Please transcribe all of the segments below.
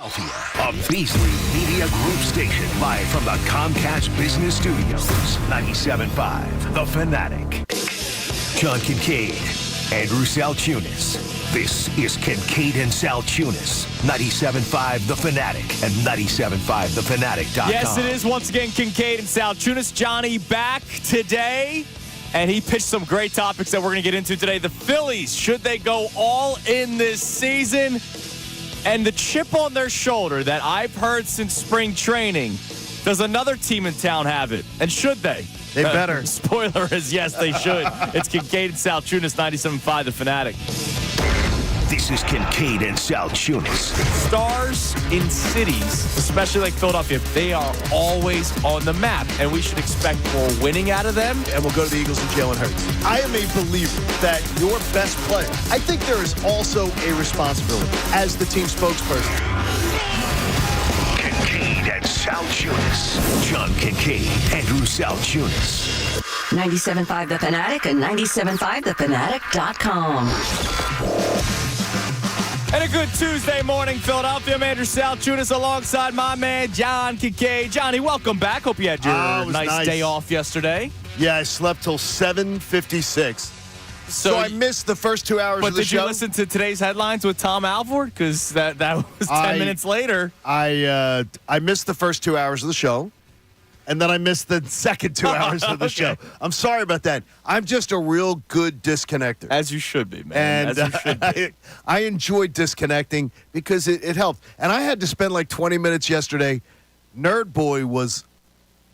A Beasley Media Group station live from the Comcast Business Studios. 97.5, The Fanatic. John Kincade, Andrew Salciunas. This is Kincade and Salciunas. 97.5, The Fanatic, and 97.5thefanatic.com. Yes, it is once again Kincade and Salciunas. Johnny back today, and he pitched some great topics that we're going to get into today. The Phillies, should they go all in this season? And the chip on their shoulder that I've heard since spring training, does another team in town have it? And should they? They better. Spoiler is yes, they should. It's Kincade and Salciunas, 97.5 The Fanatic. This is Kincade and Salciunas. Stars in cities, especially like Philadelphia, they are always on the map, and we should expect more winning out of them. And we'll go to the Eagles and Jalen Hurts. I am a believer that your best player, I think there is also a responsibility as the team spokesperson. Kincade and Salciunas. John Kincade, Andrew Salciunas. 97.5 The Fanatic and 97.5thefanatic.com. And a good Tuesday morning, Philadelphia. I'm Andrew Salciunas alongside my man, John Kincade. Johnny, welcome back. Hope you had your nice day off yesterday. Yeah, I slept till 7:56. So I missed the first 2 hours of the show. But did you listen to today's headlines with Tom Alvord? Because that was 10 minutes later. I missed the first 2 hours of the show. And then I missed the second 2 hours of the show. I'm sorry about that. I'm just a real good disconnector. As you should be, man. And As you should be. I enjoyed disconnecting because it helped. And I had to spend like 20 minutes yesterday. Nerd Boy was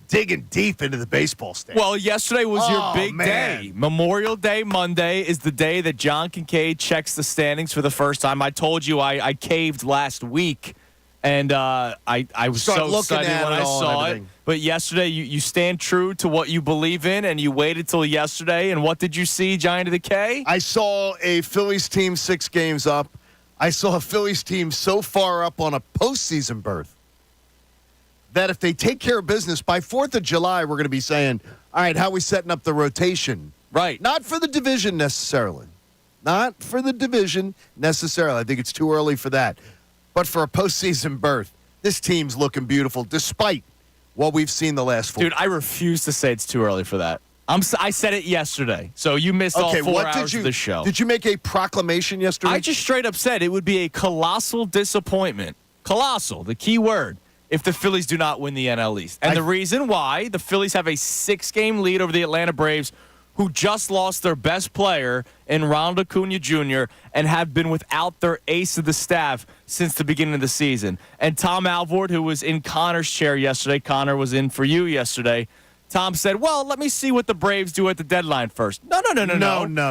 digging deep into the baseball stand. Well, yesterday was your big day. Memorial Day Monday is the day that John Kincade checks the standings for the first time. I told you I caved last week. And I was so excited when I saw it. But yesterday, you stand true to what you believe in, and you waited till yesterday. And what did you see, Giant of the K? I saw a Phillies team 6 games up. I saw a Phillies team so far up on a postseason berth that if they take care of business, by 4th of July, we're going to be saying, all right, how are we setting up the rotation? Right. Not for the division necessarily. Not for the division necessarily. I think it's too early for that. But for a postseason berth, this team's looking beautiful despite what we've seen the last 4. Dude, I refuse to say it's too early for that. I said it yesterday, so you missed all 4 hours of the show. Did you make a proclamation yesterday? I just straight up said it would be a colossal disappointment. Colossal, the key word, if the Phillies do not win the NL East. And the reason why, the Phillies have a 6-game lead over the Atlanta Braves, who just lost their best player in Ronald Acuna Jr. and have been without their ace of the staff since the beginning of the season. And Tom Alvord, who was in Connor's chair yesterday, Connor was in for you yesterday, Tom said, well, let me see what the Braves do at the deadline first. No.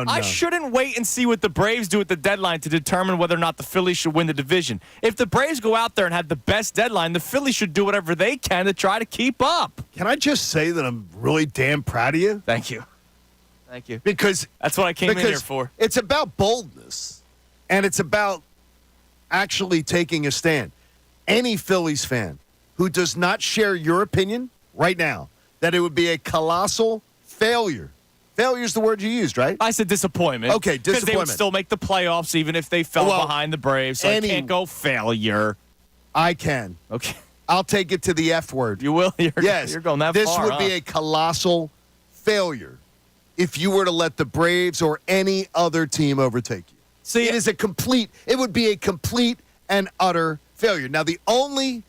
I shouldn't wait and see what the Braves do at the deadline to determine whether or not the Phillies should win the division. If the Braves go out there and have the best deadline, the Phillies should do whatever they can to try to keep up. Can I just say that I'm really damn proud of you? Thank you. Thank you. Because that's what I came in here for. It's about boldness, and it's about actually taking a stand. Any Phillies fan who does not share your opinion right now that it would be a colossal failure. Failure is the word you used, right? I said disappointment. Okay, disappointment. Because they would still make the playoffs even if they fell behind the Braves. So I can't go failure. I can. Okay. I'll take it to the F word. You will? You're going that far, This would be a colossal failure if you were to let the Braves or any other team overtake you. See, it would be a complete and utter failure. Now, the only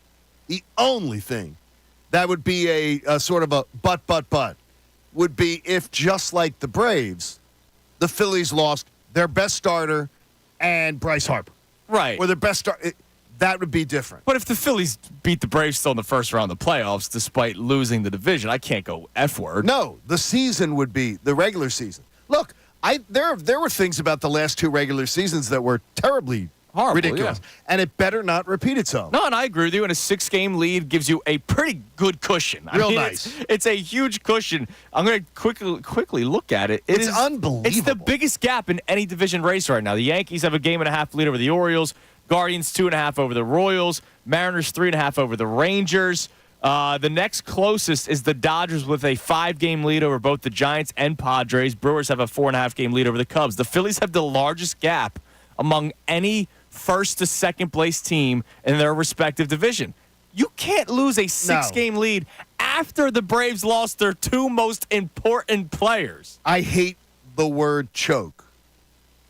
thing that would be a sort of a but would be if, just like the Braves, the Phillies lost their best starter and Bryce Harper. Right. Or their best starter. That would be different. But if the Phillies beat the Braves still in the first round of the playoffs, despite losing the division, I can't go F word. No, the season would be the regular season. Look, there were things about the last 2 regular seasons that were terribly horrible, ridiculous, and it better not repeat itself. No, and I agree with you. And a 6-game lead gives you a pretty good cushion. Real nice. It's a huge cushion. I'm going to quickly look at it. It's unbelievable. It's the biggest gap in any division race right now. The Yankees have a 1.5 lead over the Orioles. Guardians 2.5 over the Royals. Mariners 3.5 over the Rangers. The next closest is the Dodgers with a 5-game lead over both the Giants and Padres. Brewers have a 4.5-game lead over the Cubs. The Phillies have the largest gap among any first to second place team in their respective division. You can't lose a 6-game lead after the Braves lost their two most important players. I hate the word choke.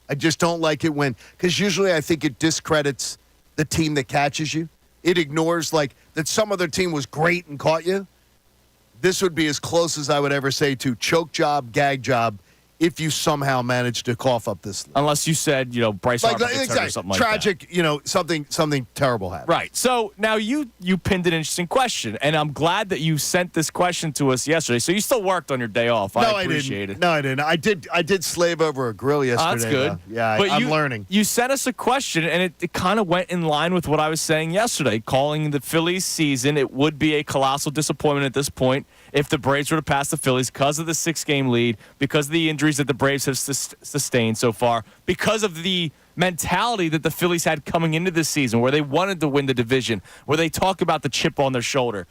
I just don't like it because usually I think it discredits the team that catches you. It ignores like that some other team was great and caught you. This would be as close as I would ever say to choke job, gag job, if you somehow managed to cough up this league. Unless you said, Bryce Harper gets hurt or something tragic, like that. Something terrible happened. Right. So now you pinned an interesting question, and I'm glad that you sent this question to us yesterday. So you still worked on your day off. I appreciate it. No, I didn't. I did slave over a grill yesterday. That's good. Yeah, I'm learning. You sent us a question, and it kind of went in line with what I was saying yesterday, calling the Phillies season. It would be a colossal disappointment at this point if the Braves were to pass the Phillies because of the 6-game lead, because of the injuries that the Braves have sustained so far, because of the mentality that the Phillies had coming into this season where they wanted to win the division, where they talk about the chip on their shoulder.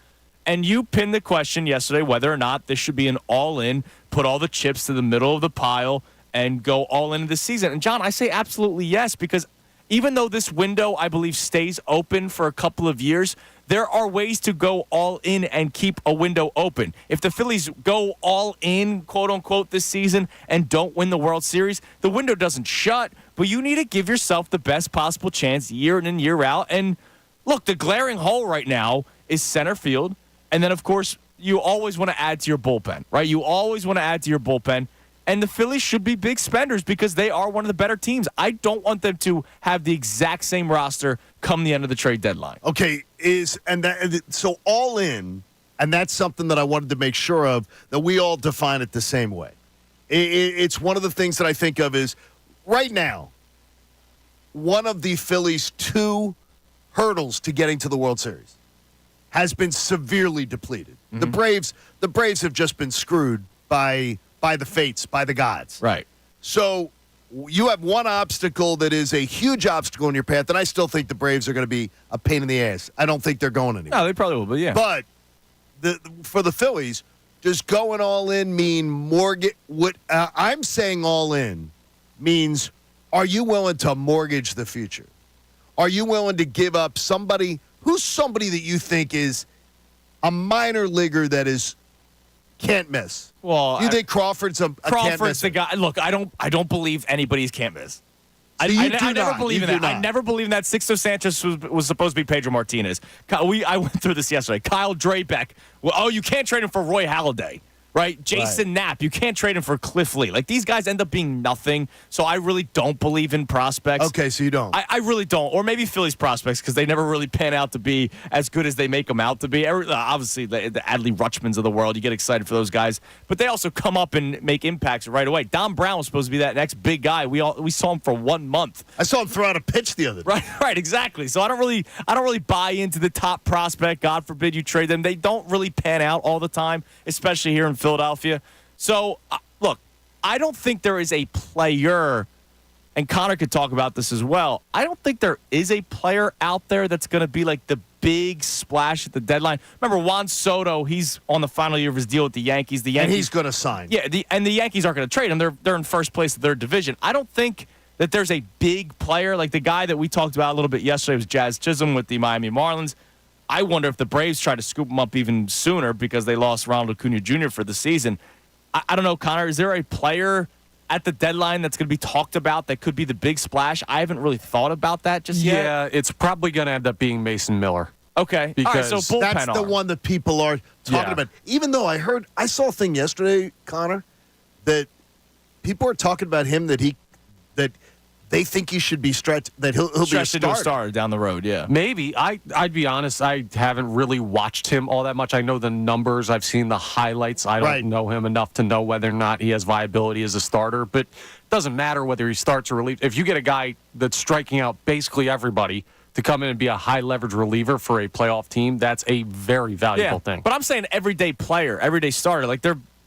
And you pinned the question yesterday whether or not this should be an all-in, put all the chips to the middle of the pile, and go all into the season. And, John, I say absolutely yes, because even though this window, I believe, stays open for a couple of years, there are ways to go all in and keep a window open. If the Phillies go all in, quote unquote, this season and don't win the World Series, the window doesn't shut, but you need to give yourself the best possible chance year in and year out. And look, the glaring hole right now is center field. And then, of course, you always want to add to your bullpen, right? You always want to add to your bullpen. And the Phillies should be big spenders because they are one of the better teams. I don't want them to have the exact same roster come the end of the trade deadline. Okay, so all in, and that's something that I wanted to make sure of, that we all define it the same way. It's one of the things that I think of is, right now, one of the Phillies' 2 hurdles to getting to the World Series has been severely depleted. Mm-hmm. The Braves have just been screwed by the fates, by the gods. Right. So you have one obstacle that is a huge obstacle in your path, and I still think the Braves are going to be a pain in the ass. I don't think they're going anywhere. No, they probably will, but yeah. But for the Phillies, does going all in mean mortgage? I'm saying all in means, are you willing to mortgage the future? Are you willing to give up somebody that you think is a minor leaguer that is can't miss? Well, you think Crawford's a can't miss? The guy. Look, I don't believe anybody's can't miss. I never believe in that. I never believe in that. Sixto Sanchez was supposed to be Pedro Martinez. I went through this yesterday. Kyle Drabeck. Well, you can't trade him for Roy Halladay. Right? Jason Knapp, you can't trade him for Cliff Lee. Like, these guys end up being nothing, so I really don't believe in prospects. Okay, so you don't. I really don't. Or maybe Phillies prospects, because they never really pan out to be as good as they make them out to be. Obviously, the Adley Rutschmans of the world, you get excited for those guys. But they also come up and make impacts right away. Don Brown was supposed to be that next big guy. We saw him for 1 month. I saw him throw out a pitch the other day. Right, exactly. So I don't really buy into the top prospect. God forbid you trade them. They don't really pan out all the time, especially here in Philadelphia. So, look, I don't think there is a player, and Connor could talk about this as well. I don't think there is a player out there that's going to be like the big splash at the deadline. Remember, Juan Soto, he's on the final year of his deal with the Yankees. And he's going to sign. Yeah, the Yankees aren't going to trade him. They're in first place of their division. I don't think that there's a big player. Like the guy that we talked about a little bit yesterday was Jazz Chisholm with the Miami Marlins. I wonder if the Braves try to scoop him up even sooner because they lost Ronald Acuna Jr. for the season. I don't know, Connor. Is there a player at the deadline that's going to be talked about that could be the big splash? I haven't really thought about that just yet. Yeah, it's probably going to end up being Mason Miller. Okay. Because all right, so bullpen that's the one that people are talking about. Even though I saw a thing yesterday, Connor, that people are talking about him that they think he should be stretched, that he'll be a into a starter down the road, yeah. Maybe. I'd be honest, I haven't really watched him all that much. I know the numbers. I've seen the highlights. I don't know him enough to know whether or not he has viability as a starter. But it doesn't matter whether he starts or relieves. If you get a guy that's striking out basically everybody to come in and be a high-leverage reliever for a playoff team, that's a very valuable thing. But I'm saying everyday player, everyday starter. Like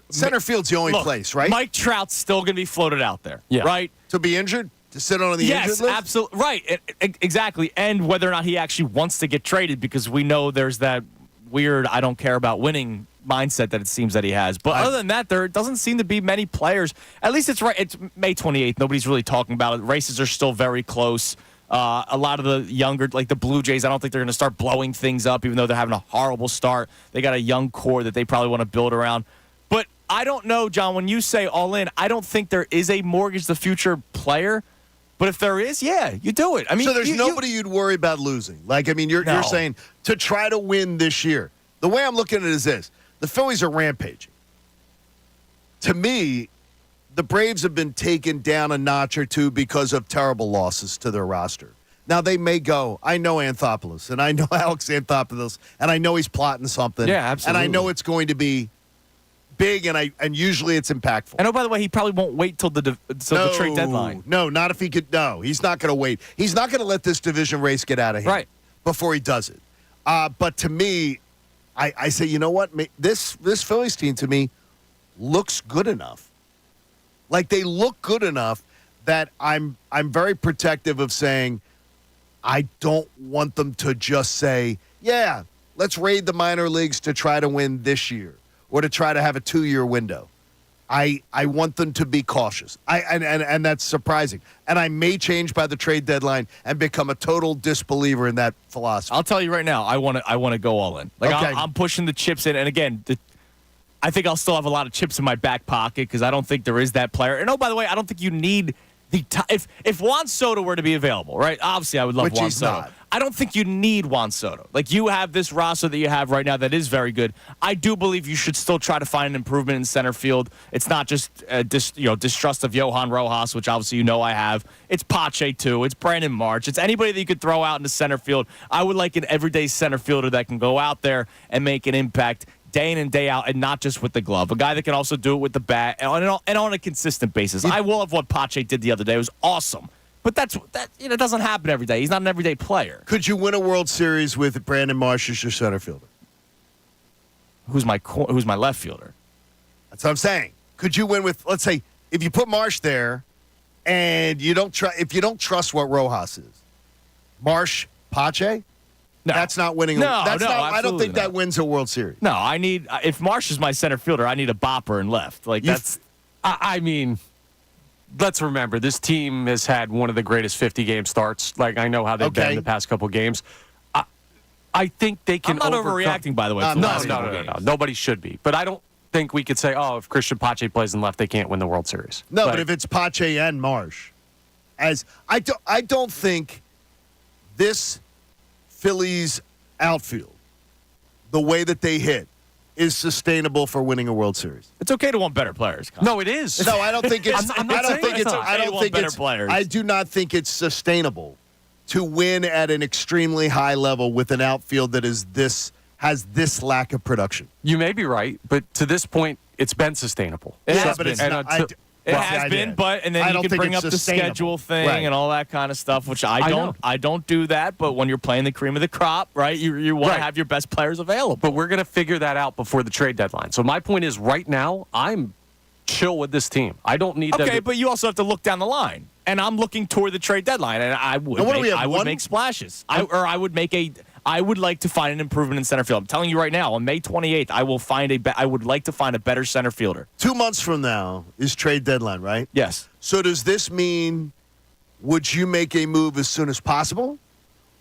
center field's the only place, right? Mike Trout's still going to be floated out there, right? To be injured? To sit on the injured list? Yes, absolutely. Right, exactly. And whether or not he actually wants to get traded, because we know there's that weird I don't care about winning mindset that it seems that he has. But other than that, there doesn't seem to be many players. At least it's right. It's May 28th. Nobody's really talking about it. Races are still very close. A lot of the younger, like the Blue Jays, I don't think they're going to start blowing things up, even though they're having a horrible start. They got a young core that they probably want to build around. But I don't know, John, when you say all in, I don't think there is a mortgage the future player. But if there is, yeah, you do it. I mean, so there's nobody you'd worry about losing. Like, I mean, you're saying to try to win this year. The way I'm looking at it is this. The Phillies are rampaging. To me, the Braves have been taken down a notch or two because of terrible losses to their roster. Now, they may go, I know Anthopoulos, and I know Alex Anthopoulos, and I know he's plotting something. Yeah, absolutely. And I know it's going to be big, and usually it's impactful. And, by the way, he probably won't wait till the trade deadline. No, not if he could. No, he's not going to wait. He's not going to let this division race get out of hand before he does it. But to me, I say, you know what? This Phillies team, to me, looks good enough. Like, they look good enough that I'm very protective of saying I don't want them to just say, yeah, let's raid the minor leagues to try to win this year or to try to have a 2-year window. I want them to be cautious. And that's surprising. And I may change by the trade deadline and become a total disbeliever in that philosophy. I'll tell you right now, I want to go all in. Like, okay. I'm pushing the chips in. And again, I think I'll still have a lot of chips in my back pocket because I don't think there is that player. And by the way, I don't think you need if Juan Soto were to be available, right? Obviously, I would love Juan Soto. Not. I don't think you need Juan Soto. Like, you have this roster that you have right now that is very good. I do believe you should still try to find an improvement in center field. It's not just distrust of Johan Rojas, which obviously I have. It's Pache too. It's Brandon March. It's anybody that you could throw out into center field. I would like an everyday center fielder that can go out there and make an impact day in and day out, and not just with the glove. A guy that can also do it with the bat and on a consistent basis. I will have what Pache did the other day. It was awesome. But that doesn't happen every day. He's not an everyday player. Could you win a World Series with Brandon Marsh as your center fielder? Who's my left fielder? That's what I'm saying. Could you win with, let's say, if you put Marsh there and if you don't trust what Rojas is, Marsh, Pache? No. That's not winning. I don't think that wins a World Series. No, if Marsh is my center fielder, I need a bopper in left. Like, that's. I mean, let's remember, this team has had one of the greatest 50-game starts. Like, I know how they've been the past couple games. I think they can. I'm not overreacting, by the way. No. Nobody should be. But I don't think we could say, if Christian Pache plays in left, they can't win the World Series. No, but if it's Pache and Marsh, I don't think this Phillies outfield, the way that they hit, is sustainable for winning a World Series. It's okay to want better players. No, it is. No, I don't think it's. I do not think it's sustainable to win at an extremely high level with an outfield that has this lack of production. You may be right, but to this point, it's been sustainable. It has been. It has been, and then you can bring up the schedule thing and all that kind of stuff, which I don't do that. But when you're playing the cream of the crop, right, you want to have your best players available. But we're going to figure that out before the trade deadline. So my point is, right now, I'm chill with this team. I don't need them. Okay, but you also have to look down the line, and I'm looking toward the trade deadline, and I would make splashes. I would like to find an improvement in center field. I'm telling you right now, on May 28th, I would like to find a better center fielder. 2 months from now is trade deadline, right? Yes. So does this mean, would you make a move as soon as possible,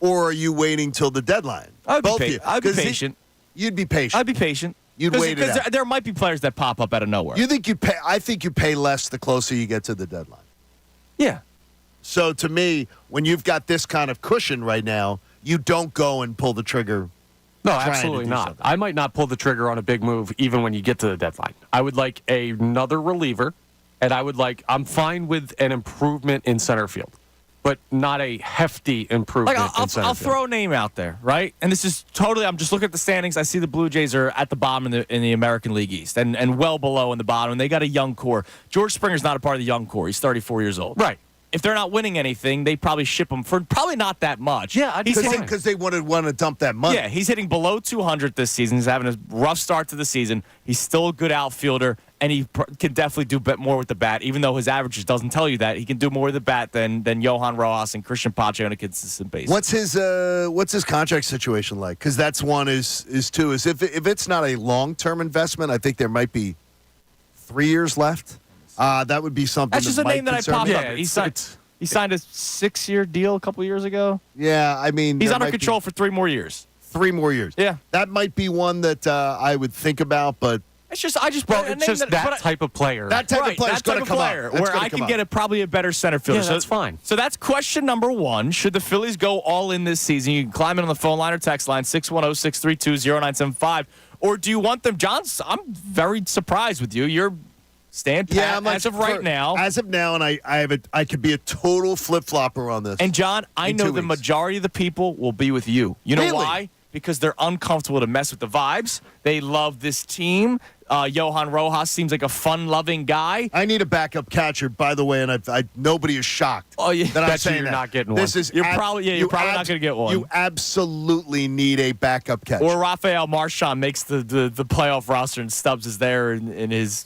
or are you waiting till the deadline? I'd be patient. You'd be patient. I'd be patient. You'd wait it out. There might be players that pop up out of nowhere. I think you pay less the closer you get to the deadline. Yeah. So to me, when you've got this kind of cushion right now, you don't go and pull the trigger. No, absolutely not. Something. I might not pull the trigger on a big move even when you get to the deadline. I would like another reliever, and I'm fine with an improvement in center field, but not a hefty improvement in center field. I'll throw a name out there, right? And this is totally, I'm just looking at the standings. I see the Blue Jays are at the bottom in the American League East and well below in the bottom. And they got a young core. George Springer's not a part of the young core. He's 34 years old. Right. If they're not winning anything, they probably ship him for probably not that much. Yeah, because they want to dump that money. Yeah, he's hitting below 200 this season. He's having a rough start to the season. He's still a good outfielder, and he can definitely do more with the bat, even though his averages doesn't tell you that. He can do more with the bat than Johan Rojas and Christian Pache on a consistent basis. What's his contract situation like? Because that's one is two. Is if it's not a long-term investment, I think there might be 3 years left. That would be something. That's just a name that I popped up. He signed a 6-year deal a couple years ago. Yeah, I mean. He's under control for 3 more years. 3 more years. Yeah. That might be one that I would think about, but. It's just that type of player. That type of player is going to come up. Where I can get probably a better center fielder. Yeah, that's fine. So that's question number 1. Should the Phillies go all in this season? You can climb in on the phone line or text line 610-632-0975. Or do you want them? John, I'm very surprised with you. You're staying pat as of right now. As of now, and I could be a total flip-flopper on this. And John, I know the majority of the people will be with you. You know why? Because they're uncomfortable to mess with the vibes. They love this team. Johan Rojas seems like a fun-loving guy. I need a backup catcher, by the way, and nobody is shocked. Oh yeah, that I'm saying you're that. not getting one. You're probably not going to get one. You absolutely need a backup catcher. Or Rafael Marchand makes the playoff roster and Stubbs is there in his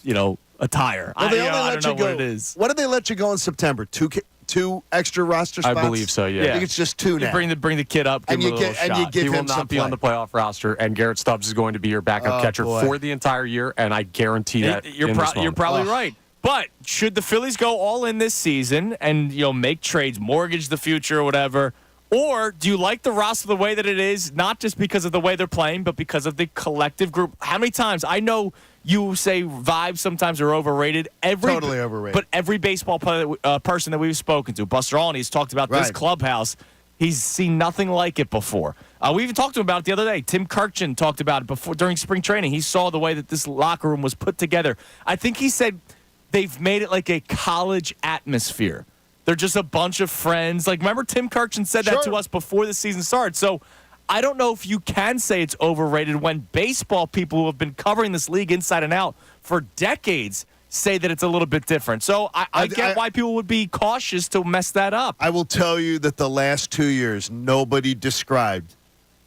attire. Well, I don't know what it is. What did they let you go in September? Two extra roster spots? I believe so, yeah. I think it's just 2 now. You bring the kid up, give him a little shot. You give he will him not be on the playoff roster, and Garrett Stubbs is going to be your backup catcher for the entire year, and I guarantee that you're probably right. But should the Phillies go all in this season and make trades, mortgage the future or whatever, or do you like the roster the way that it is, not just because of the way they're playing, but because of the collective group? How many times? I know you say vibes sometimes are overrated. Totally overrated. But every baseball person that we've spoken to, Buster Olney, has talked about this clubhouse. He's seen nothing like it before. We even talked to him about it the other day. Tim Kirkchin talked about it before during spring training. He saw the way that this locker room was put together. I think he said they've made it like a college atmosphere. They're just a bunch of friends. Like, remember Tim Kirkchin said that to us before the season started. So I don't know if you can say it's overrated when baseball people who have been covering this league inside and out for decades say that it's a little bit different. So I get why people would be cautious to mess that up. I will tell you that the last 2 years, nobody described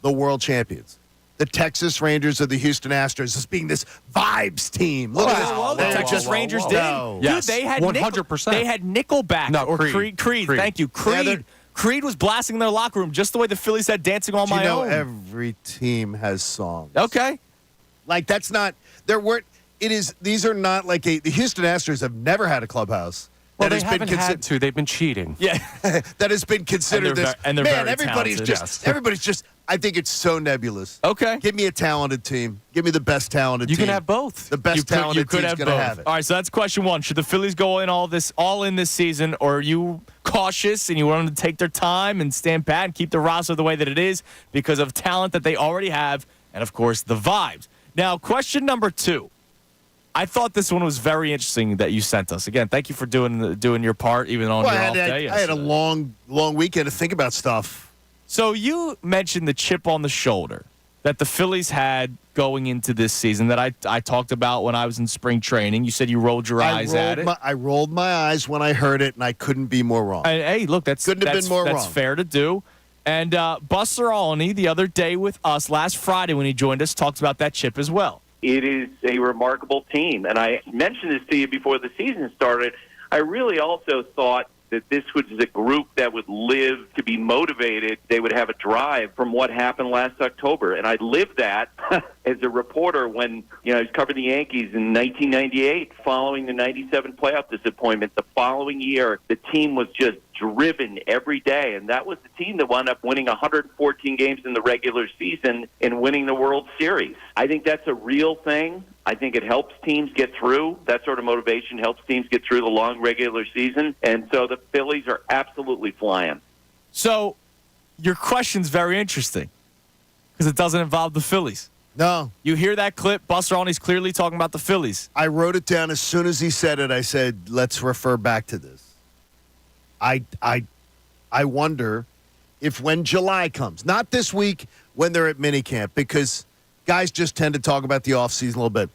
the world champions, the Texas Rangers or the Houston Astros, as being this vibes team. Look at this. The Texas Rangers did. No. Dude, they had 100%. They had Nickelback or Creed. Thank you. Creed was blasting their locker room just the way the Phillies had Dancing on My Own. Every team has songs. Okay. Like, that's not – these are not like the Houston Astros have never had a clubhouse. Well, they haven't had to. They've been cheating. Yeah. That has been considered this. And they're man, very everybody's talented. just I think it's so nebulous. Okay. Give me a talented team. Give me the best talented team. You can have both. The best talented team's going to have it. All right, so that's question 1. Should the Phillies go in all in this season, or are you cautious and you want them to take their time and stand pat and keep the roster the way that it is because of talent that they already have and, of course, the vibes? Now, question number 2. I thought this one was very interesting that you sent us. Again, thank you for doing your part, even on your off day. I had a long weekend to think about stuff. So you mentioned the chip on the shoulder that the Phillies had going into this season that I talked about when I was in spring training. You said you rolled your eyes at it. I rolled my eyes when I heard it, and I couldn't be more wrong. And, hey, look, that's fair to do. And Buster Olney, the other day with us, last Friday when he joined us, talked about that chip as well. It is a remarkable team. And I mentioned this to you before the season started. I really also thought that this was a group that would live to be motivated. They would have a drive from what happened last October. And I lived that as a reporter when, I was covering the Yankees in 1998 following the 97 playoff disappointment. The following year, the team was just driven every day. And that was the team that wound up winning 114 games in the regular season and winning the World Series. I think that's a real thing. I think it helps teams get through. That sort of motivation helps teams get through the long regular season. And so the Phillies are absolutely flying. So your question's very interesting because it doesn't involve the Phillies. No. You hear that clip? Buster Olney's clearly talking about the Phillies. I wrote it down as soon as he said it. I said, let's refer back to this. I wonder if when July comes, not this week when they're at minicamp, because guys just tend to talk about the offseason a little bit.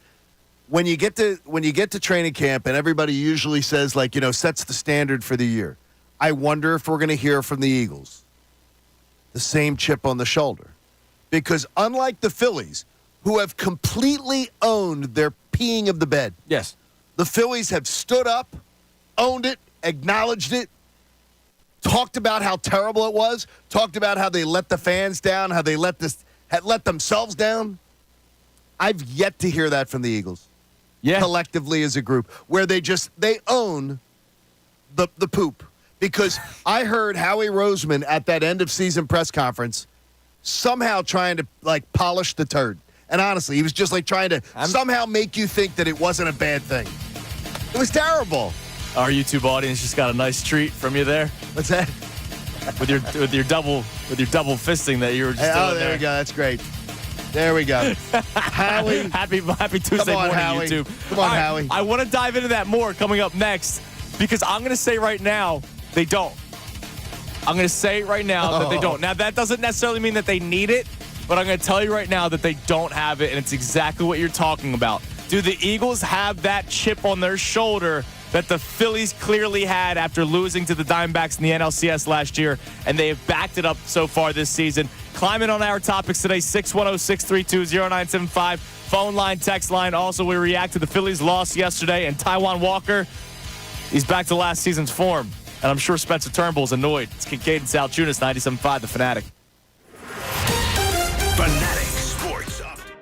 When you get to training camp and everybody usually says, sets the standard for the year, I wonder if we're going to hear from the Eagles the same chip on the shoulder. Because unlike the Phillies, who have completely owned their peeing of the bed, yes, the Phillies have stood up, owned it, acknowledged it, talked about how terrible it was, talked about how they let the fans down, how they let themselves down. I've yet to hear that from the Eagles. Yeah. Collectively as a group, where they own the poop. because I heard Howie Roseman at that end of season press conference somehow trying to like polish the turd. And honestly, he was just like trying to somehow make you think that it wasn't a bad thing. It was terrible. Our YouTube audience just got a nice treat from you there. What's that? With your double fisting that you were just doing there we go. That's great. There we go. Howie. Happy Tuesday morning, Howie. YouTube. Come on, Howie. I want to dive into that more coming up next because I'm going to say right now they don't. I'm going to say right now that they don't. Now, that doesn't necessarily mean that they need it, but I'm going to tell you right now that they don't have it, and it's exactly what you're talking about. Do the Eagles have that chip on their shoulder that the Phillies clearly had after losing to the Diamondbacks in the NLCS last year, and they have backed it up so far this season? Climb in on our topics today, 610-632-0975. Phone line, text line. Also, we react to the Phillies' loss yesterday, and Taijuan Walker, he's back to last season's form. And I'm sure Spencer Turnbull's annoyed. It's Kincade Salciunas, 97.5, The Fanatic. Fanatic Sports Update.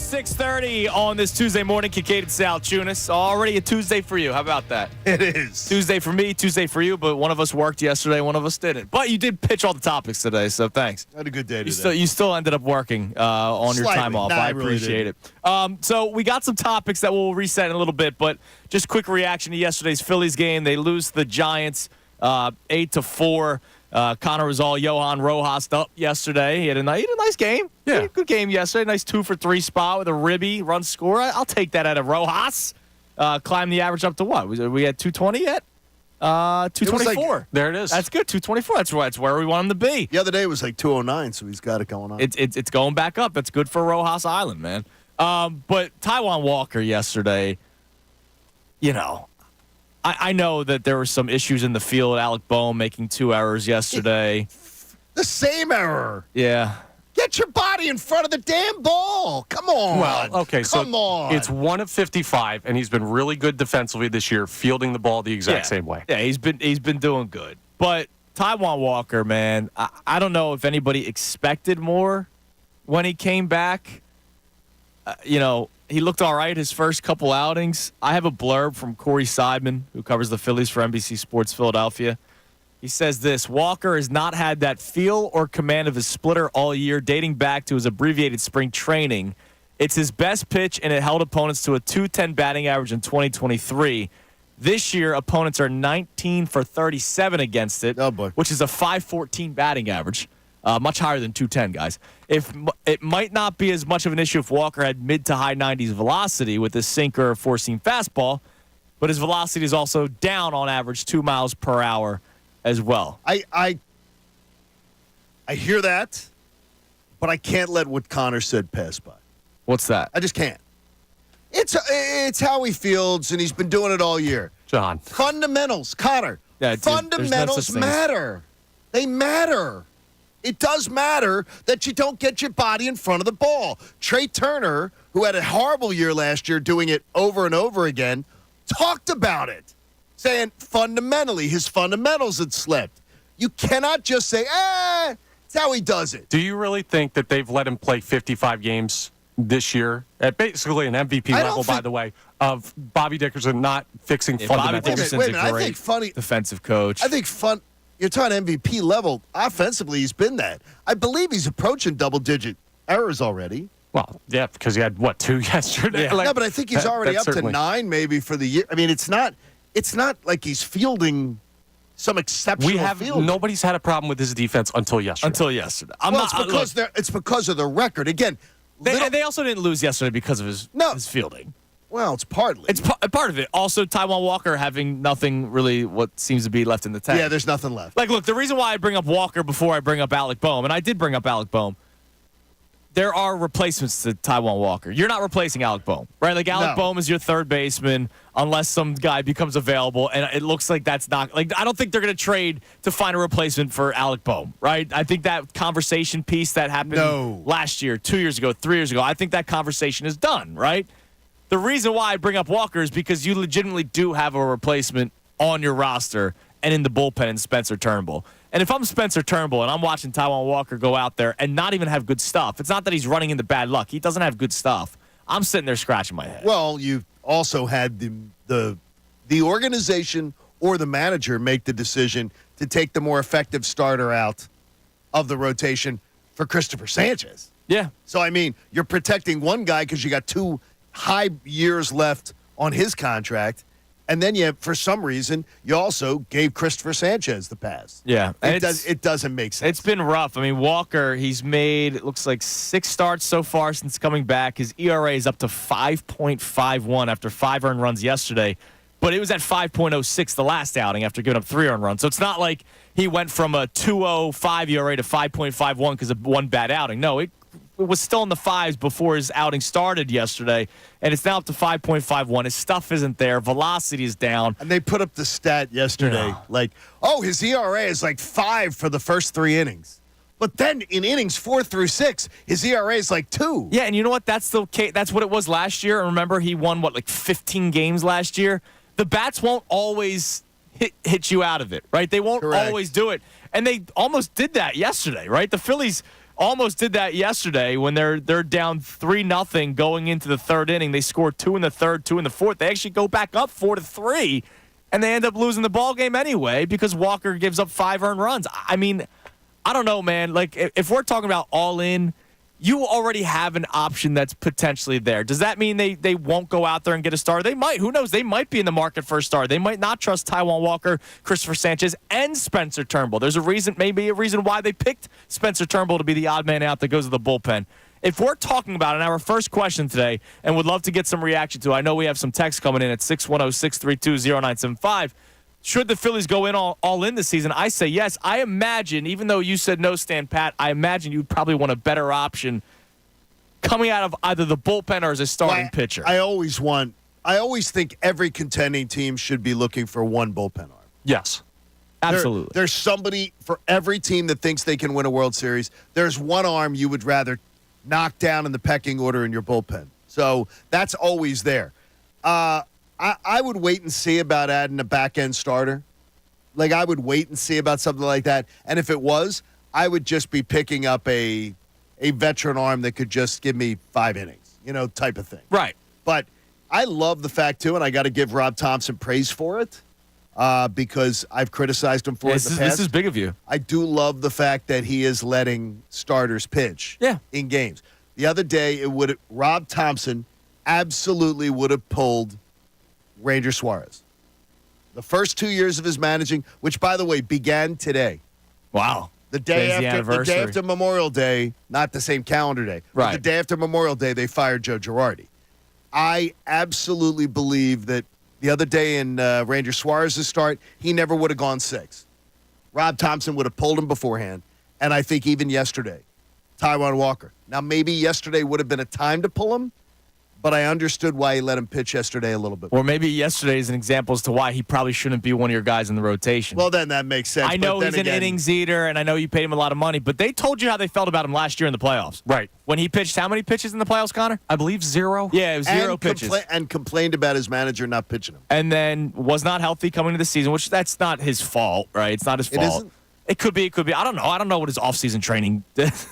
6:30 on this Tuesday morning. Kincade Salciunas. Already a Tuesday for you. How about that? It is. Tuesday for me, Tuesday for you, but one of us worked yesterday, one of us didn't. But you did pitch all the topics today, so thanks. I had a good day today. You still ended up working on your time off. I appreciate it. So we got some topics that we'll reset in a little bit, but just quick reaction to yesterday's Phillies game. They lose to the Giants 8-4. Connor was all Johan Rojas up yesterday. He had a nice game. Yeah. He had a good game yesterday. Nice 2-for-3 spot with a ribby run score. I'll take that out of Rojas. Climbed the average up to what? We at 220 yet? 224. There it is. That's good. 224. That's where we want him to be. The other day was like 209, so he's got it going on. It's going back up. That's good for Rojas Island, man. But Taijuan Walker yesterday, I know that there were some issues in the field. Alec Boehm making 2 errors yesterday. The same error. Yeah. Get your body in front of the damn ball. Come on. Well, okay, Come on. it's 1 of 55, and he's been really good defensively this year, fielding the ball the exact same way. Yeah, he's been doing good. But Taijuan Walker, man, I don't know if anybody expected more when he came back. He looked all right his first couple outings. I have a blurb from Corey Seidman, who covers the Phillies for NBC Sports Philadelphia. He says this: Walker has not had that feel or command of his splitter all year, dating back to his abbreviated spring training. It's his best pitch, and it held opponents to a .210 batting average in 2023. This year, opponents are 19 for 37 against it, which is a .514 batting average. Much higher than 210, guys. It might not be as much of an issue if Walker had mid to high 90s velocity with his sinker or four-seam fastball, but his velocity is also down on average 2 miles per hour as well. I hear that, but I can't let what Connor said pass by. What's that? I just can't. It's how he fields, and he's been doing it all year. John. Fundamentals, Connor. Yeah, dude, fundamentals matter. They matter. It does matter that you don't get your body in front of the ball. Trey Turner, who had a horrible year last year doing it over and over again, talked about it, saying fundamentally his fundamentals had slipped. You cannot just say, it's how he does it. Do you really think that they've let him play 55 games this year at basically an MVP level, by the way, of Bobby Dickerson not fixing fundamentals? Bobby Dickerson's Wait a minute, I think funny defensive coach. I think you're talking MVP level. Offensively, he's been that. I believe he's approaching double-digit errors already. Well, yeah, because he had, 2 yesterday? Yeah. No, but I think he's already up to 9 maybe for the year. I mean, it's not like he's fielding some exceptional field. Nobody's had a problem with his defense until yesterday. It's because of the record. Again, they also didn't lose yesterday because of his fielding. Well, it's partly. It's part of it. Also, Taijuan Walker having nothing really what seems to be left in the tank. Yeah, there's nothing left. Look, the reason why I bring up Walker before I bring up Alec Boehm, and I did bring up Alec Boehm, there are replacements to Taijuan Walker. You're not replacing Alec Boehm, right? Like, Alec Boehm is your third baseman unless some guy becomes available, and it looks like that's not – I don't think they're going to trade to find a replacement for Alec Boehm, right? I think that conversation piece that happened last year, 2 years ago, 3 years ago, I think that conversation is done, right? The reason why I bring up Walker is because you legitimately do have a replacement on your roster and in the bullpen in Spencer Turnbull. And if I'm Spencer Turnbull and I'm watching Taijuan Walker go out there and not even have good stuff, it's not that he's running into bad luck. He doesn't have good stuff. I'm sitting there scratching my head. Well, you also had the organization or the manager make the decision to take the more effective starter out of the rotation for Christopher Sanchez. Yeah. So, I mean, you're protecting one guy because you got 2 high years left on his contract, and then for some reason, you also gave Christopher Sanchez the pass. Yeah. It doesn't make sense. It's been rough. I mean, Walker, he's made, it looks like 6 starts so far since coming back. His ERA is up to 5.51 after 5 earned runs yesterday, but it was at 5.06 the last outing after giving up 3 earned runs. So it's not like he went from a 2.05 ERA to 5.51 because of one bad outing. No, it was still in the 5s before his outing started yesterday, and it's now up to 5.51. His stuff isn't there. Velocity is down. And they put up the stat yesterday, his ERA is like 5 for the first 3 innings. But then in innings 4 through 6, his ERA is like 2. Yeah, and you know what? That's what it was last year. And remember, he won, 15 games last year? The bats won't always hit you out of it, right? They won't always do it. And they almost did that yesterday, right? The Phillies almost did that yesterday when they're down 3-0 going into the third inning. They scored 2 in the third, 2 in the fourth. They actually go back up 4-3, and they end up losing the ball game anyway because Walker gives up 5 earned runs. I mean, I don't know, man. Like, if we're talking about all in, you already have an option that's potentially there. Does that mean they won't go out there and get a star? They might. Who knows? They might be in the market for a star. They might not trust Taijuan Walker, Christopher Sanchez, and Spencer Turnbull. There's maybe a reason why they picked Spencer Turnbull to be the odd man out that goes to the bullpen. If we're talking about it, our first question today, and would love to get some reaction to, I know we have some text coming in at 610-632-0975. Should the Phillies go in all in this season? I say yes. I imagine, even though you said no, Stan Pat, I imagine you'd probably want a better option coming out of either the bullpen or as a starting pitcher. I always think every contending team should be looking for one bullpen arm. Yes. Absolutely. There's somebody for every team that thinks they can win a World Series. There's one arm you would rather knock down in the pecking order in your bullpen. So that's always there. I would wait and see about adding a back-end starter. Like, I would wait and see about something like that. And if it was, I would just be picking up a veteran arm that could just give me 5 innings, type of thing. Right. But I love the fact, too, and I got to give Rob Thompson praise for it because I've criticized him for it in the past. This is big of you. I do love the fact that he is letting starters pitch in games. The other day, Rob Thompson absolutely would have pulled Ranger Suarez. The first 2 years of his managing, which, by the way, began today. Wow. The day after Memorial Day, not the same calendar day. Right. But the day after Memorial Day, they fired Joe Girardi. I absolutely believe that the other day in Ranger Suarez's start, he never would have gone 6. Rob Thompson would have pulled him beforehand, and I think even yesterday, Taijuan Walker. Now, maybe yesterday would have been a time to pull him, but I understood why he let him pitch yesterday a little bit. Or maybe yesterday is an example as to why he probably shouldn't be one of your guys in the rotation. Well, then that makes sense. I know he's an innings eater, and I know you paid him a lot of money, but they told you how they felt about him last year in the playoffs. Right. When he pitched how many pitches in the playoffs, Connor? I believe 0. Yeah, it was 0 pitches. And complained about his manager not pitching him. And then was not healthy coming into the season, which that's not his fault, right? It's not his fault. It isn't? It could be. I don't know. I don't know what his offseason training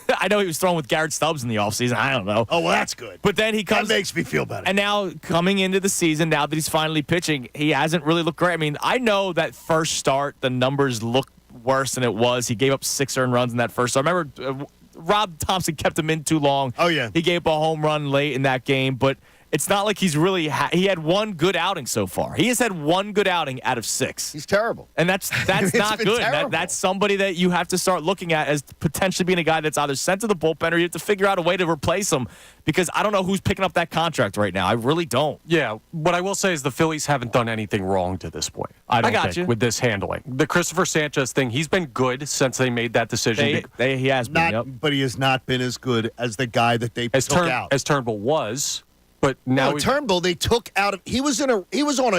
I know he was throwing with Garrett Stubbs in the offseason. I don't know. Oh, well, that's good. But then he comes. That makes me feel better. And now coming into the season, now that he's finally pitching, he hasn't really looked great. I mean, I know that first start, the numbers look worse than it was. He gave up 6 earned runs in that first start. I remember Rob Thompson kept him in too long. Oh, yeah. He gave up a home run late in that game, but it's not like he's really he had one good outing so far. He has had one good outing out of 6. He's terrible. And that's not good. That's somebody that you have to start looking at as potentially being a guy that's either sent to the bullpen or you have to figure out a way to replace him because I don't know who's picking up that contract right now. I really don't. Yeah, what I will say is the Phillies haven't done anything wrong to this point. I don't think with this handling. The Christopher Sanchez thing, he's been good since they made that decision. He has been, but he has not been as good as the guy that they took out. As Turnbull was. But now Turnbull, they took out of he was on a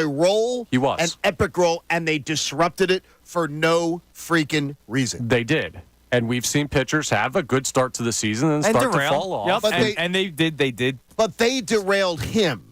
roll. He was an epic roll, and they disrupted it for no freaking reason. They did, and we've seen pitchers have a good start to the season and start to fall off. Yep. But they did. But they derailed him.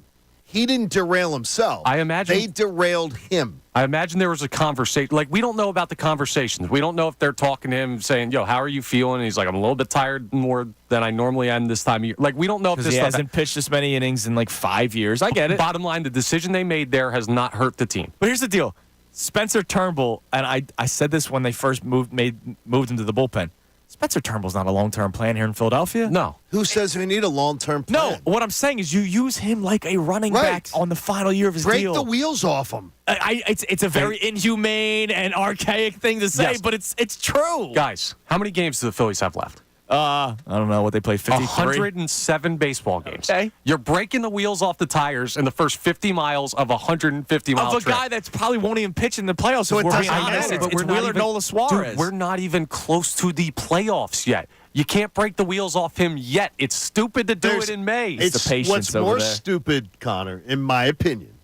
He didn't derail himself. I imagine they derailed him. I imagine there was a conversation. Like, we don't know about the conversations. We don't know if they're talking to him saying, yo, how are you feeling? And he's like, I'm a little bit tired more than I normally am this time of year. Like, we don't know if this he hasn't pitched this many innings in like 5 years. I get it. Bottom line, the decision they made there has not hurt the team. But here's the deal. Spencer Turnbull, and I said this when they first moved him to the bullpen. Spencer Turnbull's not a long-term plan here in Philadelphia. No. Who says we need a long-term plan? No, what I'm saying is you use him like a running back on the final year of his deal. Break the wheels off him. It's a very inhumane and archaic thing to say, but it's true. Guys, how many games do the Phillies have left? I don't know what they play, 53? 107 baseball games. Okay. You're breaking the wheels off the tires in the first 50 miles of a 150-mile trip. Of a guy that's probably won't even pitch in the playoffs. So we're being honest. It's Wheeler Nola Suarez. Dude, we're not even close to the playoffs yet. You can't break the wheels off him yet. It's stupid to do it in May. It's the patience what's more stupid, Connor, in my opinion,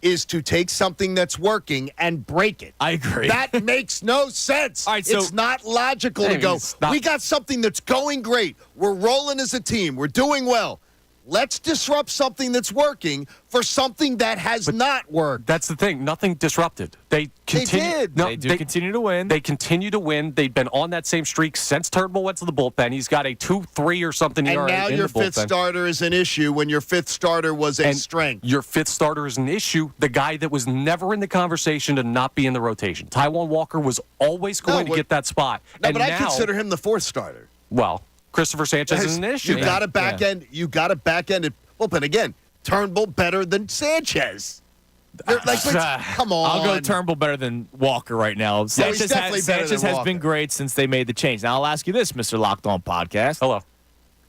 is to take something that's working and break it. I agree. That makes no sense. All right, so it's not logical to go, we got something that's going great. We're rolling as a team. We're doing well. Let's disrupt something that's working for something that has not worked. That's the thing. Nothing disrupted. They did. They continue to win. They continue to win. They've been on that same streak since Turnbull went to the bullpen. He's got a 2.3 or something ERA. And now your fifth starter is an issue when your fifth starter was a strength. Your fifth starter is an issue. The guy that was never in the conversation to not be in the rotation. Taijuan Walker was always going to get that spot. No, but I consider him the fourth starter. Well, Christopher Sanchez is an issue. You got a back end. You got a back end bullpen again. Turnbull better than Sanchez. Come on. I'll go Turnbull better than Walker right now. Sanchez has been great since they made the change. Now I'll ask you this, Mr. Locked On Podcast. Hello.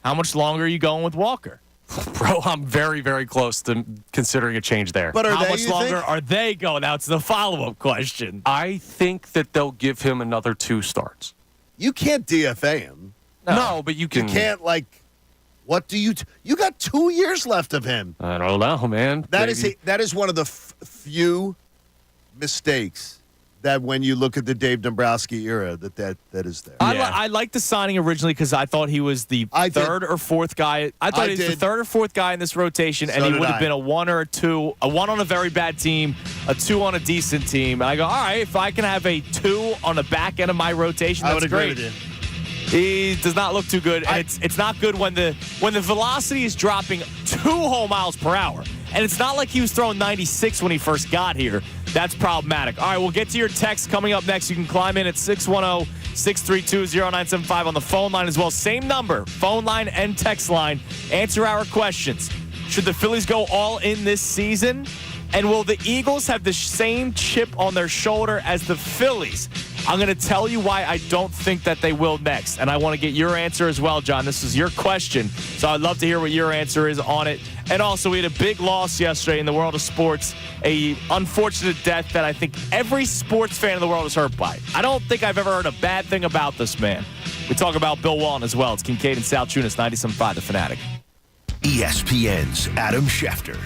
How much longer are you going with Walker? Bro, I'm very, very close to considering a change there. But how much longer are they going? Now it's the follow-up question. I think that they'll give him another 2 starts. You can't DFA him. No, but you can. You can't, what do you you got 2 years left of him. I don't know, man. That is one of the few mistakes that when you look at the Dave Dombrowski era that is there. I liked the signing originally because I thought he was the third or fourth guy. I thought he was the third or fourth guy in this rotation, and he would have been a 1 or a 2, a 1 on a very bad team, a 2 on a decent team. And I go, all right, if I can have a 2 on the back end of my rotation, that's great. Agree with you. He does not look too good, and it's not good when the velocity is dropping 2 whole miles per hour. And it's not like he was throwing 96 when he first got here. That's problematic. All right, we'll get to your text coming up next. You can climb in at 610-632-0975 on the phone line as well. Same number, phone line and text line. Answer our questions. Should the Phillies go all in this season? And will the Eagles have the same chip on their shoulder as the Phillies? I'm going to tell you why I don't think that they will next. And I want to get your answer as well, John. This is your question. So I'd love to hear what your answer is on it. And also, we had a big loss yesterday in the world of sports, a unfortunate death that I think every sports fan in the world is hurt by. I don't think I've ever heard a bad thing about this man. We talk about Bill Walton as well. It's Kincade and Salciunas, 97.5 The Fanatic. ESPN's Adam Schefter.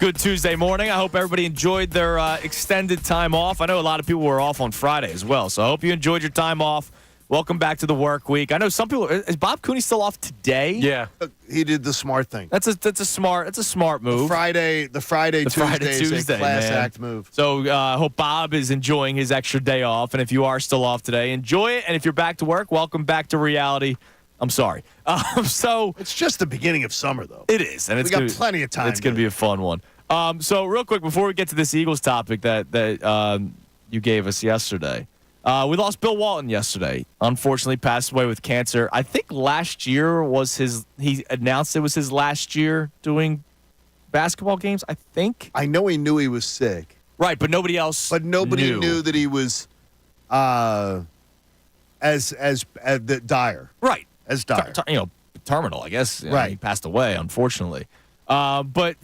Good Tuesday morning. I hope everybody enjoyed their extended time off. I know a lot of people were off on Friday as well, so I hope you enjoyed your time off. Welcome back to the work week. I know some people. Is Bob Cooney still off today? Yeah, He did the smart thing. That's a smart move. The Friday Tuesday is a class act move. So I hope Bob is enjoying his extra day off, and if you are still off today, enjoy it. And if you're back to work, welcome back to reality. I'm sorry. So it's just the beginning of summer, though. It is, and we got plenty of time. It's going to be a fun one. So real quick before we get to this Eagles topic that you gave us yesterday, we lost Bill Walton yesterday. Unfortunately, passed away with cancer. I think last year was he announced it was his last year doing basketball games. I think. I know he knew he was sick. Right, but nobody else. But nobody knew that he was as dire. Right. As dire. Terminal, I guess. Right. He passed away, unfortunately. But,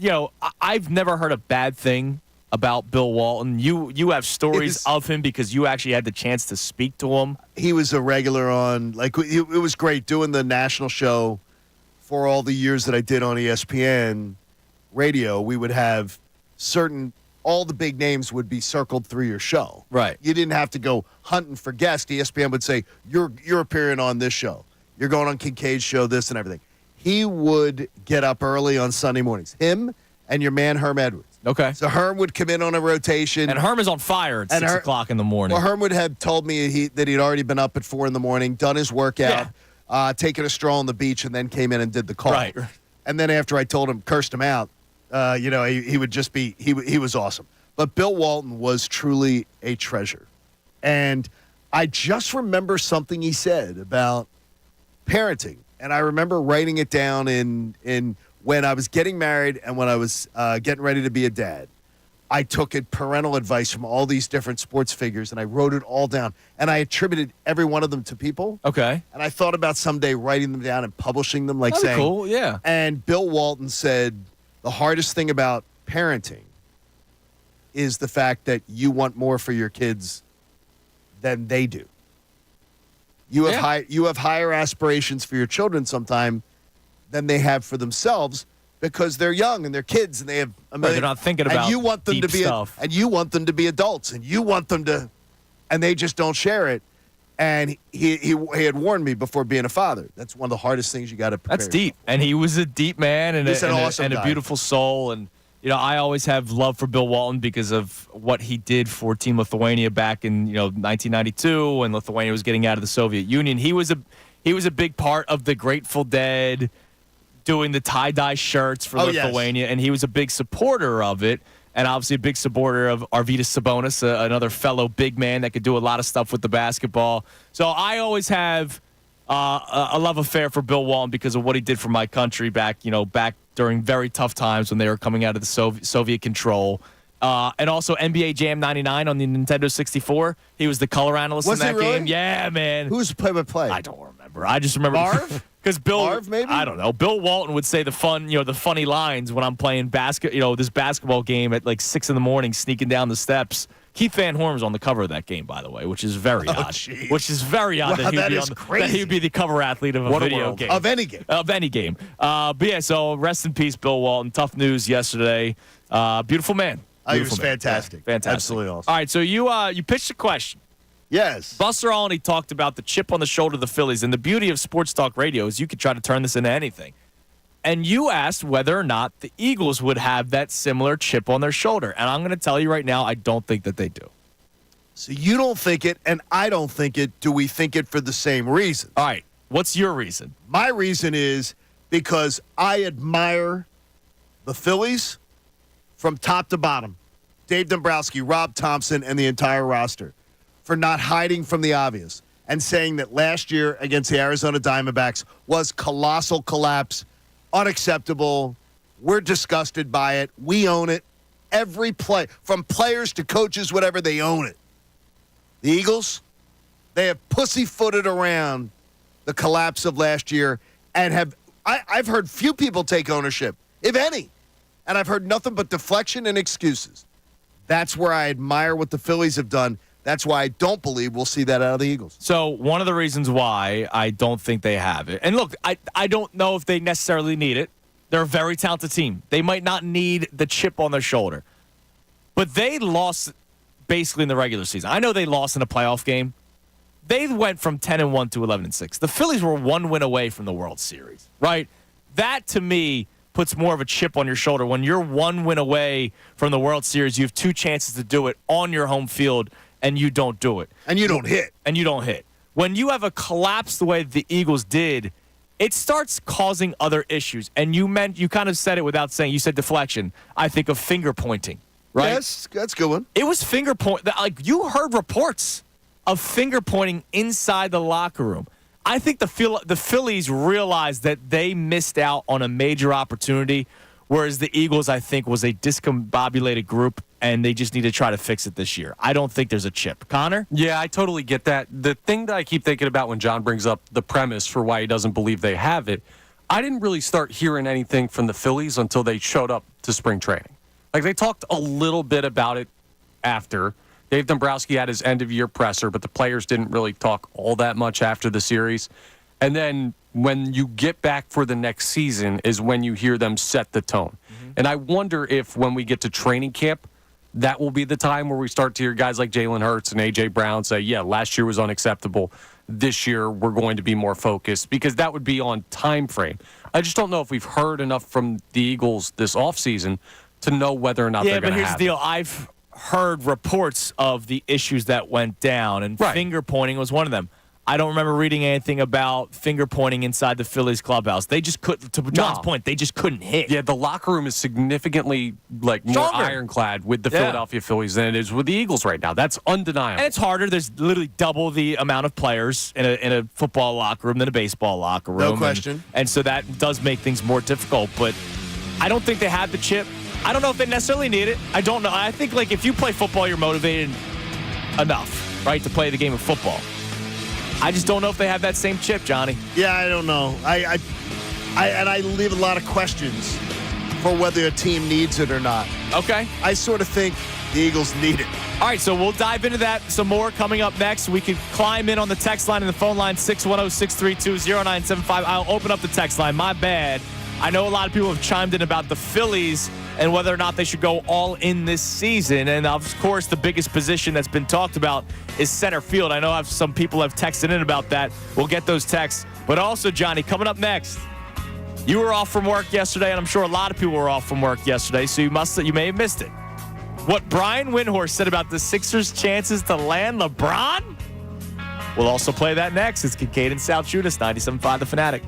I've never heard a bad thing about Bill Walton. You have stories of him because you actually had the chance to speak to him. He was a regular on, it was great doing the national show for all the years that I did on ESPN radio. We would have all the big names would be circled through your show. Right. You didn't have to go hunting for guests. ESPN would say, you're appearing on this show. You're going on Kincaid's show, this and everything. He would get up early on Sunday mornings. Him and your man, Herm Edwards. Okay. So Herm would come in on a rotation. And Herm is on fire at 6 o'clock in the morning. Well, Herm would have told me that he'd already been up at 4 in the morning, done his workout, taken a stroll on the beach, and then came in and did the call. Right. And then after I cursed him out, he would just be, he was awesome. But Bill Walton was truly a treasure. And I just remember something he said about parenting. And I remember writing it down in when I was getting married and when I was getting ready to be a dad. I took parental advice from all these different sports figures, and I wrote it all down. And I attributed every one of them to people. Okay. And I thought about someday writing them down and publishing them, That'd saying, be cool, yeah. And Bill Walton said, the hardest thing about parenting is the fact that you want more for your kids than they do. You have higher aspirations for your children sometime than they have for themselves because they're young and they're kids and they have a million. They're not thinking about and you want them deep to be stuff. and you want them to be adults and you want them to, and they just don't share it. And he had warned me before being a father. That's one of the hardest things you got to prepare. That's deep, and he was a deep man and a beautiful soul. And I always have love for Bill Walton because of what he did for Team Lithuania back in 1992 when Lithuania was getting out of the Soviet Union. He was a big part of the Grateful Dead, doing the tie-dye shirts for Lithuania, yes. And he was a big supporter of it, and obviously a big supporter of Arvydas Sabonis, another fellow big man that could do a lot of stuff with the basketball. So I always have a love affair for Bill Walton because of what he did for my country back during very tough times when they were coming out of the Soviet control. And also NBA Jam 99 on the Nintendo 64. He was the color analyst in that game. Yeah, man. Who was the play-by-play? I don't remember. I just remember Marv? Because Marv, maybe? I don't know. Bill Walton would say the funny lines when I'm playing this basketball game at 6 in the morning, sneaking down the steps. Keith Van Horn was on the cover of that game, by the way, which is very odd. Geez. Which is very odd that he would be the cover athlete of a video game. Of any game. Of any game. But yeah, so rest in peace, Bill Walton. Tough news yesterday. Beautiful man. He was fantastic. Yeah, fantastic. Absolutely awesome. All right, so you pitched a question. Yes. Buster Olney talked about the chip on the shoulder of the Phillies, and the beauty of sports talk radio is you could try to turn this into anything. And you asked whether or not the Eagles would have that similar chip on their shoulder. And I'm going to tell you right now, I don't think that they do. So you don't think it, and I don't think it. Do we think it for the same reason? All right. What's your reason? My reason is because I admire the Phillies from top to bottom. Dave Dombrowski, Rob Thompson, and the entire roster for not hiding from the obvious and saying that last year against the Arizona Diamondbacks was colossal collapse, unacceptable. We're disgusted by it. We own it. Every play, from players to coaches, whatever, they own it. The Eagles, they have pussyfooted around the collapse of last year and I've heard few people take ownership, if any. And I've heard nothing but deflection and excuses. That's where I admire what the Phillies have done. That's why I don't believe we'll see that out of the Eagles. So one of the reasons why I don't think they have it, and look, I don't know if they necessarily need it. They're a very talented team. They might not need the chip on their shoulder. But they lost basically in the regular season. I know they lost in a playoff game. They went from 10-1 to 11-6. The Phillies were 1 win away from the World Series, right? That, to me, puts more of a chip on your shoulder. When you're 1 win away from the World Series, you have 2 chances to do it on your home field, and you don't do it. And you don't hit. When you have a collapse the way the Eagles did, it starts causing other issues. And you kind of said it without saying. You said deflection. I think of finger pointing, right? Yes, that's a good one. It was finger point. Like, you heard reports of finger pointing inside the locker room. I think the Phillies realized that they missed out on a major opportunity, whereas the Eagles, I think, was a discombobulated group, and they just need to try to fix it this year. I don't think there's a chip. Connor? Yeah, I totally get that. The thing that I keep thinking about when John brings up the premise for why he doesn't believe they have it, I didn't really start hearing anything from the Phillies until they showed up to spring training. Like, they talked a little bit about it after. Dave Dombrowski had his end-of-year presser, but the players didn't really talk all that much after the series. And then when you get back for the next season is when you hear them set the tone. Mm-hmm. And I wonder if when we get to training camp, that will be the time where we start to hear guys like Jalen Hurts and A.J. Brown say, yeah, last year was unacceptable. This year we're going to be more focused, because that would be on time frame. I just don't know if we've heard enough from the Eagles this offseason to know whether or not they're going to have it. Yeah, but here's the deal. I've heard reports of the issues that went down, and finger pointing was one of them. I don't remember reading anything about finger pointing inside the Phillies clubhouse. They just couldn't, to John's point, they just couldn't hit. Yeah, the locker room is significantly more ironclad with the Philadelphia Phillies than it is with the Eagles right now. That's undeniable. And it's harder. There's literally double the amount of players in a football locker room than a baseball locker room. No question. And so that does make things more difficult, but I don't think they had the chip. I don't know if they necessarily need it. I don't know. I think, like, if you play football, you're motivated enough, right, to play the game of football. I just don't know if they have that same chip, Johnny. Yeah, I don't know. I leave a lot of questions for whether a team needs it or not. Okay. I sort of think the Eagles need it. All right, so we'll dive into that some more coming up next. We can climb in on the text line and the phone line, 610-632-0975. I'll open up the text line. My bad. I know a lot of people have chimed in about the Phillies and whether or not they should go all in this season. And, of course, the biggest position that's been talked about is center field. I know some people have texted in about that. We'll get those texts. But also, Johnny, coming up next, you were off from work yesterday, and I'm sure a lot of people were off from work yesterday, so you may have missed it. What Brian Windhorst said about the Sixers' chances to land LeBron? We'll also play that next. It's Kincade Salciunas, 97.5 The Fanatic.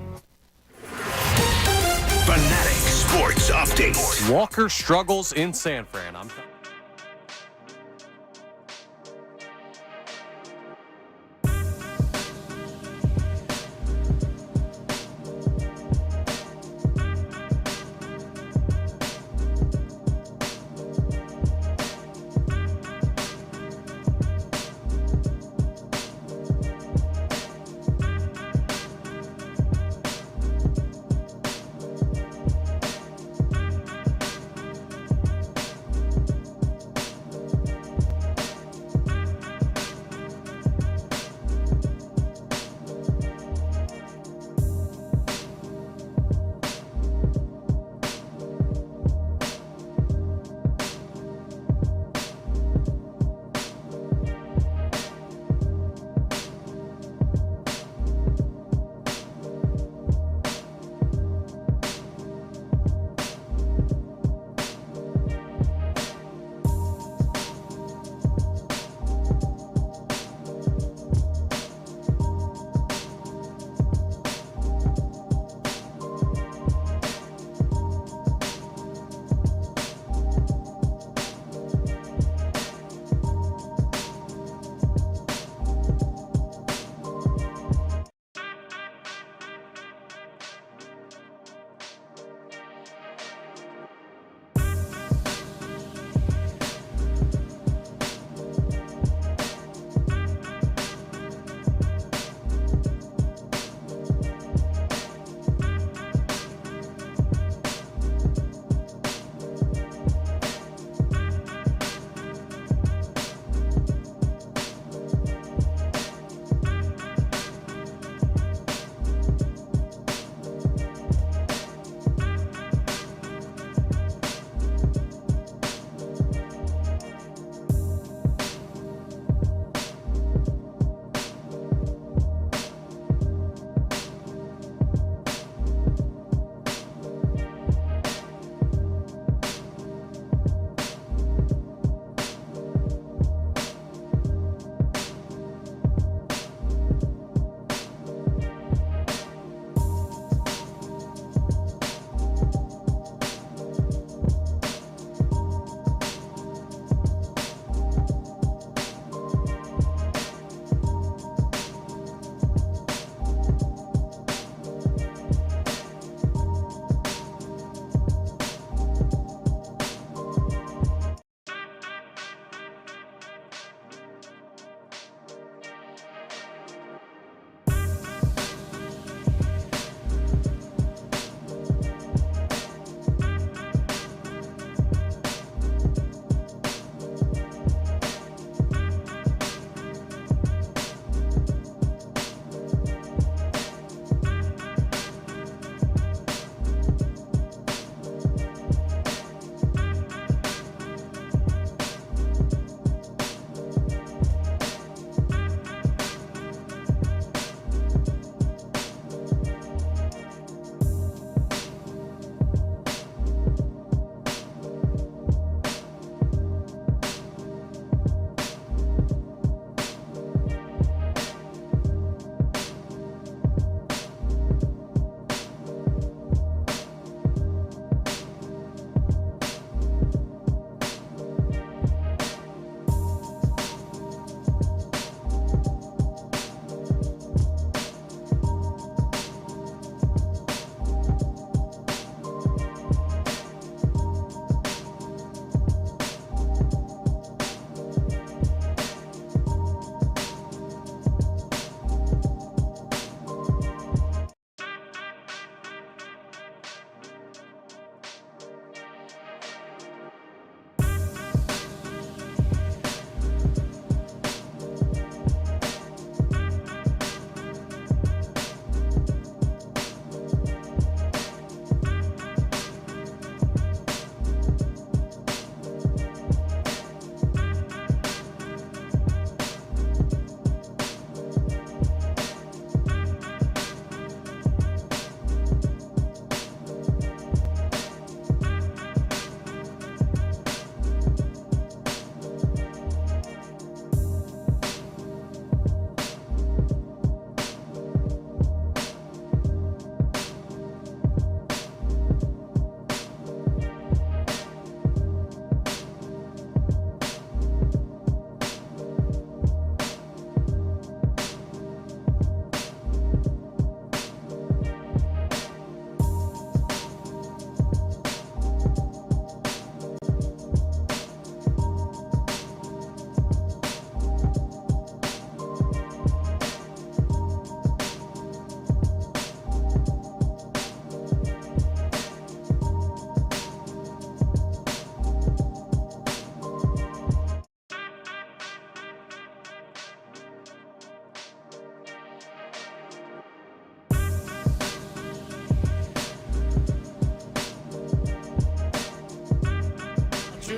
Fanatic Sports Update. Walker struggles in San Fran.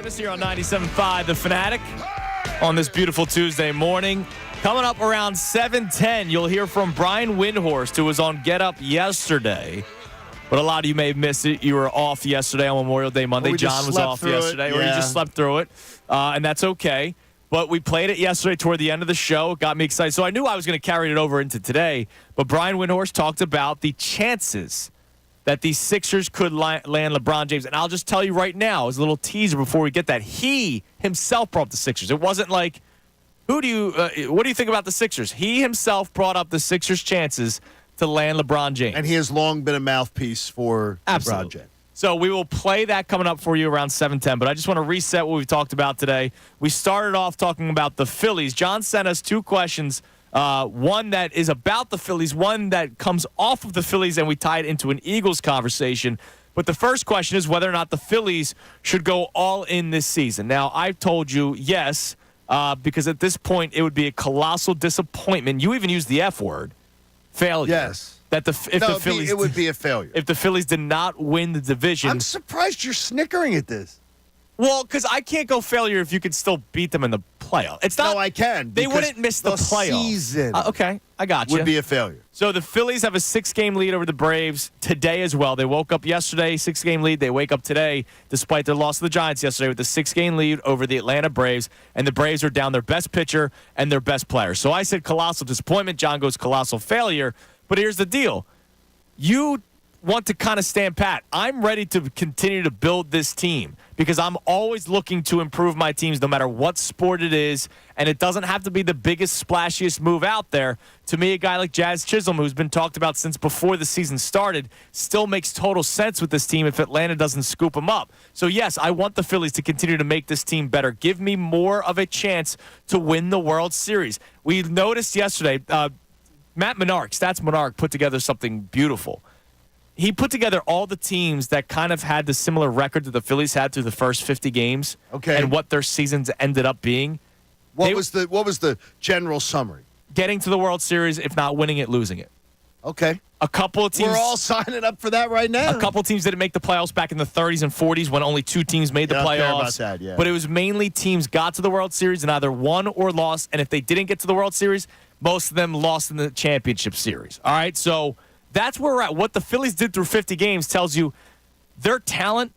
Salciunas here on 97.5 The Fanatic on this beautiful Tuesday morning. Coming up around 7:10, you'll hear from Brian Windhorst, who was on Get Up yesterday. But a lot of you may have missed it. You were off yesterday on Memorial Day Monday. John was off yesterday, or you just slept through it, and that's okay. But we played it yesterday toward the end of the show. It got me excited. So I knew I was going to carry it over into today. But Brian Windhorst talked about the chances that the Sixers could land LeBron James. And I'll just tell you right now, as a little teaser before we get that, he himself brought up the Sixers. It wasn't like, what do you think about the Sixers? He himself brought up the Sixers' chances to land LeBron James. And he has long been a mouthpiece for LeBron James. So we will play that coming up for you around 7:10. But I just want to reset what we've talked about today. We started off talking about the Phillies. John sent us two questions. One that is about the Phillies, one that comes off of the Phillies, and we tie it into an Eagles conversation. But the first question is whether or not the Phillies should go all in this season. Now, I've told you yes, because at this point it would be a colossal disappointment. You even used the F word, failure. Yes. That the Phillies, it would be a failure. If the Phillies did not win the division. I'm surprised you're snickering at this. Well, because I can't go failure if you could still beat them in the playoff. It's not. No, I can. They wouldn't miss the playoff. Season okay, I got you. Would be a failure. So the Phillies have a 6-game lead over the Braves today as well. They woke up yesterday, 6-game lead. They wake up today, despite their loss to the Giants yesterday, with a 6-game lead over the Atlanta Braves. And the Braves are down their best pitcher and their best player. So I said colossal disappointment. John goes colossal failure. But here's the deal. You want to kind of stand pat. I'm ready to continue to build this team because I'm always looking to improve my teams no matter what sport it is, and it doesn't have to be the biggest, splashiest move out there. To me, a guy like Jazz Chisholm, who's been talked about since before the season started, still makes total sense with this team if Atlanta doesn't scoop him up. So, yes, I want the Phillies to continue to make this team better. Give me more of a chance to win the World Series. We noticed yesterday, Matt Menard, Stats Menard, put together something beautiful. He put together all the teams that kind of had the similar record that the Phillies had through the first 50 games, and what their seasons ended up being. What was the general summary? Getting to the World Series, if not winning it, losing it. Okay. A couple of teams. We're all signing up for that right now. A couple of teams didn't make the playoffs back in the 30s and 40s when only 2 teams made the playoffs. Care about that, yeah. But it was mainly teams got to the World Series and either won or lost. And if they didn't get to the World Series, most of them lost in the championship series. All right, so that's where we're at. What the Phillies did through 50 games tells you their talent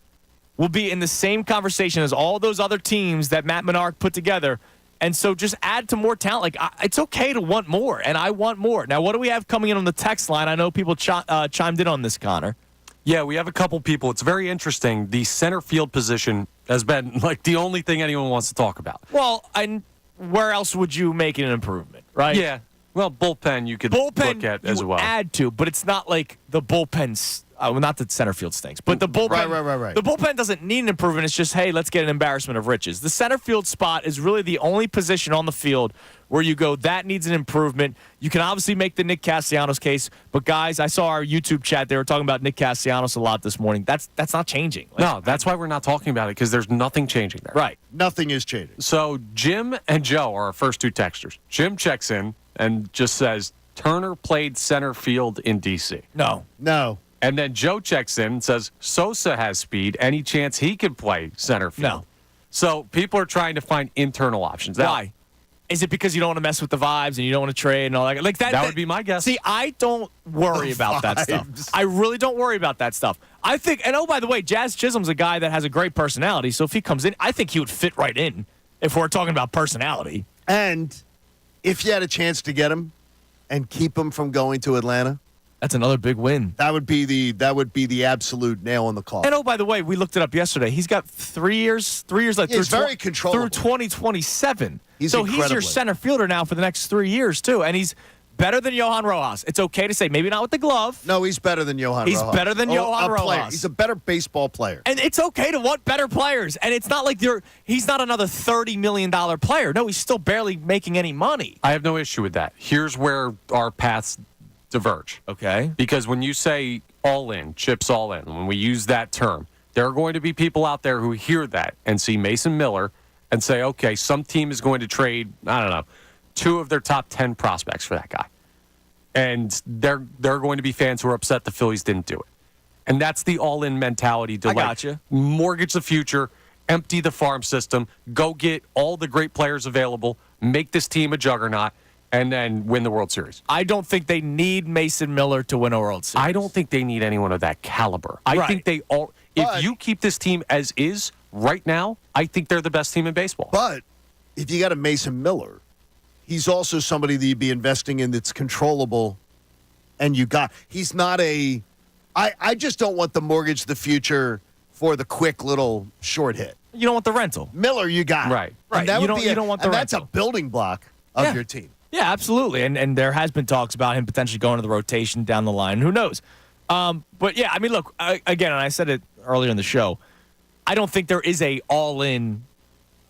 will be in the same conversation as all those other teams that Matt Menard put together. And so just add to more talent. Like, it's okay to want more, and I want more. Now, what do we have coming in on the text line? I know people chimed in on this, Connor. Yeah, we have a couple people. It's very interesting. The center field position has been, like, the only thing anyone wants to talk about. Well, where else would you make an improvement, right? Yeah. Well, bullpen you could look at as well. Add to, but it's not like the bullpen's well, not that center field stinks, but the bullpen. Right. The bullpen doesn't need an improvement. It's just, hey, let's get an embarrassment of riches. The center field spot is really the only position on the field where you go, that needs an improvement. You can obviously make the Nick Castellanos case, but guys, I saw our YouTube chat. They were talking about Nick Castellanos a lot this morning. That's not changing. No, that's why we're not talking about it, because there's nothing changing there. Right. Nothing is changing. So Jim and Joe are our first two texters. Jim checks in and just says, Turner played center field in D.C. No. And then Joe checks in and says, Sosa has speed. Any chance he could play center field? No. So people are trying to find internal options. Why? Is it because you don't want to mess with the vibes and you don't want to trade and all that? Like that would be my guess. See, I don't worry about that stuff. I really don't worry about that stuff. I think, and oh, by the way, Jazz Chisholm's a guy that has a great personality. So if he comes in, I think he would fit right in if we're talking about personality. And if you had a chance to get him and keep him from going to Atlanta, that's another big win. That would be the absolute nail in the coffin. And oh, by the way, we looked it up yesterday. He's got 3 years left. He's very controllable. Through 2027. He's your center fielder now for the next 3 years, too. And he's better than Johan Rojas. It's okay to say, maybe not with the glove. No, he's better than Johan Rojas. He's better than Johan Rojas. Player. He's a better baseball player. And it's okay to want better players. And it's not like he's not another $30 million player. No, he's still barely making any money. I have no issue with that. Here's where our paths diverge. Okay. Because when you say all in, chips all in, when we use that term, there are going to be people out there who hear that and see Mason Miller and say, okay, some team is going to trade, I don't know, 2 of their top 10 prospects for that guy. And there are going to be fans who are upset the Phillies didn't do it. And that's the all-in mentality to I gotcha. Mortgage the future empty the farm system, go get all the great players available, make this team a juggernaut, and then win the World Series. I don't think they need Mason Miller to win a World Series. I don't think they need anyone of that caliber. Right. I think they all. If you keep this team as is right now, I think they're the best team in baseball. But if you got a Mason Miller, he's also somebody that you'd be investing in that's controllable, and he's not a. I just don't want the mortgage the future for the quick little short hit. You don't want the rental. Miller, you got. Right. And that You would don't want the and that's a rental. building block of your team. Yeah, absolutely. And there has been talks about him potentially going to the rotation down the line. Who knows? But yeah, I mean, look, again, and I said it earlier in the show, I don't think there is a all-in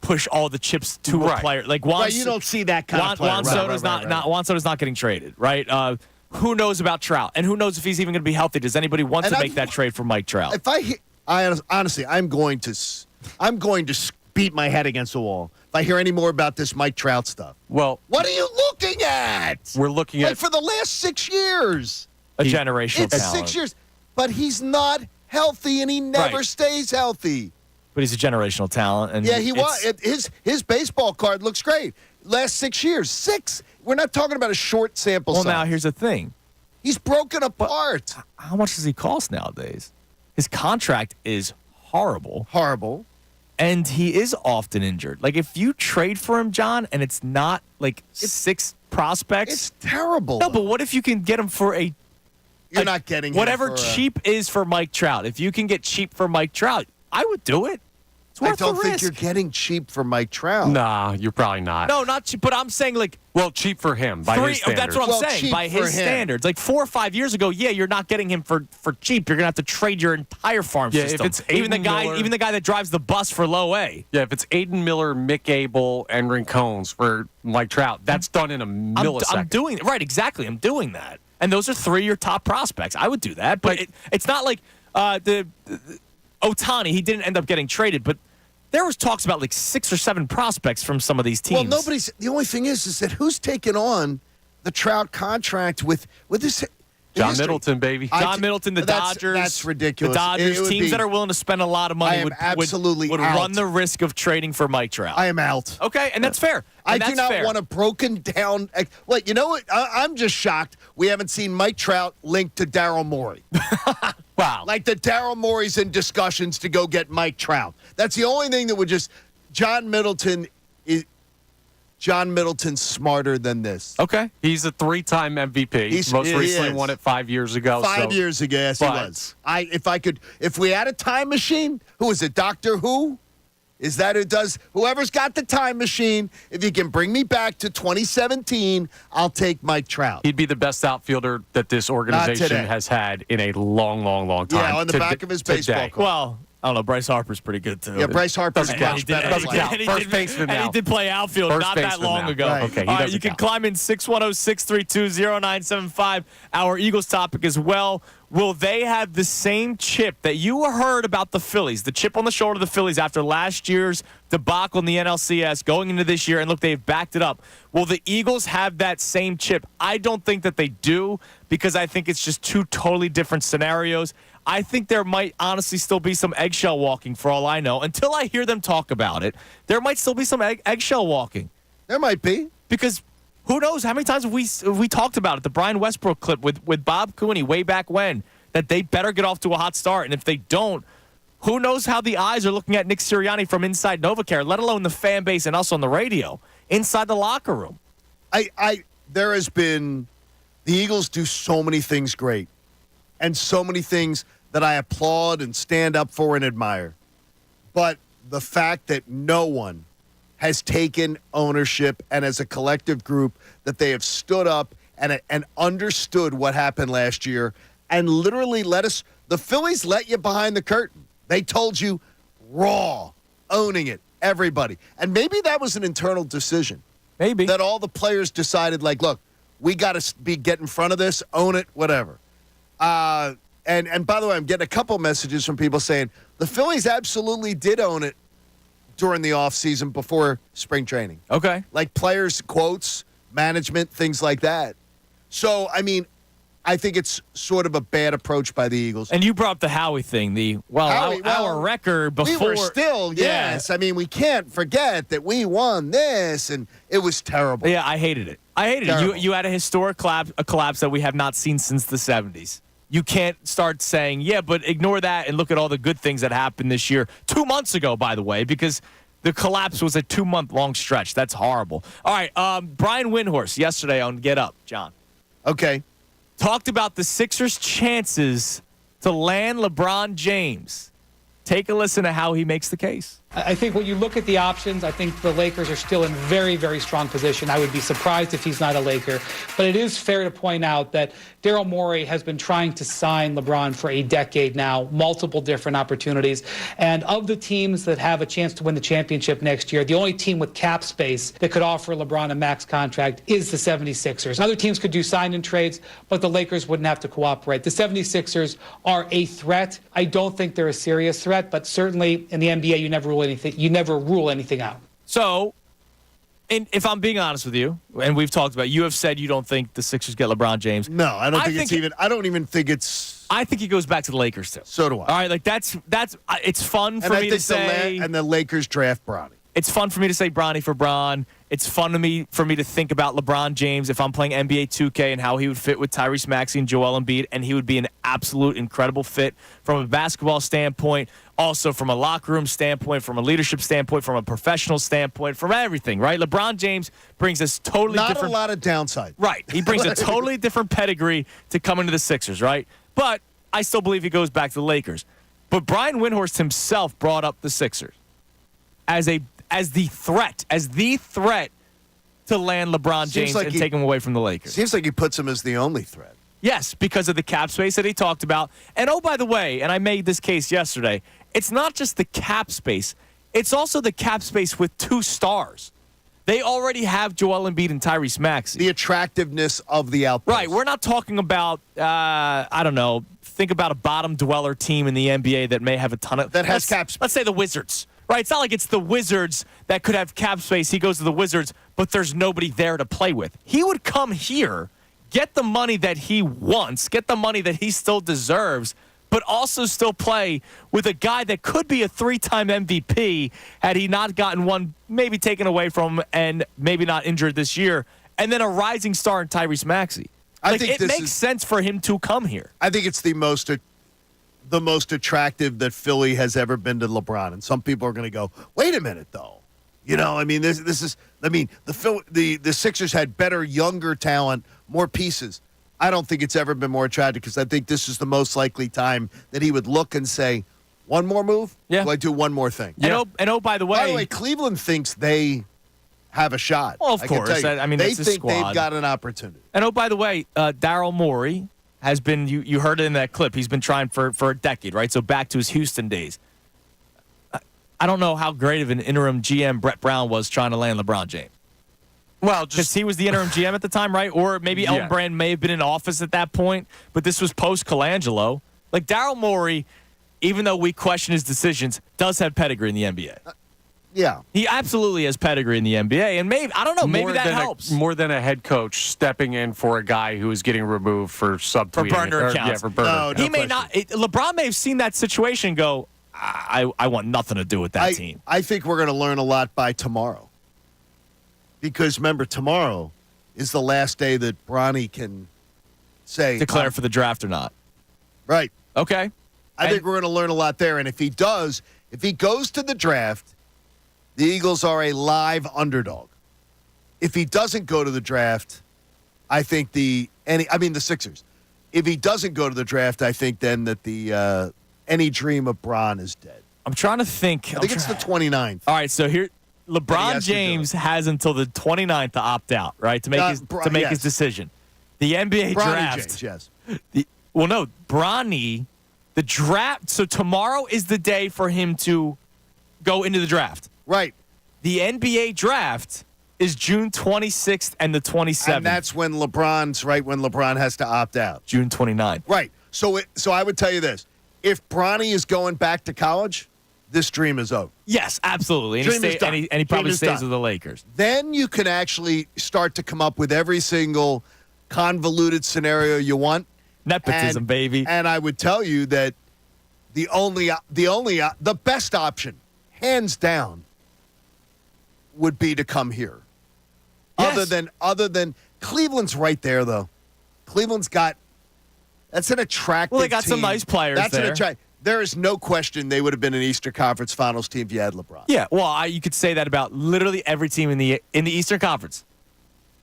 push all the chips to a player. Like you don't see that kind of player. Juan Soto's Juan Soto's not getting traded, right? Who knows about Trout? And who knows if he's even going to be healthy? Does anybody want to make that trade for Mike Trout? Honestly, I'm going to beat my head against the wall if I hear any more about this Mike Trout stuff. Well, what are you looking at? We're looking at for the last 6 years. A generational It's talent. 6 years, but he's not healthy, and he never stays healthy. But he's a generational talent, and Yeah, he was. His baseball card looks great. Last 6 years, 6. We're not talking about a short sample size. Well, now here's the thing: he's broken apart. how much does he cost nowadays? His contract is horrible. Horrible. And he is often injured. Like, if you trade for him, John, and it's not like 6 prospects. It's terrible. No, but what if you can get him for a. You're not getting him whatever for cheap is for Mike Trout. If you can get cheap for Mike Trout, I would do it. It's worth I don't the think risk. you're getting cheap for Mike Trout. Nah, you're probably not. No, not cheap. But I'm saying, like. Well, cheap for him by his standards. That's what I'm saying. Cheap By for his him. standards. Like 4 or 5 years ago, yeah, you're not getting him for cheap. You're gonna have to trade your entire farm system. If it's even the Aiden Miller, guy that drives the bus for low A. Yeah, if it's Aiden Miller, Mick Abel, and Rincones for Mike Trout, that's done in a millisecond. I'm doing right, exactly. I'm doing that, and those are 3 of your top prospects. I would do that, but it's not like the Ohtani. He didn't end up getting traded, but there was talks about like 6 or 7 prospects from some of these teams. Well, the only thing is that who's taking on the Trout contract with this? John history? Middleton, baby. John Middleton, the Dodgers. That's ridiculous. The Dodgers, It would teams be- that are willing to spend a lot of money I am would absolutely would out. run the risk of trading for Mike Trout. I am out. Okay, and that's fair. I And do that's not fair. want a broken down. Well, you know what? I'm just shocked we haven't seen Mike Trout linked to Daryl Morey. Wow. Like the Daryl Morey's in discussions to go get Mike Trout. That's the only thing that would just. John Middleton's smarter than this. Okay. He's a 3-time MVP. Most recently won it 5 years ago. 5 years ago, yes, he was. If we had a time machine, who is it? Doctor Who? Is that who does? Whoever's got the time machine, if you can bring me back to 2017, I'll take Mike Trout. He'd be the best outfielder that this organization has had in a long, long, long time. Yeah, on the back of his baseball card. Well, I don't know. Bryce Harper's pretty good, too. Yeah, Bryce Harper's Doesn't much count. better. Doesn't player. count. First baseman now. And he did play outfield First not that baseman long now. ago. Right. Okay, he All right, doesn't you can count. climb in 610-632-0975. Our Eagles topic as well. Will they have the same chip that you heard about the Phillies, the chip on the shoulder of the Phillies after last year's debacle in the NLCS going into this year? And look, they've backed it up. Will the Eagles have that same chip? I don't think that they do because I think it's just 2 totally different scenarios. I think there might honestly still be some eggshell walking for all I know. Until I hear them talk about it, there might still be some eggshell walking. There might be. Because who knows how many times have we talked about it, the Brian Westbrook clip with Bob Cooney way back when, that they better get off to a hot start. And if they don't, who knows how the eyes are looking at Nick Sirianni from inside NovaCare, let alone the fan base and us on the radio, inside the locker room. There has been, the Eagles do so many things great and so many things that I applaud and stand up for and admire. But the fact that no one has taken ownership and as a collective group that they have stood up and understood what happened last year and literally the Phillies let you behind the curtain. They told you raw, owning it, everybody. And maybe that was an internal decision. Maybe. That all the players decided, like, look, we got to get in front of this, own it, whatever. And by the way, I'm getting a couple messages from people saying the Phillies absolutely did own it during the offseason before spring training. Okay. Like players' quotes, management, things like that. So, I mean, I think it's sort of a bad approach by the Eagles. And you brought up the Howie thing. Our record before. We were still, yes. I mean, we can't forget that we won this, and it was terrible. Yeah, I hated it. You had a historic collapse that we have not seen since the 70s. You can't start saying, yeah, but ignore that and look at all the good things that happened this year. 2 months ago, by the way, because the collapse was a 2-month-long stretch. That's horrible. All right, Brian Windhorst yesterday on Get Up, John. Okay. Talked about the Sixers' chances to land LeBron James. Take a listen to how he makes the case. I think when you look at the options, I think the Lakers are still in very, very strong position. I would be surprised if he's not a Laker. But it is fair to point out that Daryl Morey has been trying to sign LeBron for a decade now, multiple different opportunities. And of the teams that have a chance to win the championship next year, the only team with cap space that could offer LeBron a max contract is the 76ers. Other teams could do sign-in trades, but the Lakers wouldn't have to cooperate. The 76ers are a threat. I don't think they're a serious threat, but certainly in the NBA, you never rule anything out. So, and if I'm being honest with you, and we've talked about, you have said you don't think the Sixers get LeBron James. No, I don't even think it's. I think he goes back to the Lakers too. So do I. All right, like that's it's fun for me to say. And the Lakers draft Bronny. It's fun for me to say Bronny for Bron. It's fun for me to think about LeBron James if I'm playing NBA 2K and how he would fit with Tyrese Maxey and Joel Embiid, and he would be an absolute incredible fit from a basketball standpoint, also from a locker room standpoint, from a leadership standpoint, from a professional standpoint, from everything, right? LeBron James brings us totally different. Not a lot of downside. Right. He brings a totally different pedigree to come into the Sixers, right? But I still believe he goes back to the Lakers. But Brian Windhorst himself brought up the Sixers as the threat to land LeBron James and take him away from the Lakers. Seems like he puts him as the only threat. Yes, because of the cap space that he talked about. And oh, by the way, and I made this case yesterday, it's not just the cap space. It's also the cap space with 2 stars. They already have Joel Embiid and Tyrese Maxey. The attractiveness of the outpost. Right. We're not talking about, think about a bottom dweller team in the NBA that may have a ton of. That has cap space. Let's say the Wizards. Right, it's not like it's the Wizards that could have cap space. He goes to the Wizards, but there's nobody there to play with. He would come here, get the money that he wants, get the money that he still deserves, but also still play with a guy that could be a 3-time MVP had he not gotten one maybe taken away from him and maybe not injured this year, and then a rising star in Tyrese Maxey. I think it makes sense for him to come here. I think it's the most attractive that Philly has ever been to LeBron. And some people are going to go, wait a minute, though. You know, I mean, this is, I mean, the Sixers had better, younger talent, more pieces. I don't think it's ever been more attractive because I think this is the most likely time that he would look and say, one more move? Yeah. Do I do one more thing? Yeah. And by the way, Cleveland thinks they have a shot. Well, of course. They that's a think squad. They've got an opportunity. And by the way, Daryl Morey has been, you heard it in that clip, he's been trying for a decade, right? So back to his Houston days. I don't know how great of an interim GM Brett Brown was trying to land LeBron James. Well, just he was the interim GM at the time, right? Or maybe Elton Brand may have been in office at that point, but this was post-Colangelo. Like Daryl Morey, even though we question his decisions, does have pedigree in the NBA. Yeah. He absolutely has pedigree in the NBA, and maybe, I don't know, maybe that helps. More than a head coach stepping in for a guy who is getting removed for subtweeting. For burner accounts. Yeah, for burner. He may not. LeBron may have seen that situation and go, I want nothing to do with that team. I think we're going to learn a lot by tomorrow. Because, remember, tomorrow is the last day that Bronny can say. Declare for the draft or not. Right. Okay. I think we're going to learn a lot there. And if he goes to the draft, the Eagles are a live underdog. If he doesn't go to the draft, I think the Sixers. If he doesn't go to the draft, I think then that any dream of Bron is dead. I'm trying to think. I think it's the 29th. All right, so here, LeBron James has until the 29th to opt out, right, to make his decision. The NBA draft. James, yes. Bronny, the draft. So tomorrow is the day for him to go into the draft. Right. The NBA draft is June 26th and the 27th. And that's when LeBron has to opt out. June 29th. Right. So I would tell you this. If Bronny is going back to college, this dream is over. Yes, absolutely. And he probably stays with the Lakers. Then you can actually start to come up with every single convoluted scenario you want. Nepotism, baby. And I would tell you that the best option, hands down, would be to come here. Yes. Other than Cleveland's right there, though. Cleveland's that's an attractive Well, they got team. some nice players there. There is no question they would have been an Eastern Conference Finals team if you had LeBron. Yeah, well, you could say that about literally every team in the Eastern Conference,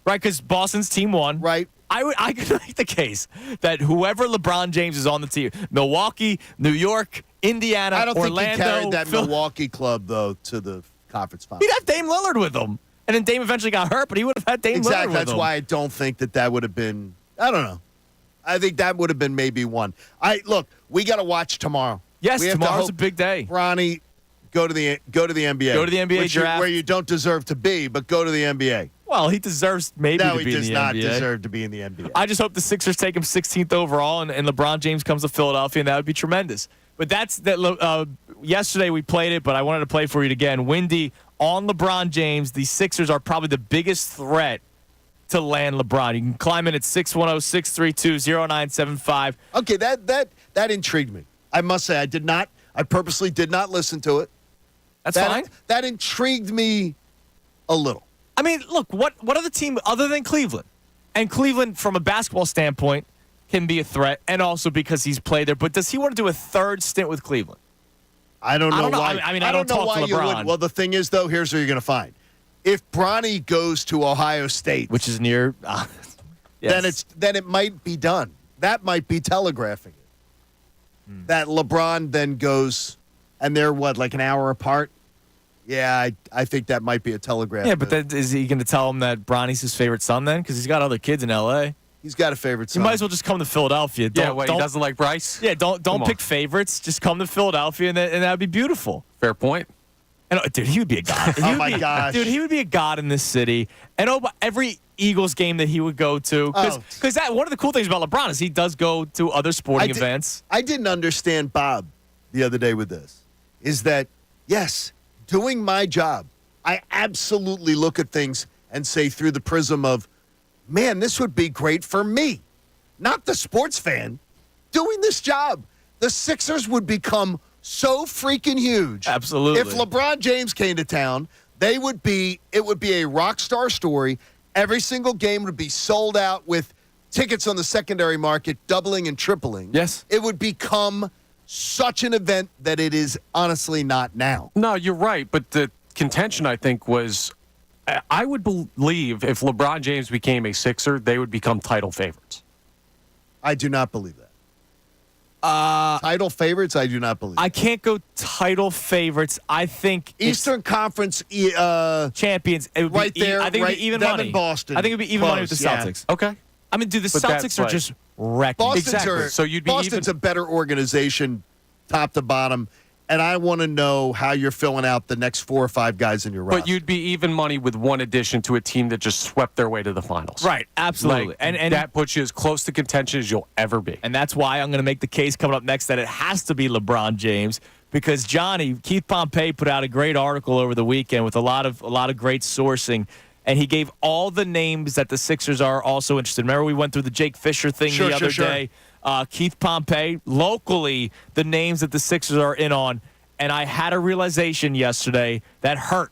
right? Because Boston's team won. Right. I could make the case that whoever LeBron James is on the team, Milwaukee, New York, Indiana, I don't Orlando, think he carried that Milwaukee club, though, to the conference finals. He'd have Dame Lillard with him. And then Dame eventually got hurt, but he would have had Dame Lillard with him. Exactly. That's why I don't think that would have been, I don't know. I think that would have been maybe one. Look, we got to watch tomorrow. Yes, tomorrow's a big day. Bronny, go to the NBA. Go to the NBA draft. Where you don't deserve to be, but go to the NBA. Well, he deserves maybe to be in the NBA. No, he does not deserve to be in the NBA. I just hope the Sixers take him 16th overall and LeBron James comes to Philadelphia, and that would be tremendous. But yesterday we played it, but I wanted to play for you again. Windy on LeBron James. The Sixers are probably the biggest threat to land LeBron. You can climb in at 610-632-0975. Okay, that intrigued me. I must say, I purposely did not listen to it. That's fine. That intrigued me a little. I mean, look, what other team other than Cleveland? And Cleveland, from a basketball standpoint, can be a threat, and also because he's played there. But does he want to do a third stint with Cleveland? I don't know why. I mean, I don't know talk why to you LeBron. wouldn't. Well, the thing is, though, here's what you're going to find. If Bronny goes to Ohio State, Which is near, yes. then it might be done. That might be telegraphing it. That LeBron then goes, and they're like an hour apart? Yeah, I think that might be a telegraph. Yeah, but then, is he going to tell him that Bronny's his favorite son then? Because he's got other kids in L.A. He's got a favorite son. You might as well just come to Philadelphia. He doesn't like Bryce? Yeah, don't pick favorites. Just come to Philadelphia, and that would be beautiful. Fair point. And dude, he would be a god. Oh, my gosh. Dude, he would be a god in this city. And every Eagles game that he would go to. Because one of the cool things about LeBron is he does go to other sporting events. I didn't understand Bob the other day with this. Is that, yes, doing my job, I absolutely look at things and say through the prism of, man, this would be great for me. Not the sports fan. Doing this job. The Sixers would become so freaking huge. Absolutely. If LeBron James came to town, it would be a rock star story. Every single game would be sold out with tickets on the secondary market doubling and tripling. Yes. It would become such an event that it is honestly not now. No, you're right. But the contention, I think, was I would believe if LeBron James became a Sixer, they would become title favorites. I do not believe that. Title favorites, I do not believe. I can't go title favorites. I think Eastern Conference champions. It would right be there, I think it would be even them money. in Boston. I think it would be even money with the Celtics. Yeah. Okay. I mean, dude, the But Celtics that's are like- just wrecking. So you'd be Boston's even- a better organization, top to bottom, and I want to know how you're filling out the next 4 or 5 guys in your roster. But you'd be even money with one addition to a team that just swept their way to the finals. Right, absolutely. Like, and that puts you as close to contention as you'll ever be. And that's why I'm going to make the case coming up next that it has to be LeBron James, because Keith Pompey put out a great article over the weekend with a lot of great sourcing, and he gave all the names that the Sixers are also interested. Remember we went through the Jake Fisher thing the other day. Keith Pompey, locally, the names that the Sixers are in on, and I had a realization yesterday that hurt.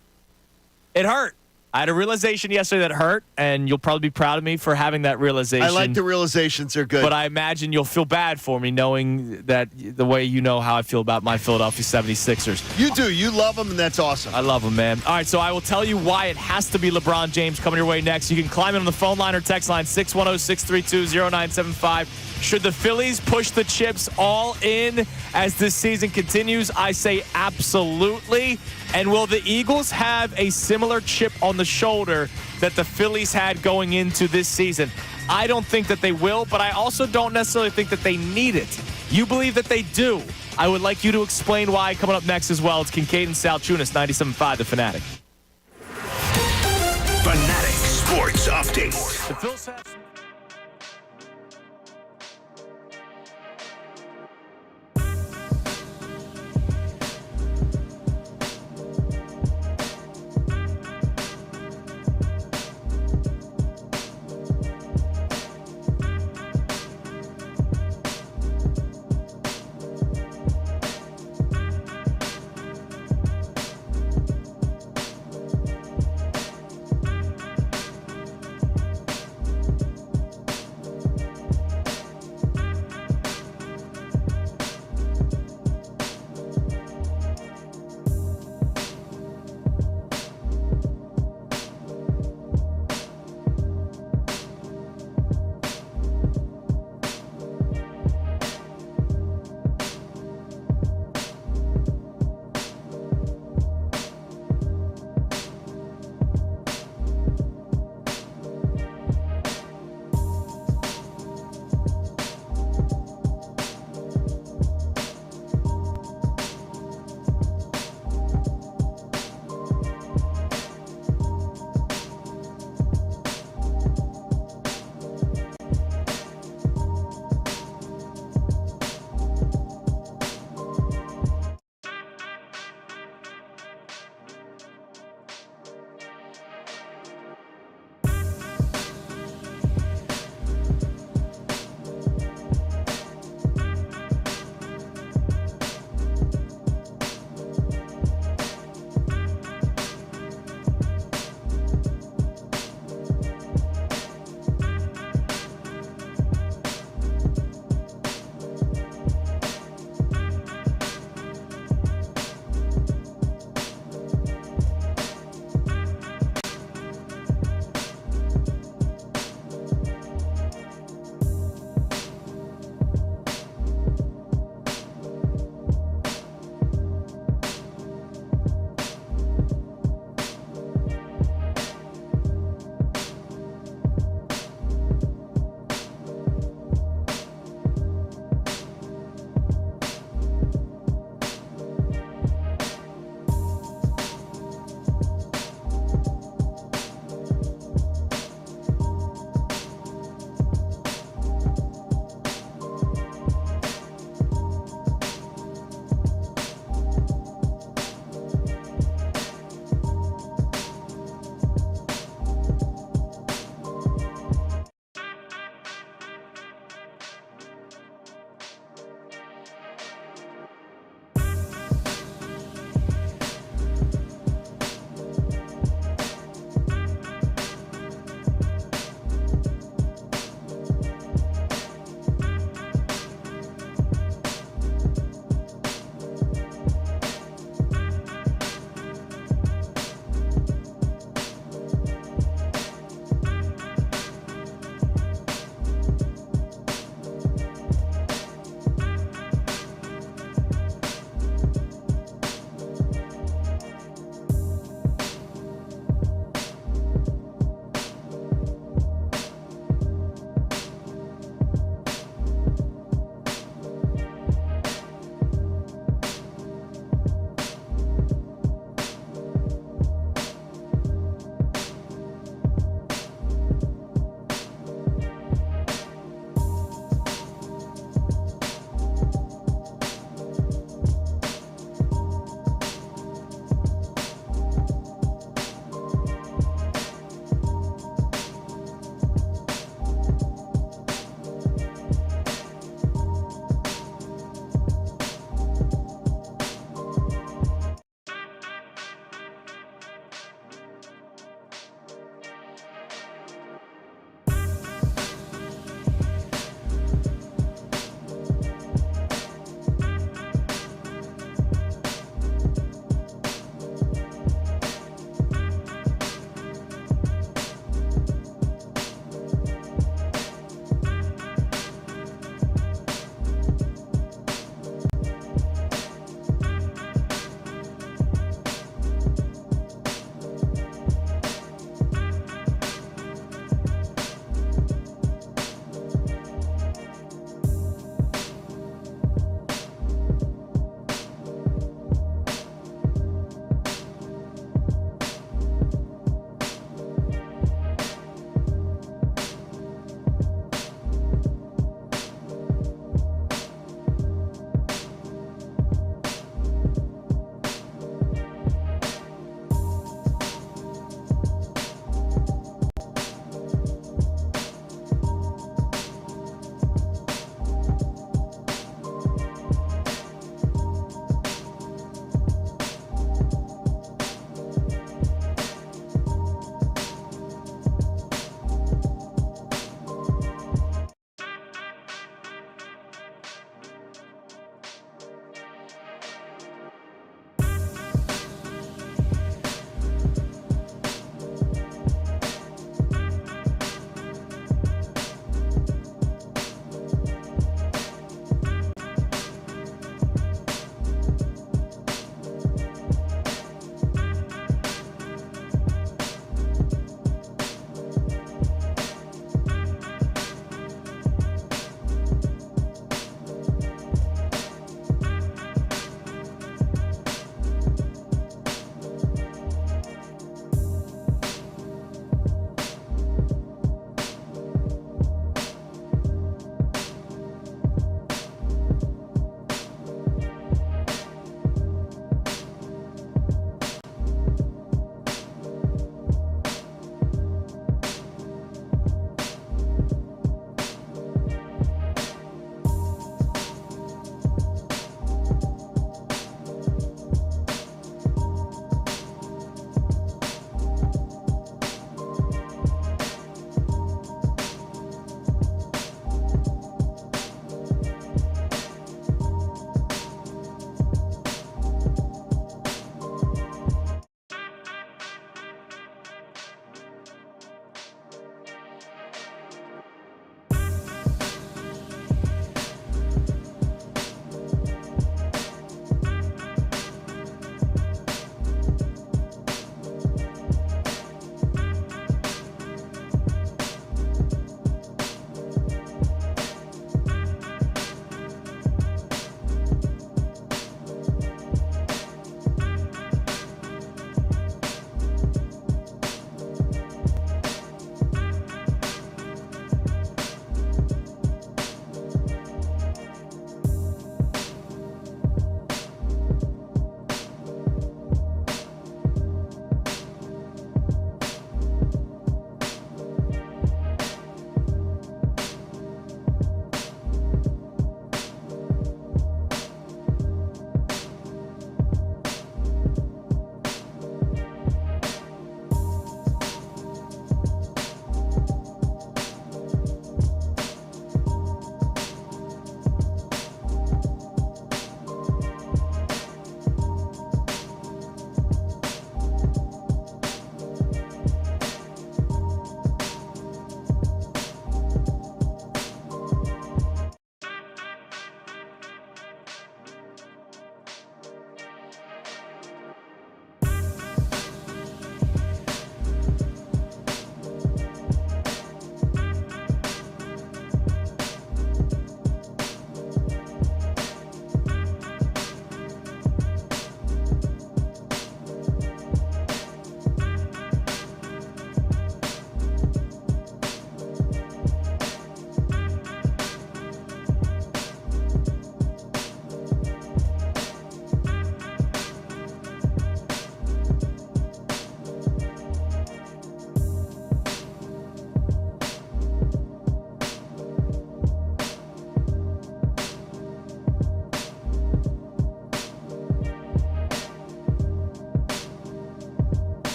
It hurt. I had a realization yesterday that hurt, and you'll probably be proud of me for having that realization. I like the realizations. They're good. But I imagine you'll feel bad for me knowing that the way you know how I feel about my Philadelphia 76ers. You do. You love them, and that's awesome. I love them, man. All right, so I will tell you why it has to be LeBron James coming your way next. You can climb in on the phone line or text line 610-632-0975. Should the Phillies push the chips all in as this season continues? I say absolutely. And will the Eagles have a similar chip on the shoulder that the Phillies had going into this season? I don't think that they will, but I also don't necessarily think that they need it. You believe that they do. I would like you to explain why coming up next as well. It's Kincade and Salciunas, 97.5 The Fanatic. Fanatic Sports Update. The Phillies have...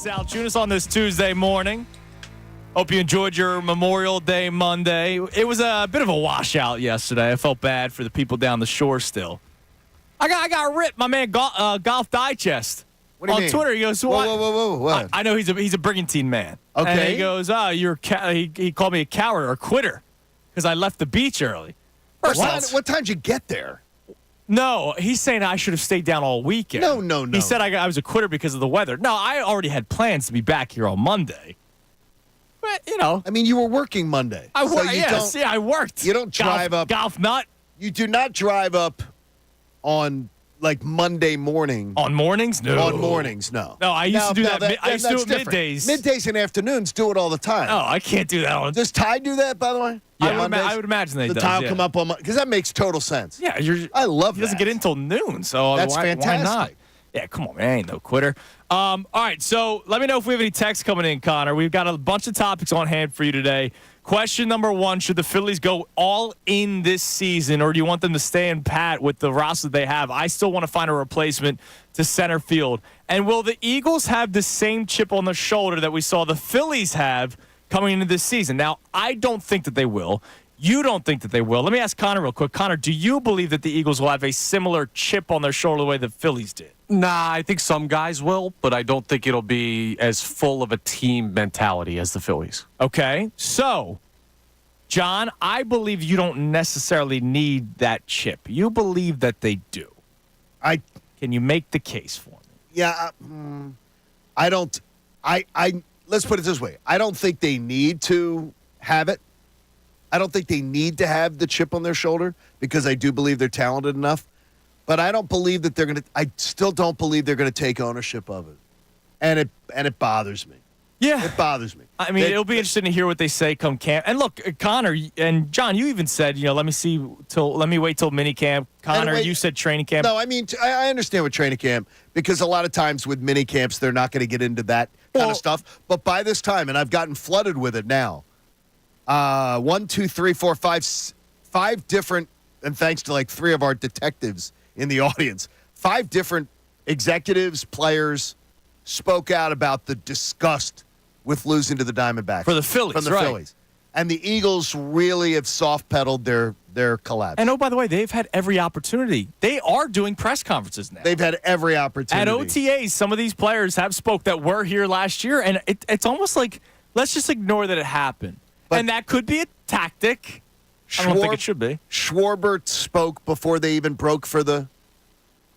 Salciunas on this Tuesday morning. Hope you enjoyed your Memorial Day Monday. It was a bit of a washout yesterday. I felt bad for the people down the shore still. I got ripped. My man Golf Digest What do you on mean? Twitter. He goes, "What?" Whoa. What? I know he's a brigantine man. Okay. And he goes, he called me a coward or a quitter because I left the beach early. What time did you get there? No, he's saying I should have stayed down all weekend. No. He said I was a quitter because of the weather. No, I already had plans to be back here on Monday. But, I mean, you were working Monday. I so worked. you Yes, I worked. You don't drive up. Golf nut. You do not drive up on, like, Monday morning. On mornings? No. On mornings, no. No, I used to do that. I used to do it different. middays. Middays and afternoons do it all the time. Oh, I can't do that on. Does Ty do that, by the way? Yeah, On I would imagine they the does. Ty will Yeah. come up on because that makes total sense. Yeah, I love He doesn't that. get in until noon, so That's why not? fantastic. Yeah, come on, man. I ain't no quitter. All right, so let me know if we have any texts coming in, Connor. We've got a bunch of topics on hand for you today. Question number one, should the Phillies go all in this season, or do you want them to stay in pat with the roster they have? I still want to find a replacement to center field. And will the Eagles have the same chip on their shoulder that we saw the Phillies have coming into this season? Now, I don't think that they will. You don't think that they will. Let me ask Connor real quick. Connor, do you believe that the Eagles will have a similar chip on their shoulder the way the Phillies did? Nah, I think some guys will, but I don't think it'll be as full of a team mentality as the Phillies. Okay, so, John, I believe you don't necessarily need that chip. You believe that they do. Can you make the case for me? Yeah, I don't. Let's put it this way. I don't think they need to have it. I don't think they need to have the chip on their shoulder because I do believe they're talented enough. But I don't believe that they're going to. I still don't believe they're going to take ownership of it, and it bothers me. Yeah, It bothers me. I mean, it'll be interesting to hear what they say come camp. And look, Connor and John, you even said, let me wait till mini camp. Connor, you said training camp. No, I mean, I understand with training camp because a lot of times with mini camps, they're not going to get into that kind of stuff. But by this time, and I've gotten flooded with it now, 1, 2, 3, 4, 5 different, and thanks to like 3 of our detectives in the audience, 5 different executives, players spoke out about the disgust with losing to the Diamondbacks. For the Phillies, From the right. Phillies. And the Eagles really have soft-pedaled their collapse. And, oh, by the way, they've had every opportunity. They are doing press conferences now. They've had every opportunity. At OTAs, some of these players have spoke that were here last year, and it's almost like, let's just ignore that it happened. And that could be a tactic. I don't think it should be. Schwarber spoke before they even broke for the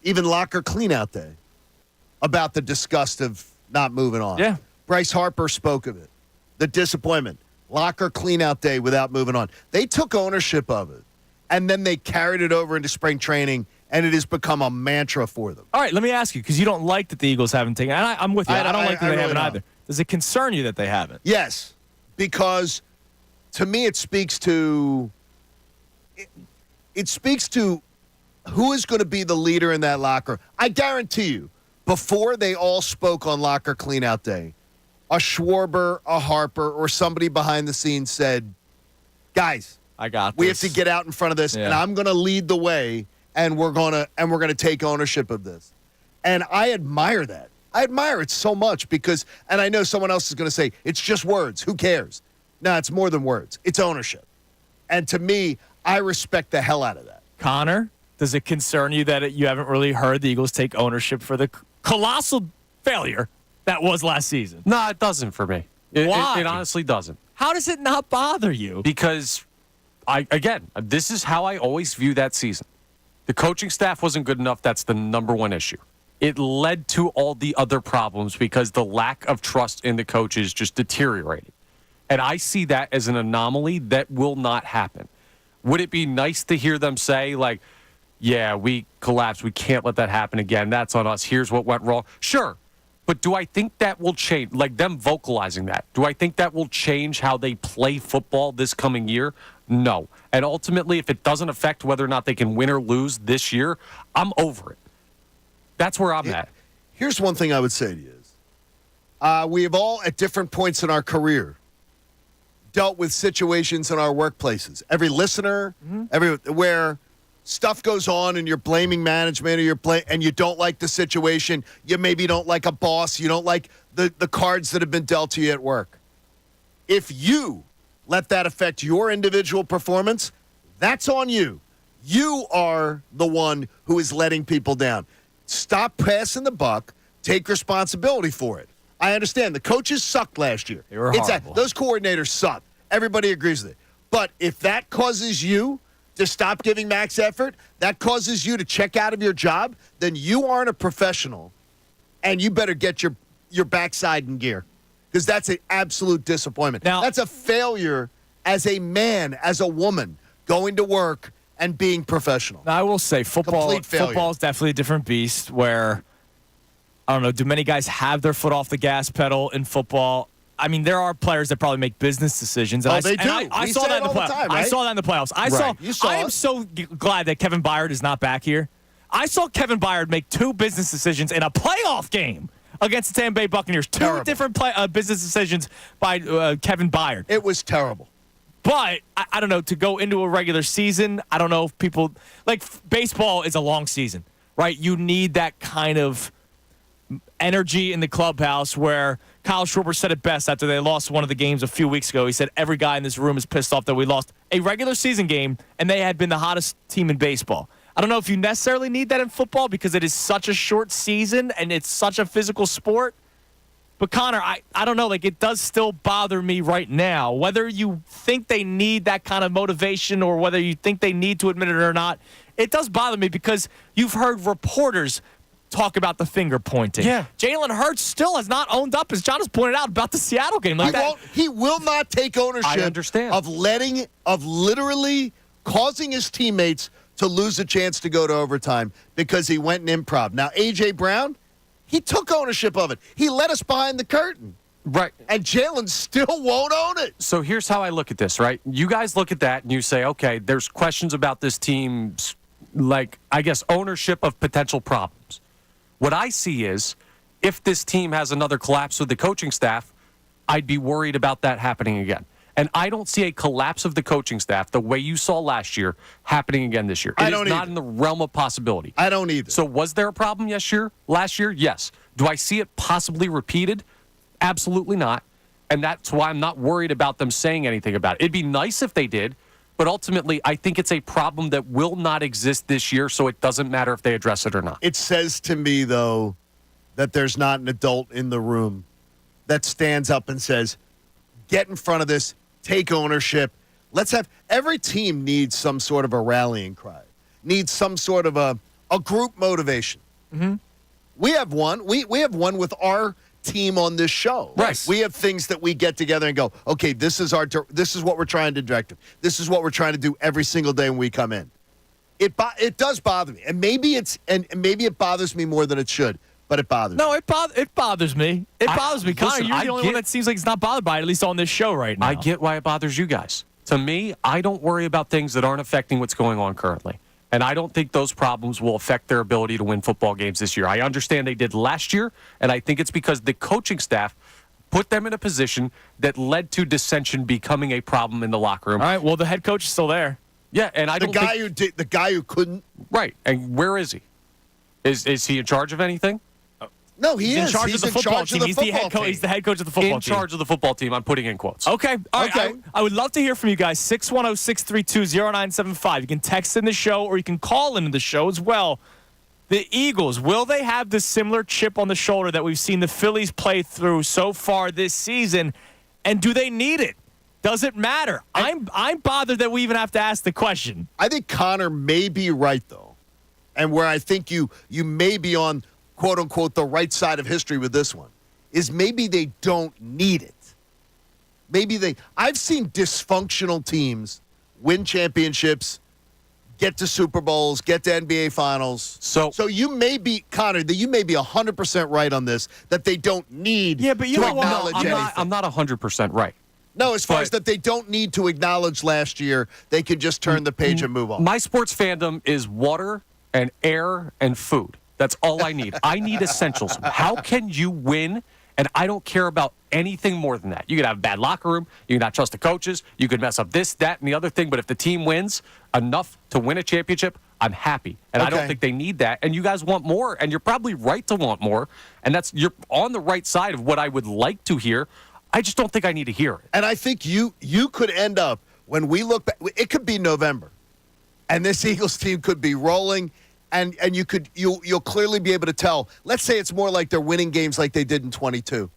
locker cleanout day about the disgust of not moving on. Yeah. Bryce Harper spoke of it. The disappointment. Locker cleanout day without moving on. They took ownership of it, and then they carried it over into spring training, and it has become a mantra for them. All right, let me ask you, because you don't like that the Eagles haven't taken it. And I'm with you. I don't like that they really haven't don't. either. Does it concern you that they haven't? Yes, because to me it speaks to who is going to be the leader in that locker. I guarantee you, before they all spoke on locker cleanout day, a Schwarber, a Harper, or somebody behind the scenes said, guys, I got this. we have to get out in front of this, and I'm going to lead the way, and we're going to take ownership of this. And I admire that. I admire it so much because, and I know someone else is going to say, it's just words. Who cares? No, it's more than words. It's ownership. And to me, I respect the hell out of that. Connor, does it concern you that you haven't really heard the Eagles take ownership for the colossal failure that was last season? No, it doesn't for me. Why? It honestly doesn't. How does it not bother you? Because, this is how I always view that season. The coaching staff wasn't good enough. That's the number one issue. It led to all the other problems because the lack of trust in the coaches just deteriorated. And I see that as an anomaly that will not happen. Would it be nice to hear them say, like, yeah, we collapsed. We can't let that happen again. That's on us. Here's what went wrong. Sure. But do I think that will change, like them vocalizing that? Do I think that will change how they play football this coming year? No. And ultimately, if it doesn't affect whether or not they can win or lose this year, I'm over it. That's where I'm at. Here's one thing I would say to you is, we have all, at different points in our career, dealt with situations in our workplaces. Every listener, where stuff goes on and you're blaming management or and you don't like the situation, you maybe don't like a boss, you don't like the cards that have been dealt to you at work. If you let that affect your individual performance, that's on you. You are the one who is letting people down. Stop passing the buck. Take responsibility for it. I understand. The coaches sucked last year. They were horrible. Those coordinators suck. Everybody agrees with it. But if that causes you to stop giving max effort, that causes you to check out of your job, then you aren't a professional, and you better get your backside in gear, because that's an absolute disappointment. Now, that's a failure as a man, as a woman, going to work and being professional. Now, I will say football is definitely a different beast where, I don't know, do many guys have their foot off the gas pedal in football? I mean, there are players that probably make business decisions. And they do. I saw that in the playoffs. I saw that in the playoffs. I am so glad that Kevin Byard is not back here. I saw Kevin Byard make 2 business decisions in a playoff game against the Tampa Bay Buccaneers. Terrible. 2 different business decisions by Kevin Byard. It was terrible. But, I don't know, to go into a regular season, I don't know if people – like, baseball is a long season, right? You need that kind of energy in the clubhouse where Kyle Schwarber said it best after they lost one of the games a few weeks ago. He said, every guy in this room is pissed off that we lost a regular season game, and they had been the hottest team in baseball. I don't know if you necessarily need that in football because it is such a short season and it's such a physical sport. But, Connor, I don't know. Like, it does still bother me right now. Whether you think they need that kind of motivation or whether you think they need to admit it or not, it does bother me because you've heard reporters talk about the finger pointing. Yeah. Jalen Hurts still has not owned up, as John has pointed out, about the Seattle game. He will not take ownership I understand. of literally causing his teammates to lose a chance to go to overtime because he went in improv. Now, A.J. Brown, he took ownership of it. He let us behind the curtain. Right. And Jalen still won't own it. So here's how I look at this, right? You guys look at that and you say, okay, there's questions about this team's, like, I guess, ownership of potential problems. What I see is if this team has another collapse with the coaching staff, I'd be worried about that happening again. And I don't see a collapse of the coaching staff the way you saw last year happening again this year. It is not in the realm of possibility. I don't either. So was there a problem last year? Yes. Do I see it possibly repeated? Absolutely not. And that's why I'm not worried about them saying anything about it. It'd be nice if they did, but ultimately I think it's a problem that will not exist this year, so it doesn't matter if they address it or not. It says to me, though, that there's not an adult in the room that stands up and says, get in front of this, take ownership. Every team needs some sort of a rallying cry, needs some sort of a group motivation. Mm-hmm. We have one. We have one with our team on this show. Right. We have things that we get together and go, okay, this is what we're trying to direct. This is what we're trying to do every single day when we come in. It does bother me, and maybe it bothers me more than it should. But it bothers me. No, it bothers me. It bothers me. Connor, Listen, you're the only one that seems like he's not bothered by it, at least on this show right now. I get why it bothers you guys. To me, I don't worry about things that aren't affecting what's going on currently. And I don't think those problems will affect their ability to win football games this year. I understand they did last year, and I think it's because the coaching staff put them in a position that led to dissension becoming a problem in the locker room. All right, well, the head coach is still there. Yeah, and the guy who couldn't. Right, and where is he? Is he in charge of anything? No, he's in charge of the football team. He's the head coach. He's the head coach of the football team. In charge of the football team. I'm putting in quotes. Okay. All right. Okay. I would love to hear from you guys. 610-632-0975. You can text in the show or you can call into the show as well. The Eagles, will they have the similar chip on the shoulder that we've seen the Phillies play through so far this season? And do they need it? Does it matter? I'm bothered that we even have to ask the question. I think Connor may be right, though. And where I think you may be on, quote unquote, the right side of history with this one, is maybe they don't need it. I've seen dysfunctional teams win championships, get to Super Bowls, get to NBA Finals. So you may be, Connor, that you may be 100% right on this, that they don't need to acknowledge anything. I'm not 100% right. No, as far as that they don't need to acknowledge last year, they can just turn the page and move on. My sports fandom is water and air and food. That's all I need. I need essentials. How can you win? And I don't care about anything more than that. You could have a bad locker room. You could not trust the coaches. You could mess up this, that, and the other thing. But if the team wins enough to win a championship, I'm happy. And I don't think they need that. And you guys want more, and you're probably right to want more. And you're on the right side of what I would like to hear. I just don't think I need to hear it. And I think you could end up, when we look back, it could be November, and this Eagles team could be rolling, and you'll clearly be able to tell. Let's say it's more like they're winning games like they did in 22.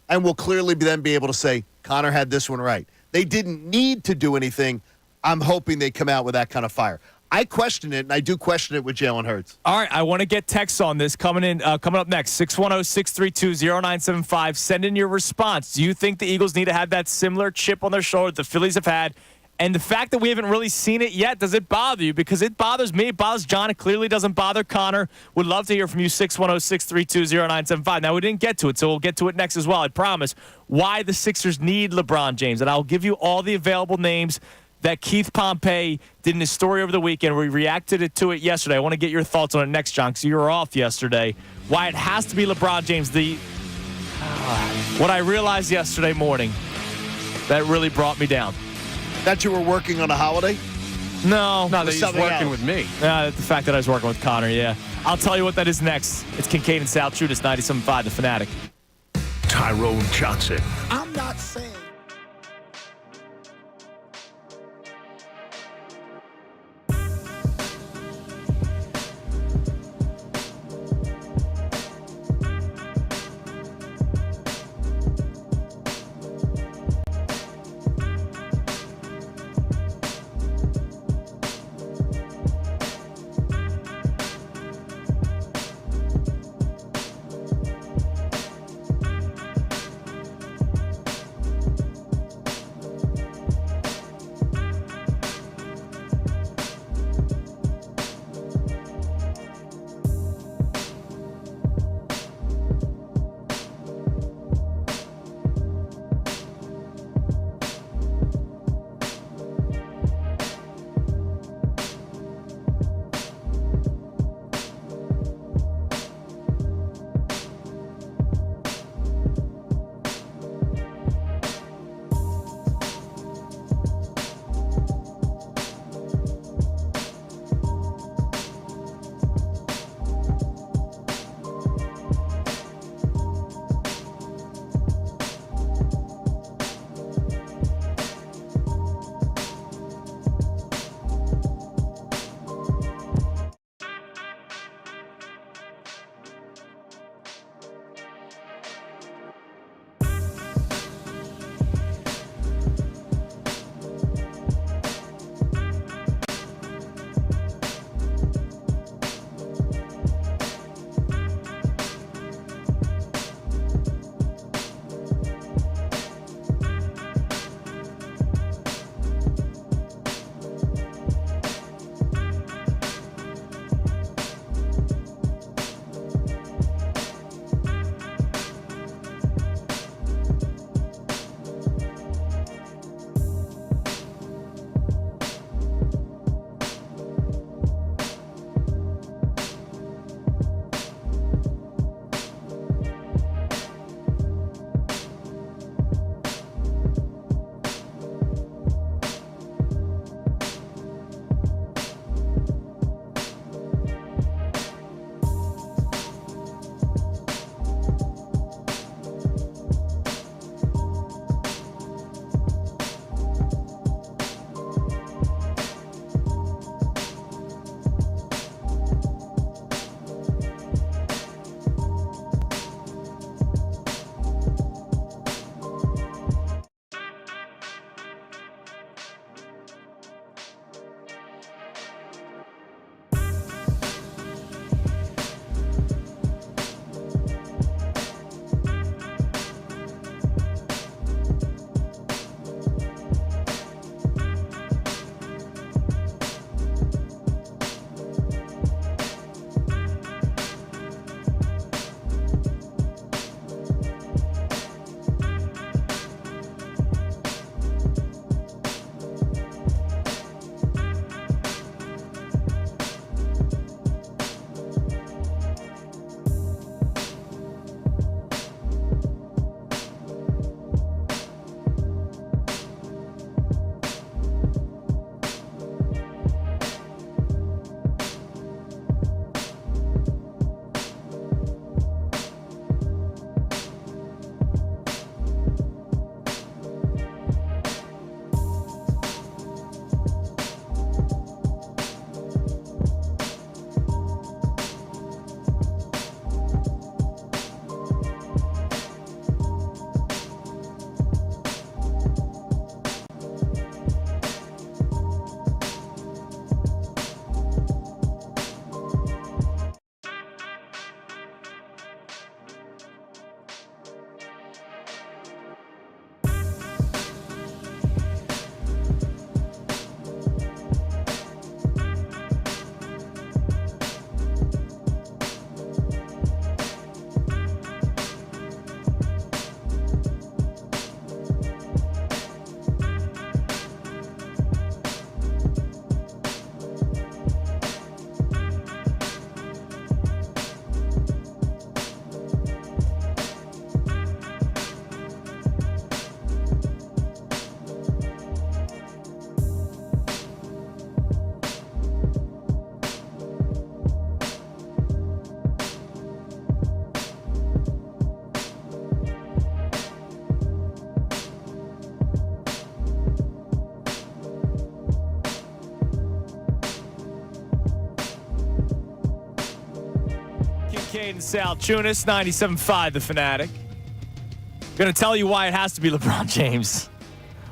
And we'll clearly then be able to say, Connor had this one right. They didn't need to do anything. I'm hoping they come out with that kind of fire. I question it, and I do question it with Jalen Hurts. All right, I want to get texts on this coming up next. 610-632-0975. Send in your response. Do you think the Eagles need to have that similar chip on their shoulder that the Phillies have had? And the fact that we haven't really seen it yet, does it bother you? Because it bothers me. It bothers John. It clearly doesn't bother Connor. Would love to hear from you, 610-632-0975. Now, we didn't get to it, so we'll get to it next as well, I promise. Why the Sixers need LeBron James. And I'll give you all the available names that Keith Pompey did in his story over the weekend. We reacted to it yesterday. I want to get your thoughts on it next, John, because you were off yesterday. Why it has to be LeBron James. What I realized yesterday morning, that really brought me down. That you were working on a holiday? No, that he's working with me. The fact that I was working with Connor, yeah. I'll tell you what that is next. It's Kincade and Salciunas, 97.5, The Fanatic. Tyrone Johnson. I'm not saying. Kincade Salciunas, 97.5 The Fanatic. Going to tell you why it has to be LeBron James.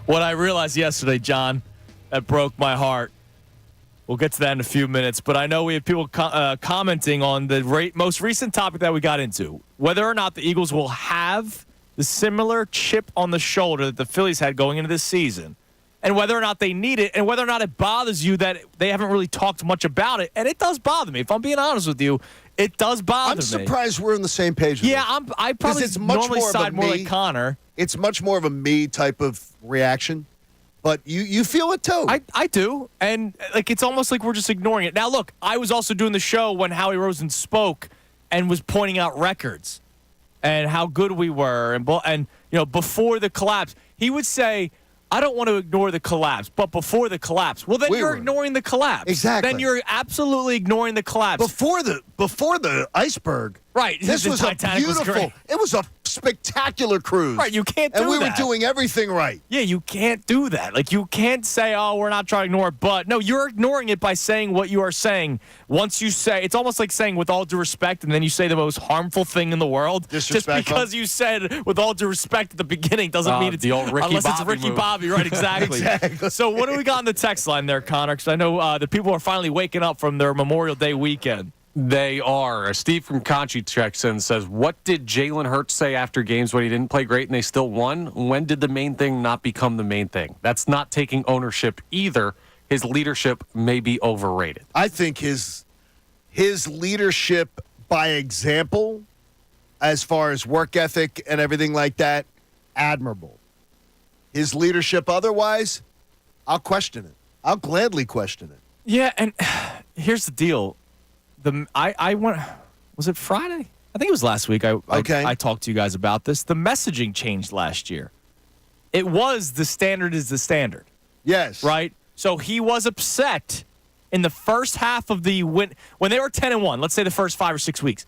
What I realized yesterday, John, that broke my heart. We'll get to that in a few minutes, but I know we have people commenting on the most recent topic that we got into, whether or not the Eagles will have the similar chip on the shoulder that the Phillies had going into this season, and whether or not they need it, and whether or not it bothers you that they haven't really talked much about it. And it does bother me. If I'm being honest with you, it does bother me. I'm surprised we're on the same page. Yeah, I probably normally side more like Connor. It's much more of a me type of reaction, but you feel it too. I do, and it's almost like we're just ignoring it. Now, look, I was also doing the show when Howie Roseman spoke and was pointing out records and how good we were, and before the collapse, he would say, I don't want to ignore the collapse, but before the collapse. Well, then you're ignoring the collapse. Exactly. Then you're absolutely ignoring the collapse. Before the iceberg. Right. This was a beautiful. It was a spectacular cruise. Right. You can't do that. And we were doing everything right. Yeah, you can't do that. You can't say, oh, we're not trying to ignore it, but no, you're ignoring it by saying what you are saying. Once you say, it's almost like saying with all due respect, and then you say the most harmful thing in the world. Just because you said with all due respect at the beginning doesn't mean it's the old Ricky unless Bobby it's Ricky move. Bobby, right? Exactly. Exactly. So what do we got on the text line there, Connor? Because I know the people are finally waking up from their Memorial Day weekend. They are. Steve from Conchi checks in and says, what did Jalen Hurts say after games when he didn't play great and they still won? When did the main thing not become the main thing? That's not taking ownership either. His leadership may be overrated. I think his leadership by example, as far as work ethic and everything like that, admirable. His leadership otherwise, I'll question it. I'll gladly question it. Yeah, and here's the deal. I went. Was it Friday? I think it was last week. I talked to you guys about this. The messaging changed last year. It was the standard is the standard. Yes. Right? So he was upset in the first half of the when they were 10-1, let's say the first 5 or 6 weeks.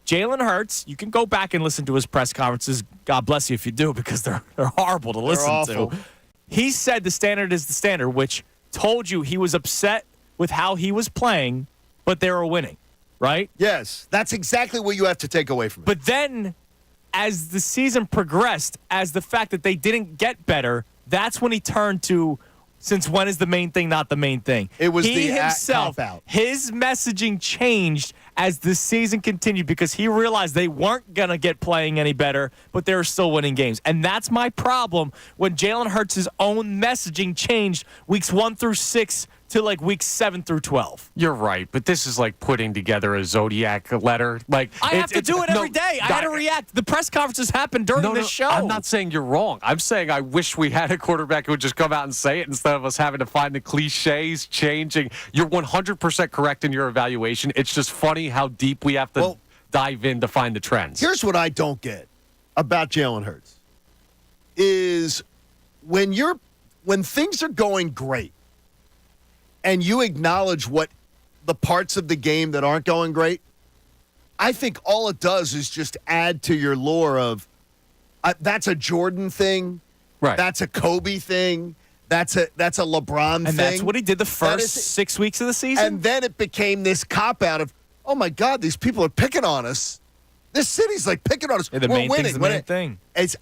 Jalen Hurts, you can go back and listen to his press conferences. God bless you if you do, because they're horrible to listen to. He said the standard is the standard, which told you he was upset with how he was playing, but they were winning, right? Yes, that's exactly what you have to take away from it. But then, as the season progressed, as the fact that they didn't get better, that's when he turned to, since when is the main thing not the main thing? It was he the himself, cop-out. his messaging changed as the season continued because he realized they weren't going to get playing any better, but they were still winning games. And that's my problem when Jalen Hurts' own messaging changed weeks 1 through 6 to weeks 7 through 12. You're right, but this is like putting together a Zodiac letter. I have to do it every day. I had to react. The press conferences happen during this show. I'm not saying you're wrong. I'm saying I wish we had a quarterback who would just come out and say it instead of us having to find the cliches changing. You're 100% correct in your evaluation. It's just funny how deep we have to dive in to find the trends. Here's what I don't get about Jalen Hurts is when things are going great, and you acknowledge what the parts of the game that aren't going great, I think all it does is just add to your lore of that's a Jordan thing, right? That's a Kobe thing, that's a LeBron thing. And that's what he did the first 6 weeks of the season. And then it became this cop-out of, oh, my God, these people are picking on us. This city's picking on us. Yeah, we're winning. The main thing.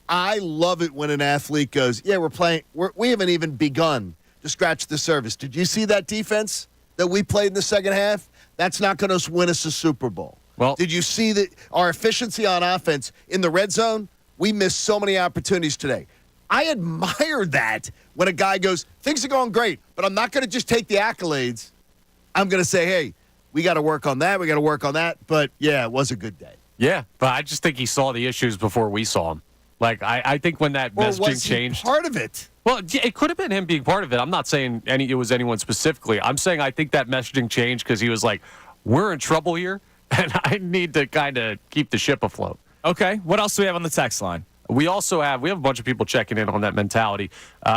I love it when an athlete goes, yeah, we're playing. We haven't even begun to scratch the surface. Did you see that defense that we played in the second half? That's not going to win us a Super Bowl. Well, did you see that our efficiency on offense in the red zone? We missed so many opportunities today. I admire that when a guy goes, things are going great, but I'm not going to just take the accolades. I'm going to say, hey, we got to work on that. We got to work on that. But, yeah, it was a good day. Yeah, but I just think he saw the issues before we saw them. I think when that messaging changed. Part of it. Well, it could have been him being part of it. I'm not saying it was anyone specifically. I'm saying I think that messaging changed because he was like, we're in trouble here, and I need to kind of keep the ship afloat. Okay. What else do we have on the text line? We have a bunch of people checking in on that mentality.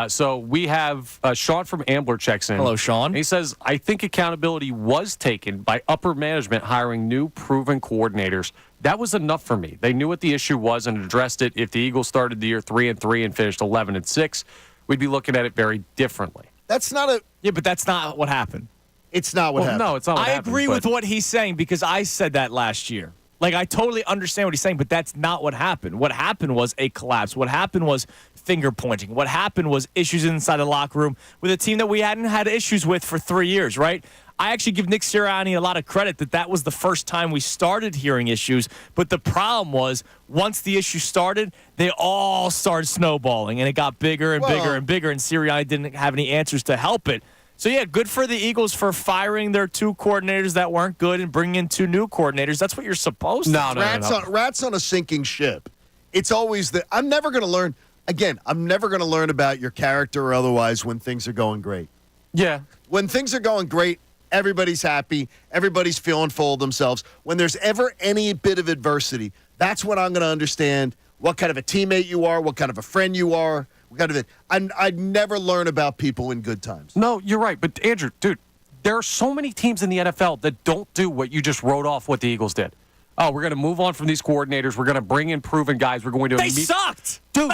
So we have Sean from Ambler checks in. Hello, Sean. And he says, I think accountability was taken by upper management hiring new proven coordinators. That was enough for me. They knew what the issue was and addressed it. If the Eagles started the year 3-3 and finished 11-6, we'd be looking at it very differently. That's not a... Yeah, but that's not what happened. It's not what happened. No, it's not what I happened. agree with what he's saying because I said that last year. Like, I totally understand what he's saying, but that's not what happened. What happened was a collapse. What happened was finger pointing. What happened was issues inside the locker room with a team that we hadn't had issues with for 3 years, right? I actually give Nick Sirianni a lot of credit that was the first time we started hearing issues. But the problem was once the issue started, they all started snowballing, and it got bigger and bigger and bigger, and Sirianni didn't have any answers to help it. So, yeah, good for the Eagles for firing their 2 coordinators that weren't good and bringing in 2 new coordinators. That's what you're supposed to do. Rats on a sinking ship. It's always I'm never going to learn. Again, I'm never going to learn about your character or otherwise when things are going great. Yeah. When things are going great, everybody's happy. Everybody's feeling full of themselves. When there's ever any bit of adversity, that's when I'm going to understand what kind of a teammate you are, what kind of a friend you are. I'd never learn about people in good times. No, you're right. But, Andrew, dude, there are so many teams in the NFL that don't do what you just wrote off what the Eagles did. Oh, we're going to move on from these coordinators. We're going to bring in proven guys. We're going to sucked. Dude.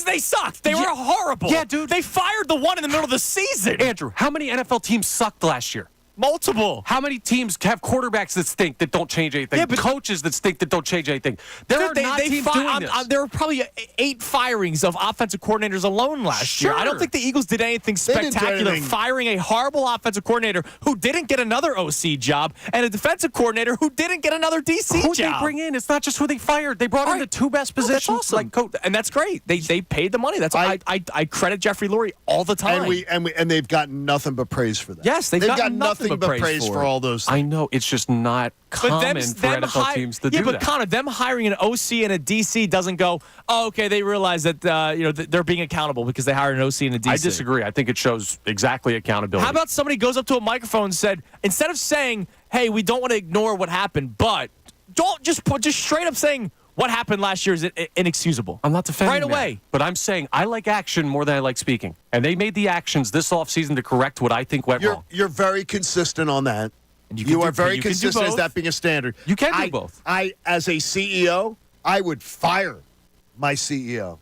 They sucked. They were horrible. Yeah, dude. They fired the one in the middle of the season. Andrew, how many NFL teams sucked last year? Multiple. How many teams have quarterbacks that stink that don't change anything? Yeah, but coaches that stink that don't change anything. There are not teams doing this. There were probably 8 firings of offensive coordinators alone last year. I don't think the Eagles did anything spectacular, firing a horrible offensive coordinator who didn't get another OC job and a defensive coordinator who didn't get another DC job. Who they bring in? It's not just who they fired. They brought in the 2 best positions. That's awesome. And that's great. They paid the money. That's I credit Jeffrey Lurie all the time. And they've gotten nothing but praise for that. Yes, they've gotten nothing but praise for all those things. I know. It's just not common for NFL teams to do that. Yeah, but Connor, them hiring an OC and a DC doesn't go, oh, okay, they realize that they're being accountable because they hired an OC and a DC. I disagree. I think it shows exactly accountability. How about somebody goes up to a microphone and said, instead of saying, hey, we don't want to ignore what happened, but don't just straight up saying, what happened last year is inexcusable. I'm not defending right away. That, but I'm saying I like action more than I like speaking. And they made the actions this offseason to correct what I think went wrong. You're very consistent on that. You are very consistent as that being a standard. You can do both. As a CEO, I would fire my CEO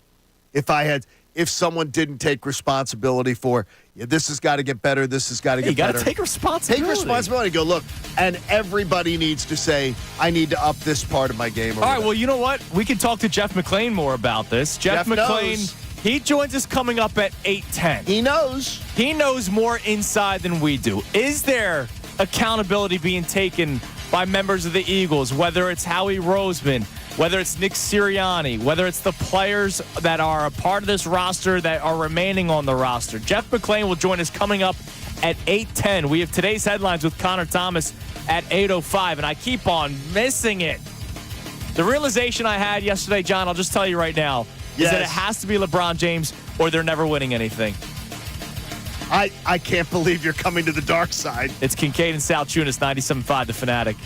if someone didn't take responsibility for, this has got to get better, this has got to get better. You got to take responsibility. Take responsibility. Go, look, and everybody needs to say, I need to up this part of my game. All right, well, you know what? We can talk to Jeff McClain more about this. Jeff McClain, he joins us coming up at 8:10. He knows. He knows more inside than we do. Is there accountability being taken by members of the Eagles, whether it's Howie Roseman, whether it's Nick Sirianni, whether it's the players that are a part of this roster that are remaining on the roster? Jeff McClain will join us coming up at 8:10. We have today's headlines with Connor Thomas at 8:05, and I keep on missing it. The realization I had yesterday, John, I'll just tell you right now, is that it has to be LeBron James or they're never winning anything. I can't believe you're coming to the dark side. It's Kincade and Salciunas, 97.5 The Fanatic.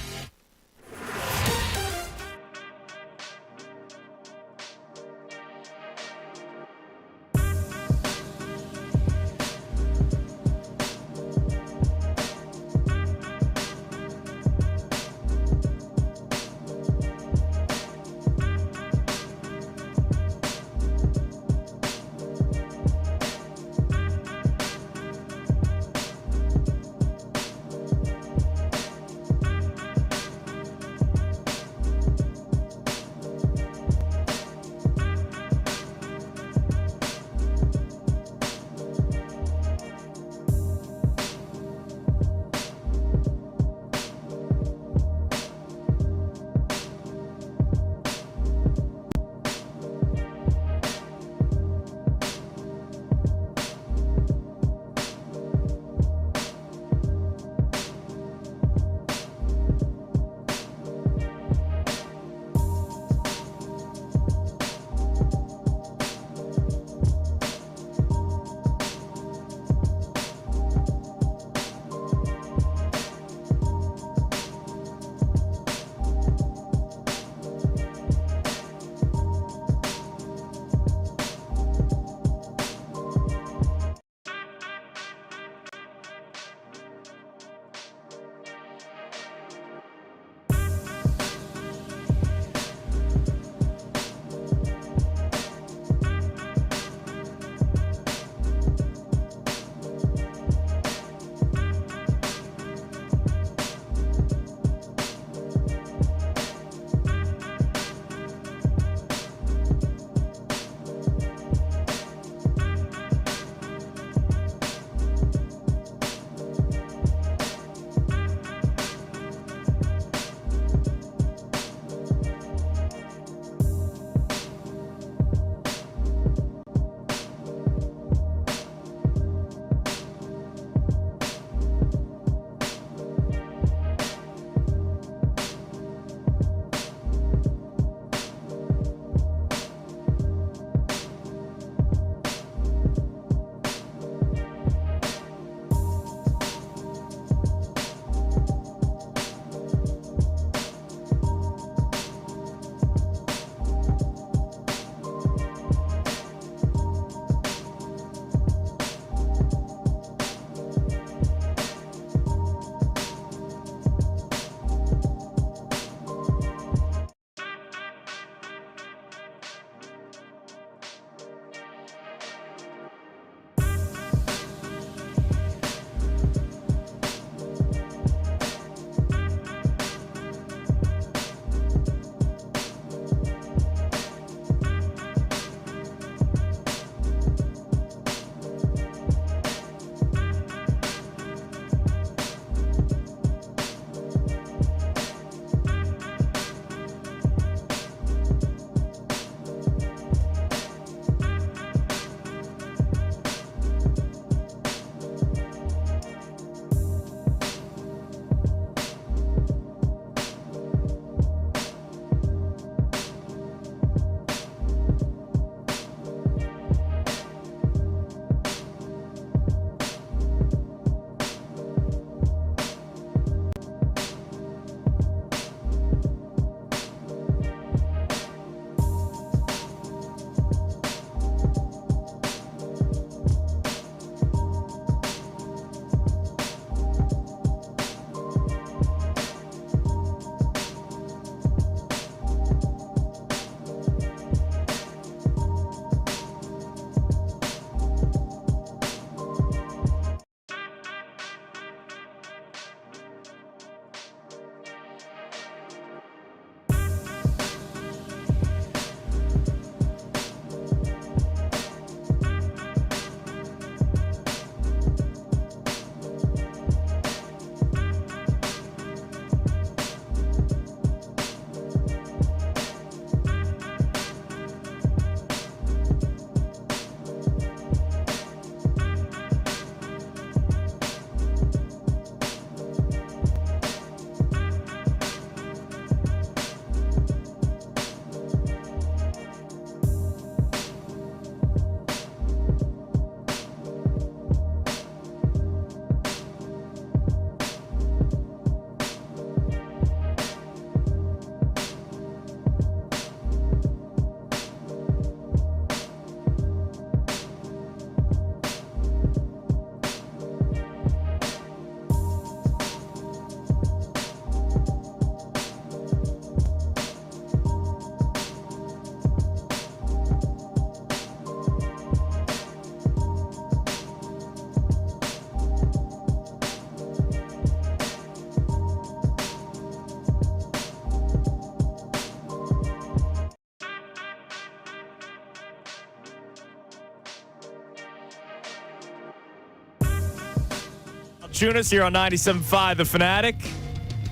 Salciunas here on 97.5 The Fanatic.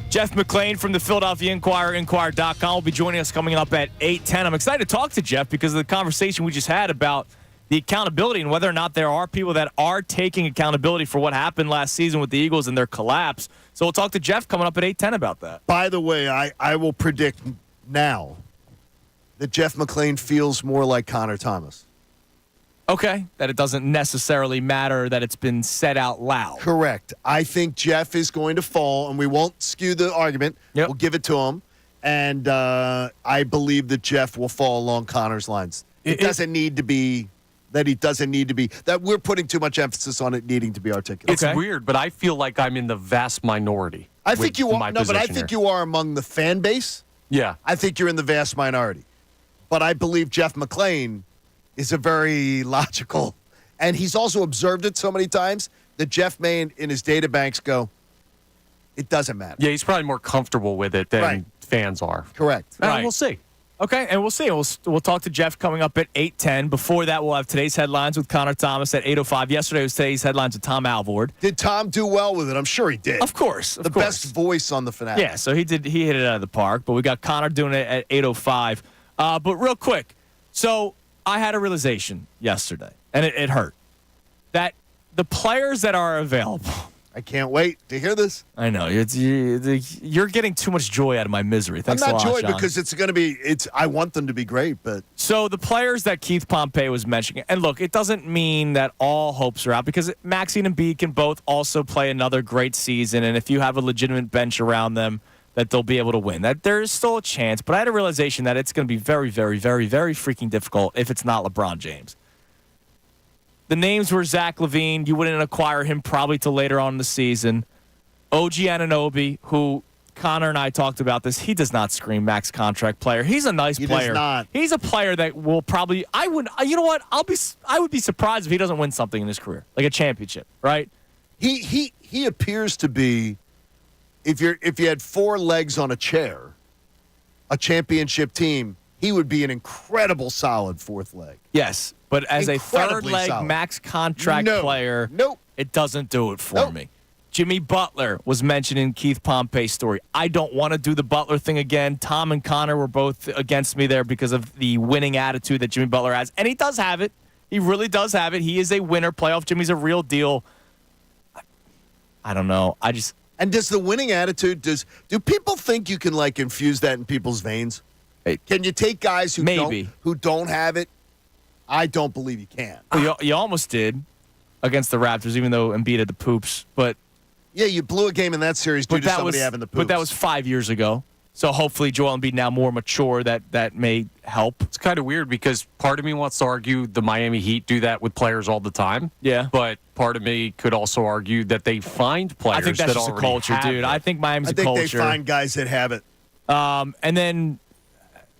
Jeff McClain from the Philadelphia Inquirer, Inquirer.com, will be joining us coming up at 8:10. I'm excited to talk to Jeff because of the conversation we just had about the accountability and whether or not there are people that are taking accountability for what happened last season with the Eagles and their collapse. So we'll talk to Jeff coming up at 8:10 about that. By the way, I will predict now that Jeff McClain feels more like Connor Thomas. Okay, that it doesn't necessarily matter that it's been said out loud. Correct. I think Jeff is going to fall, and we won't skew the argument. Yep. We'll give it to him. And I believe that Jeff will fall along Connor's lines. It doesn't need to be that he doesn't need to be, that we're putting too much emphasis on it needing to be articulate. It's weird, but I feel like I'm in the vast minority. I think you are. No, but I think you are among the fan base. Yeah. I think you're in the vast minority. But I believe Jeff McClain is a very logical, and he's also observed it so many times that Jeff may in his data banks go, it doesn't matter. Yeah, he's probably more comfortable with it than fans are. Correct. Right. We'll see. Okay, and we'll see. We'll talk to Jeff coming up at 8:10. Before that, we'll have today's headlines with Connor Thomas at 8:05. Yesterday was today's headlines with Tom Alvord. Did Tom do well with it? I'm sure he did. Of course. The best voice on the Fanatic. Yeah, so he hit it out of the park, but we got Connor doing it at 8:05. But real quick, so I had a realization yesterday, and it hurt, that the players that are available. I can't wait to hear this. I know. You're getting too much joy out of my misery. Thanks I'm a not lot, joy John. because it's going to be, I want them to be great, but. So the players that Keith Pompey was mentioning, and look, it doesn't mean that all hopes are out because Maxey and Embiid can both also play another great season, and if you have a legitimate bench around them, that they'll be able to win. That there's still a chance, but I had a realization that it's going to be very, very, very, very freaking difficult if it's not LeBron James. The names were Zach LaVine. You wouldn't acquire him probably till later on in the season. OG Anunoby, who Connor and I talked about this, he does not scream max contract player. He's a nice player. He does not. He's a player that will probably. You know what? I would be surprised if he doesn't win something in his career, like a championship, right? He appears to be. If you had four legs on a chair, a championship team, he would be an incredible solid fourth leg. Yes, but as a third leg solid. max contract player, it doesn't do it for me. Jimmy Butler was mentioned in Keith Pompey's story. I don't want to do the Butler thing again. Tom and Connor were both against me there because of the winning attitude that Jimmy Butler has, and he does have it. He really does have it. He is a winner. Playoff Jimmy's a real deal. I don't know. And does the winning attitude, do people think you can like infuse that in people's veins? Can you take guys who don't have it? I don't believe you can. Well, you almost did against the Raptors, even though Embiid had the poops. But yeah, you blew a game in that series due to somebody having the poops. But that was 5 years ago. So hopefully Joel Embiid now more mature, that may help. It's kind of weird because part of me wants to argue the Miami Heat do that with players all the time. Yeah. But part of me could also argue that they find players I think that's that just a already culture, have dude. it. I think Miami's a culture. I think they find guys that have it. And then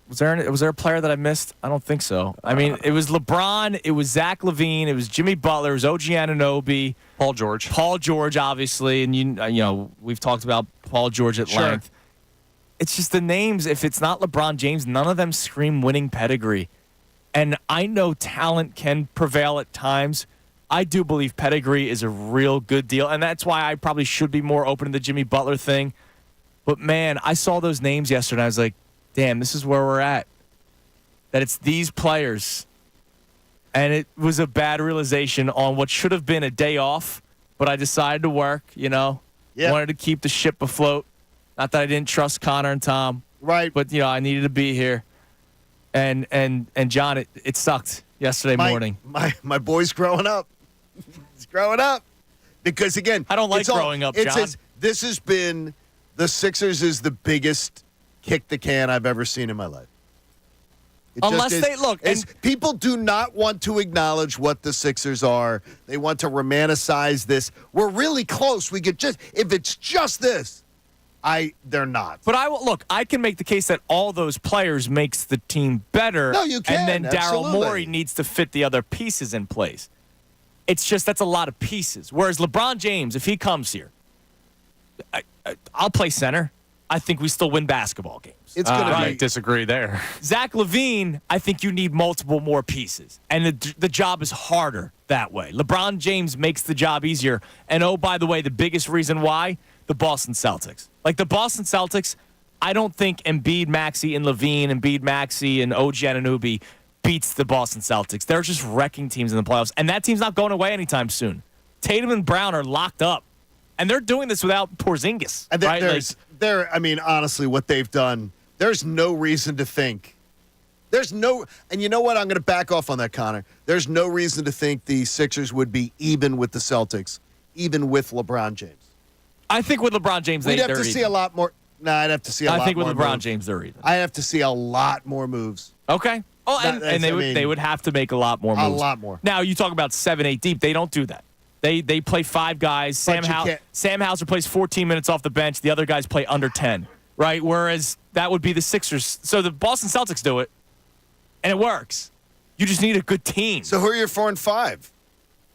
was there a player that I missed? I don't think so. I mean, it was LeBron, it was Zach LaVine, it was Jimmy Butler, it was OG Anunoby, Paul George, obviously, and you know we've talked about Paul George at length. It's just the names. If it's not LeBron James, none of them scream winning pedigree. And I know talent can prevail at times. I do believe pedigree is a real good deal, and that's why I probably should be more open to the Jimmy Butler thing. But, man, I saw those names yesterday, and I was like, damn, this is where we're at. That it's these players. And it was a bad realization on what should have been a day off, but I decided to work, wanted to keep the ship afloat. Not that I didn't trust Connor and Tom. Right. But, I needed to be here. And John, it sucked yesterday morning. My boy's growing up. He's growing up. Because, again, I don't like growing up, John. This has been the Sixers is the biggest kick the can I've ever seen in my life. People do not want to acknowledge what the Sixers are. They want to romanticize this. We're really close. We could if it's just this. They're not. But I can make the case that all those players makes the team better. No, you can. And then Daryl Morey needs to fit the other pieces in place. It's just that's a lot of pieces. Whereas LeBron James, if he comes here, I'll play center. I think we still win basketball games. It's going to I disagree there. Zach LaVine, I think you need multiple more pieces. And the job is harder that way. LeBron James makes the job easier. And, oh, by the way, the biggest reason why, the Boston Celtics. Like, the Boston Celtics, I don't think Embiid, Maxey, and Levine, Embiid, Maxey, and OG Anunoby beats the Boston Celtics. They're just wrecking teams in the playoffs. And that team's not going away anytime soon. Tatum and Brown are locked up. And they're doing this without Porzingis. And right? Honestly, what they've done, there's no reason to think. And you know what? I'm going to back off on that, Connor. There's no reason to think the Sixers would be even with the Celtics, even with LeBron James. I think with LeBron James, We'd have to see a lot more. No, I'd have to see a lot more. I think with LeBron moves. James, they're even. I have to see a lot more moves. Okay. Oh, and they would have to make a lot more moves. A lot more. Now, you talk about 7, 8 deep. They don't do that. They play 5 guys. Sam Hauser plays 14 minutes off the bench. The other guys play under 10, right? Whereas that would be the Sixers. So the Boston Celtics do it, and it works. You just need a good team. So who are your 4 and 5?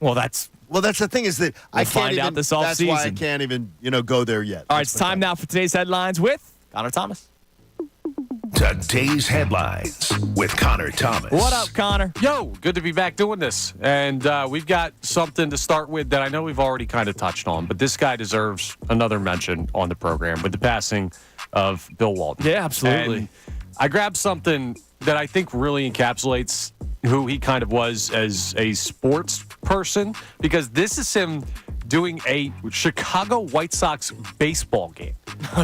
Well, that's the thing is that I can't find out this offseason. That's why I can't even go there yet. All right, it's time now for today's headlines with Connor Thomas. Today's headlines with Connor Thomas. What up, Connor? Yo, good to be back doing this. And we've got something to start with that I know we've already kind of touched on, but this guy deserves another mention on the program with the passing of Bill Walton. Yeah, absolutely. And I grabbed something that I think really encapsulates who he kind of was as a sports person, because this is him doing a Chicago White Sox baseball game.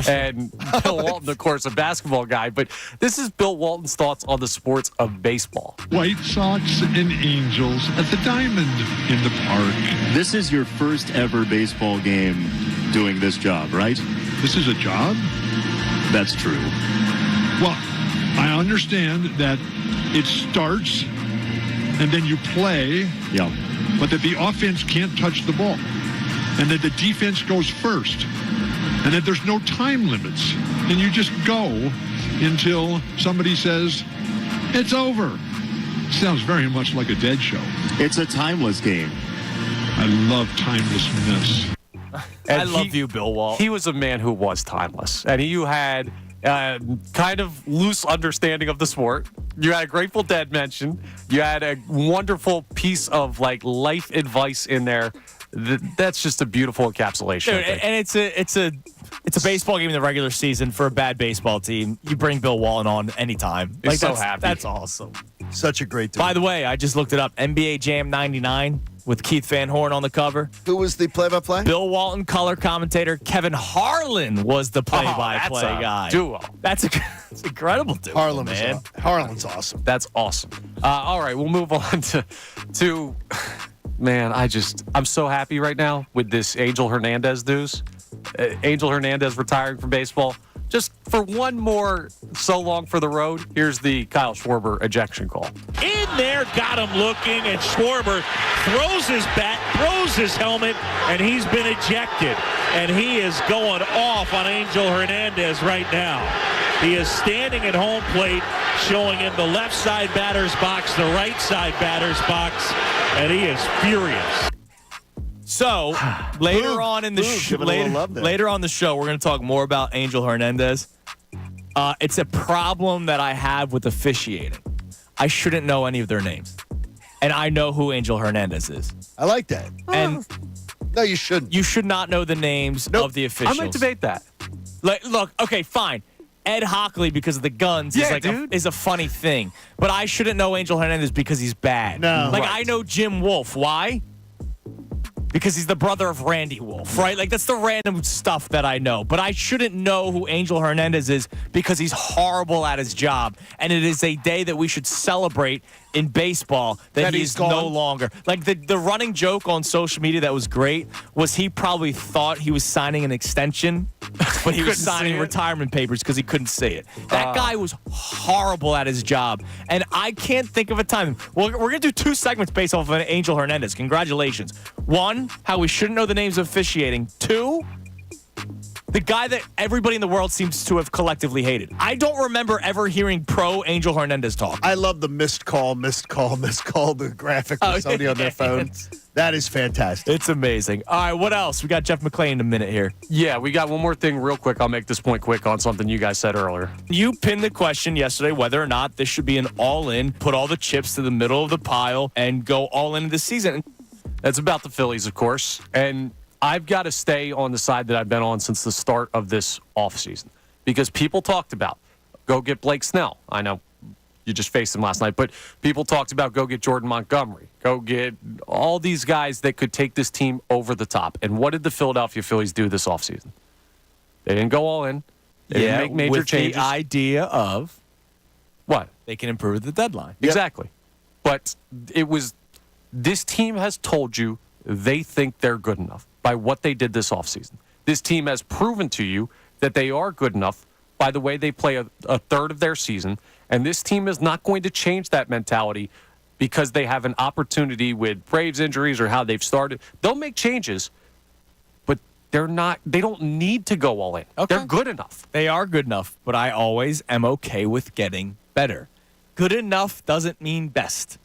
And Bill Walton, of course, a basketball guy, but this is Bill Walton's thoughts on the sports of baseball. White Sox and Angels at the Diamond in the park. This is your first ever baseball game doing this job, right? This is a job? That's true. Well, I understand that it starts and then you play, Yeah. but that the offense can't touch the ball, and that the defense goes first, and that there's no time limits, and you just go until somebody says, it's over. Sounds very much like a dead show. It's a timeless game. I love timelessness. I love you, Bill Walton. He was a man who was timeless, and you had kind of loose understanding of the sport. You had a Grateful Dead mention. You had a wonderful piece of life advice in there. That's just a beautiful encapsulation. Dude, and it's a baseball game in the regular season for a bad baseball team. You bring Bill Walton on anytime. He's so happy. That's awesome. Such a great dude. By the way, I just looked it up. NBA Jam 99 with Keith Van Horn on the cover. Who was the play-by-play? Bill Walton, color commentator. Kevin Harlan was the play-by-play guy. Duo. That's incredible duo, man. Harlan's awesome. That's awesome. All right, we'll move on to man, I'm so happy right now with this Angel Hernandez news. Angel Hernandez retiring from baseball. Just for one more so long for the road, here's the Kyle Schwarber ejection call. In there, got him looking, and Schwarber throws his bat, throws his helmet, and he's been ejected. And he is going off on Angel Hernandez right now. He is standing at home plate, showing him the left side batter's box, the right side batter's box, and he is furious. So later on in the later on the show, we're going to talk more about Angel Hernandez. It's a problem that I have with officiating. I shouldn't know any of their names, and I know who Angel Hernandez is. I like that. And no, you shouldn't. You should not know the names of the officials. I might debate that. Look, okay, fine. Ed Hockley, because of the guns, is a funny thing. But I shouldn't know Angel Hernandez because he's bad. No. I know Jim Wolf. Why? Because he's the brother of Randy Wolf, right? That's the random stuff that I know. But I shouldn't know who Angel Hernandez is because he's horrible at his job. And it is a day that we should celebrate in baseball that he's no longer. The running joke on social media that was great was he probably thought he was signing an extension, but he was signing retirement papers because he couldn't see it. That guy was horrible at his job. And I can't think of a time. Well, we're going to do 2 segments based off of Angel Hernandez. Congratulations. 1, how we shouldn't know the names of officiating. 2, the guy that everybody in the world seems to have collectively hated. I don't remember ever hearing pro Angel Hernandez talk. I love the missed call, the graphic with somebody on their phone. That is fantastic. It's amazing. All right, what else? We got Jeff McClain in a minute here. Yeah, we got one more thing real quick. I'll make this point quick on something you guys said earlier. You pinned the question yesterday whether or not this should be an all-in, put all the chips to the middle of the pile, and go all in this season. It's about the Phillies, of course. And I've got to stay on the side that I've been on since the start of this offseason. Because people talked about, go get Blake Snell. I know you just faced him last night, but people talked about go get Jordan Montgomery. Go get all these guys that could take this team over the top. And what did the Philadelphia Phillies do this offseason? They didn't go all in. They didn't make major changes. The idea of what? They can improve at the deadline. Exactly. But it was, this team has told you they think they're good enough by what they did this offseason. This team has proven to you that they are good enough by the way they play a third of their season. And this team is not going to change that mentality because they have an opportunity with Braves injuries or how they've started. They'll make changes, but they don't need to go all in. Okay. They're good enough. They are good enough, but I always am okay with getting better. Good enough doesn't mean best,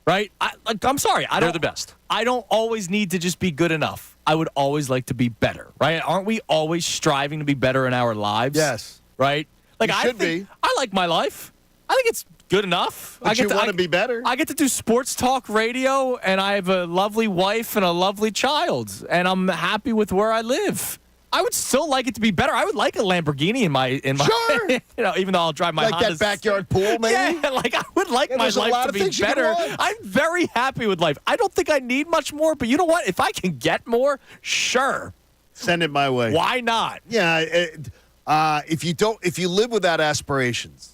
right? I'm sorry. They're the best. I don't always need to just be good enough. I would always like to be better, right? Aren't we always striving to be better in our lives? Yes. Right? Like You should be. I like my life. I think it's good enough. But you want to be better. I get to do sports talk radio, and I have a lovely wife and a lovely child, and I'm happy with where I live. I would still like it to be better. I would like a Lamborghini in my Sure. even though I'll drive my like Hondas. that backyard pool, maybe? Yeah, like I would like my there's a lot life to of be things you can better. want. I'm very happy with life. I don't think I need much more, but you know what? If I can get more, sure. Send it my way. Why not? Yeah. If you live without aspirations,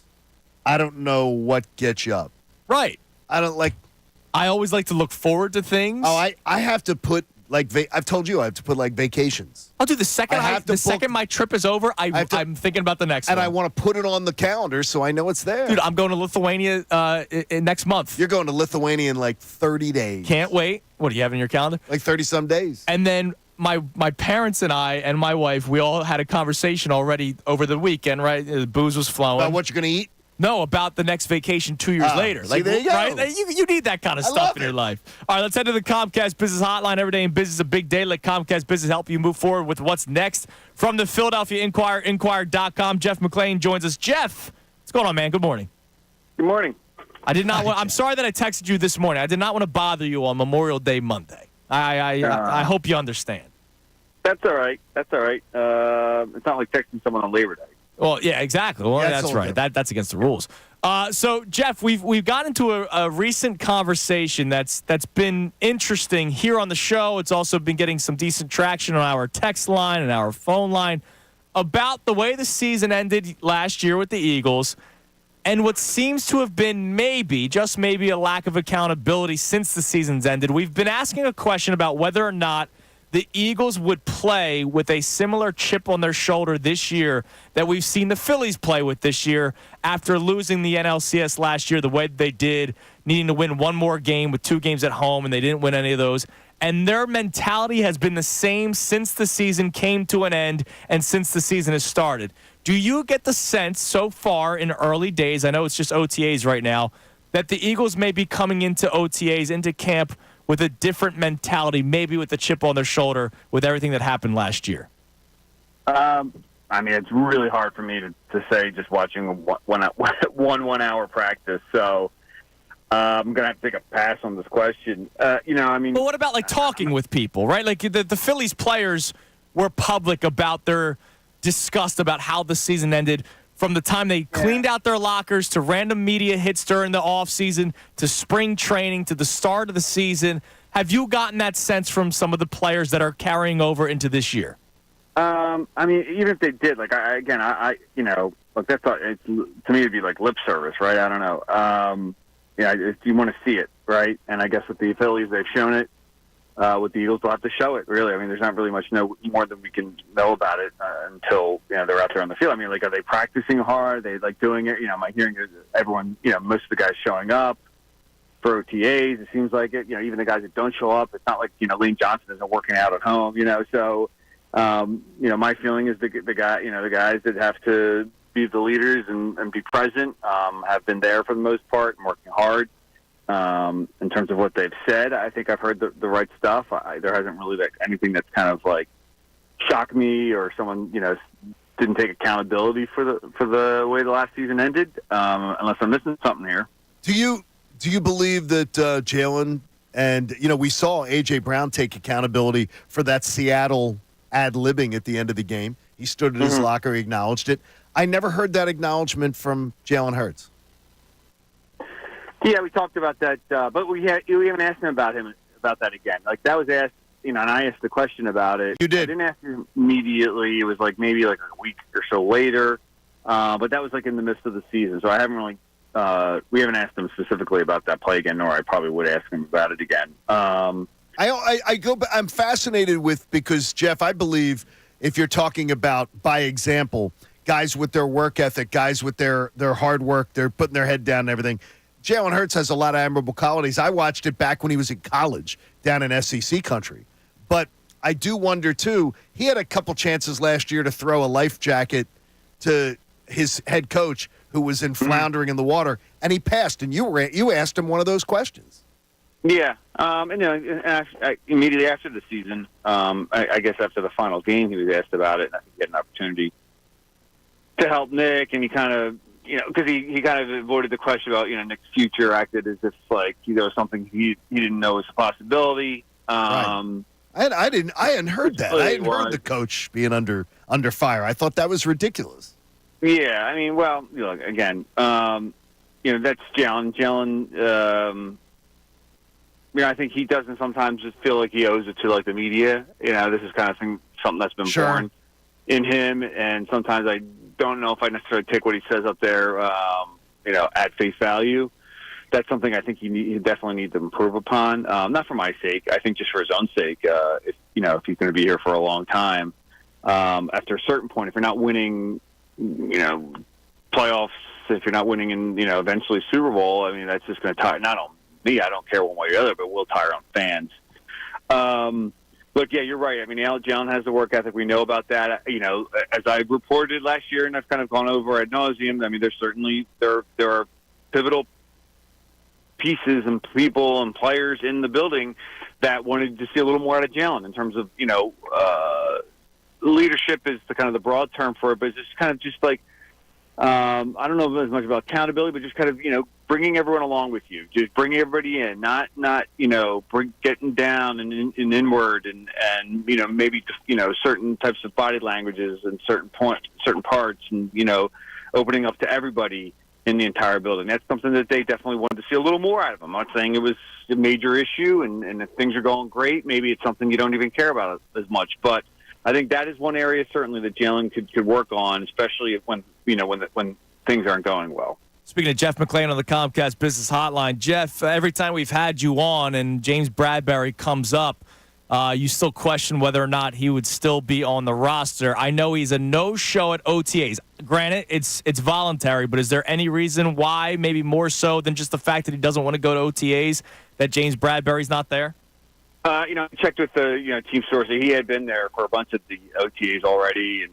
I don't know what gets you up. Right. I always like to look forward to things. Oh, I have to put I've told you I have to put vacations. I'll do the second second my trip is over, I'm thinking about the next one. And I want to put it on the calendar so I know it's there. Dude, I'm going to Lithuania next month. You're going to Lithuania in like 30 days. Can't wait. What do you have in your calendar? Like 30-some days. And then my parents and I and my wife, we all had a conversation already over the weekend, right? The booze was flowing. About what you're going to eat? No, about the next vacation 2 years later. See, there you go. Right? You need that kind of stuff in your life. All right, let's head to the Comcast Business Hotline. Every day in business is a big day. Let Comcast Business help you move forward with what's next. From the Philadelphia Inquirer, Inquirer.com, Jeff McClain joins us. Jeff, what's going on, man? Good morning. Good morning. I'm sorry that I texted you this morning. I did not want to bother you on Memorial Day Monday. I hope you understand. That's all right. It's not like texting someone on Labor Day. Well, yeah, exactly. Well, Yeah, that's right. That's against the rules. So, Jeff, we've got into a recent conversation that's been interesting here on the show. It's also been getting some decent traction on our text line and our phone line about the way the season ended last year with the Eagles and what seems to have been just maybe a lack of accountability since the season's ended. We've been asking a question about whether or not the Eagles would play with a similar chip on their shoulder this year that we've seen the Phillies play with this year after losing the NLCS last year the way they did, needing to win one more game with 2 games at home, and they didn't win any of those. And their mentality has been the same since the season came to an end and since the season has started. Do you get the sense so far in early days, I know it's just OTAs right now, that the Eagles may be coming into OTAs, into camp, with a different mentality, maybe with a chip on their shoulder with everything that happened last year? It's really hard for me to say just watching one hour practice. So I'm going to have to take a pass on this question. But what about talking with people, right? Like the Phillies players were public about their disgust about how the season ended. From the time they cleaned out their lockers to random media hits during the offseason to spring training to the start of the season, have you gotten that sense from some of the players that are carrying over into this year? Even if they did, that's to me it'd be like lip service, right? I don't know. You want to see it, right? And I guess with the Phillies, they've shown it. With the Eagles, they'll have to show it, really. There's not really much more than we can know about it until they're out there on the field. Are they practicing hard? Are they doing it? Am I hearing everyone? Most of the guys showing up for OTAs. It seems like it. Even the guys that don't show up, it's not like Lane Johnson isn't working out at home. So my feeling is the guys that have to be the leaders and be present have been there for the most part and working hard. In terms of what they've said, I think I've heard the right stuff. There hasn't really been anything that's kind of shocked me or someone didn't take accountability for the way the last season ended. Unless I'm missing something here. Do you believe that Jalen And, we saw A.J. Brown take accountability for that Seattle ad-libbing at the end of the game. He stood at his locker, he acknowledged it. I never heard that acknowledgement from Jalen Hurts. Yeah, we talked about that, but we haven't asked him about that again. Like, that was asked, and I asked the question about it. You did. I didn't ask him immediately. It was maybe a week or so later, but that was in the midst of the season. So I haven't really, we haven't asked him specifically about that play again, nor I probably would ask him about it again. I'm fascinated because, Jeff, I believe if you're talking about, by example, guys with their work ethic, guys with their hard work, they're putting their head down and everything. Jalen Hurts has a lot of admirable qualities. I watched it back when he was in college down in SEC country. But I do wonder, too, he had a couple chances last year to throw a life jacket to his head coach who was floundering in the water, and he passed. And you asked him one of those questions. Yeah. Immediately after the season, I guess after the final game, he was asked about it, and I think he had an opportunity to help Nick, and he kind of, because he kind of avoided the question about, Nick's future, acted as if there was something he didn't know was a possibility. Right. I hadn't heard that. I hadn't heard the coach being under fire. I thought that was ridiculous. Yeah, I mean, well, again, that's Jalen. Jalen, I think he doesn't sometimes just feel like he owes it to the media. This is kind of something that's been born in him, and sometimes I don't know if I necessarily take what he says up there, at face value. That's something I think he definitely needs to improve upon. Not for my sake, I think just for his own sake. If he's going to be here for a long time, after a certain point, if you're not winning, playoffs, if you're not winning in, eventually Super Bowl, I mean, that's just going to tire not on me. I don't care one way or the other, but we'll tire on fans. Look, yeah, you're right. I mean, Jalen has the work ethic. We know about that. As I reported last year, and I've kind of gone over ad nauseum, I mean, there's certainly there are pivotal pieces and people and players in the building that wanted to see a little more out of Jalen in terms of, leadership is the kind of the broad term for it, but it's just kind of just I don't know as much about accountability, but just kind of, bringing everyone along with you, just bringing everybody in, not getting down and inward and maybe, certain types of body languages and certain parts and, opening up to everybody in the entire building. That's something that they definitely wanted to see a little more out of him. I'm not saying it was a major issue and if things are going great, maybe it's something you don't even care about as much, but I think that is one area certainly that Jalen could work on, especially when things aren't going well. Speaking of Jeff McClain on the Comcast Business Hotline, Jeff, every time we've had you on and James Bradberry comes up, you still question whether or not he would still be on the roster. I know he's a no-show at OTAs. Granted, it's voluntary, but is there any reason why, maybe more so than just the fact that he doesn't want to go to OTAs, that James Bradberry's not there? I checked with the team source. He had been there for a bunch of the OTAs already and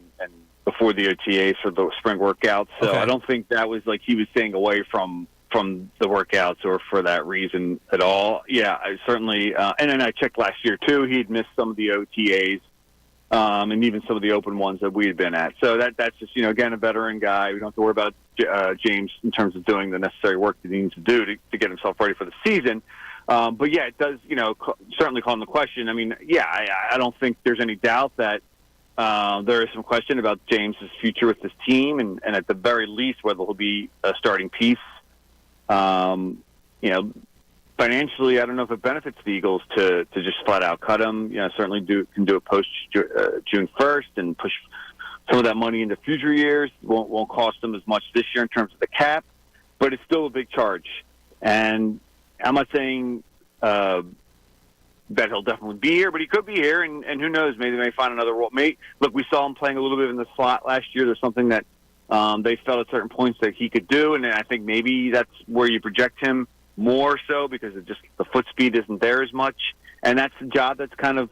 before the OTAs for the spring workouts. So okay. I don't think that was he was staying away from the workouts or for that reason at all. Yeah, I certainly. And then I checked last year too. He'd missed some of the OTAs and even some of the open ones that we had been at. So that's just again a veteran guy. We don't have to worry about James in terms of doing the necessary work that he needs to do to get himself ready for the season. But yeah, it does, certainly call into question. I mean, yeah, I don't think there's any doubt that there is some question about James's future with this team, and at the very least, whether he'll be a starting piece. Financially, I don't know if it benefits the Eagles to just flat out cut him. Certainly can do it post June 1st and push some of that money into future years. Won't cost them as much this year in terms of the cap, but it's still a big charge. And I'm not saying that he'll definitely be here, but he could be here, and who knows? Maybe they may find another role. Look, we saw him playing a little bit in the slot last year. There's something that they felt at certain points that he could do, and I think maybe that's where you project him more so because the foot speed isn't there as much, and that's a job that's kind of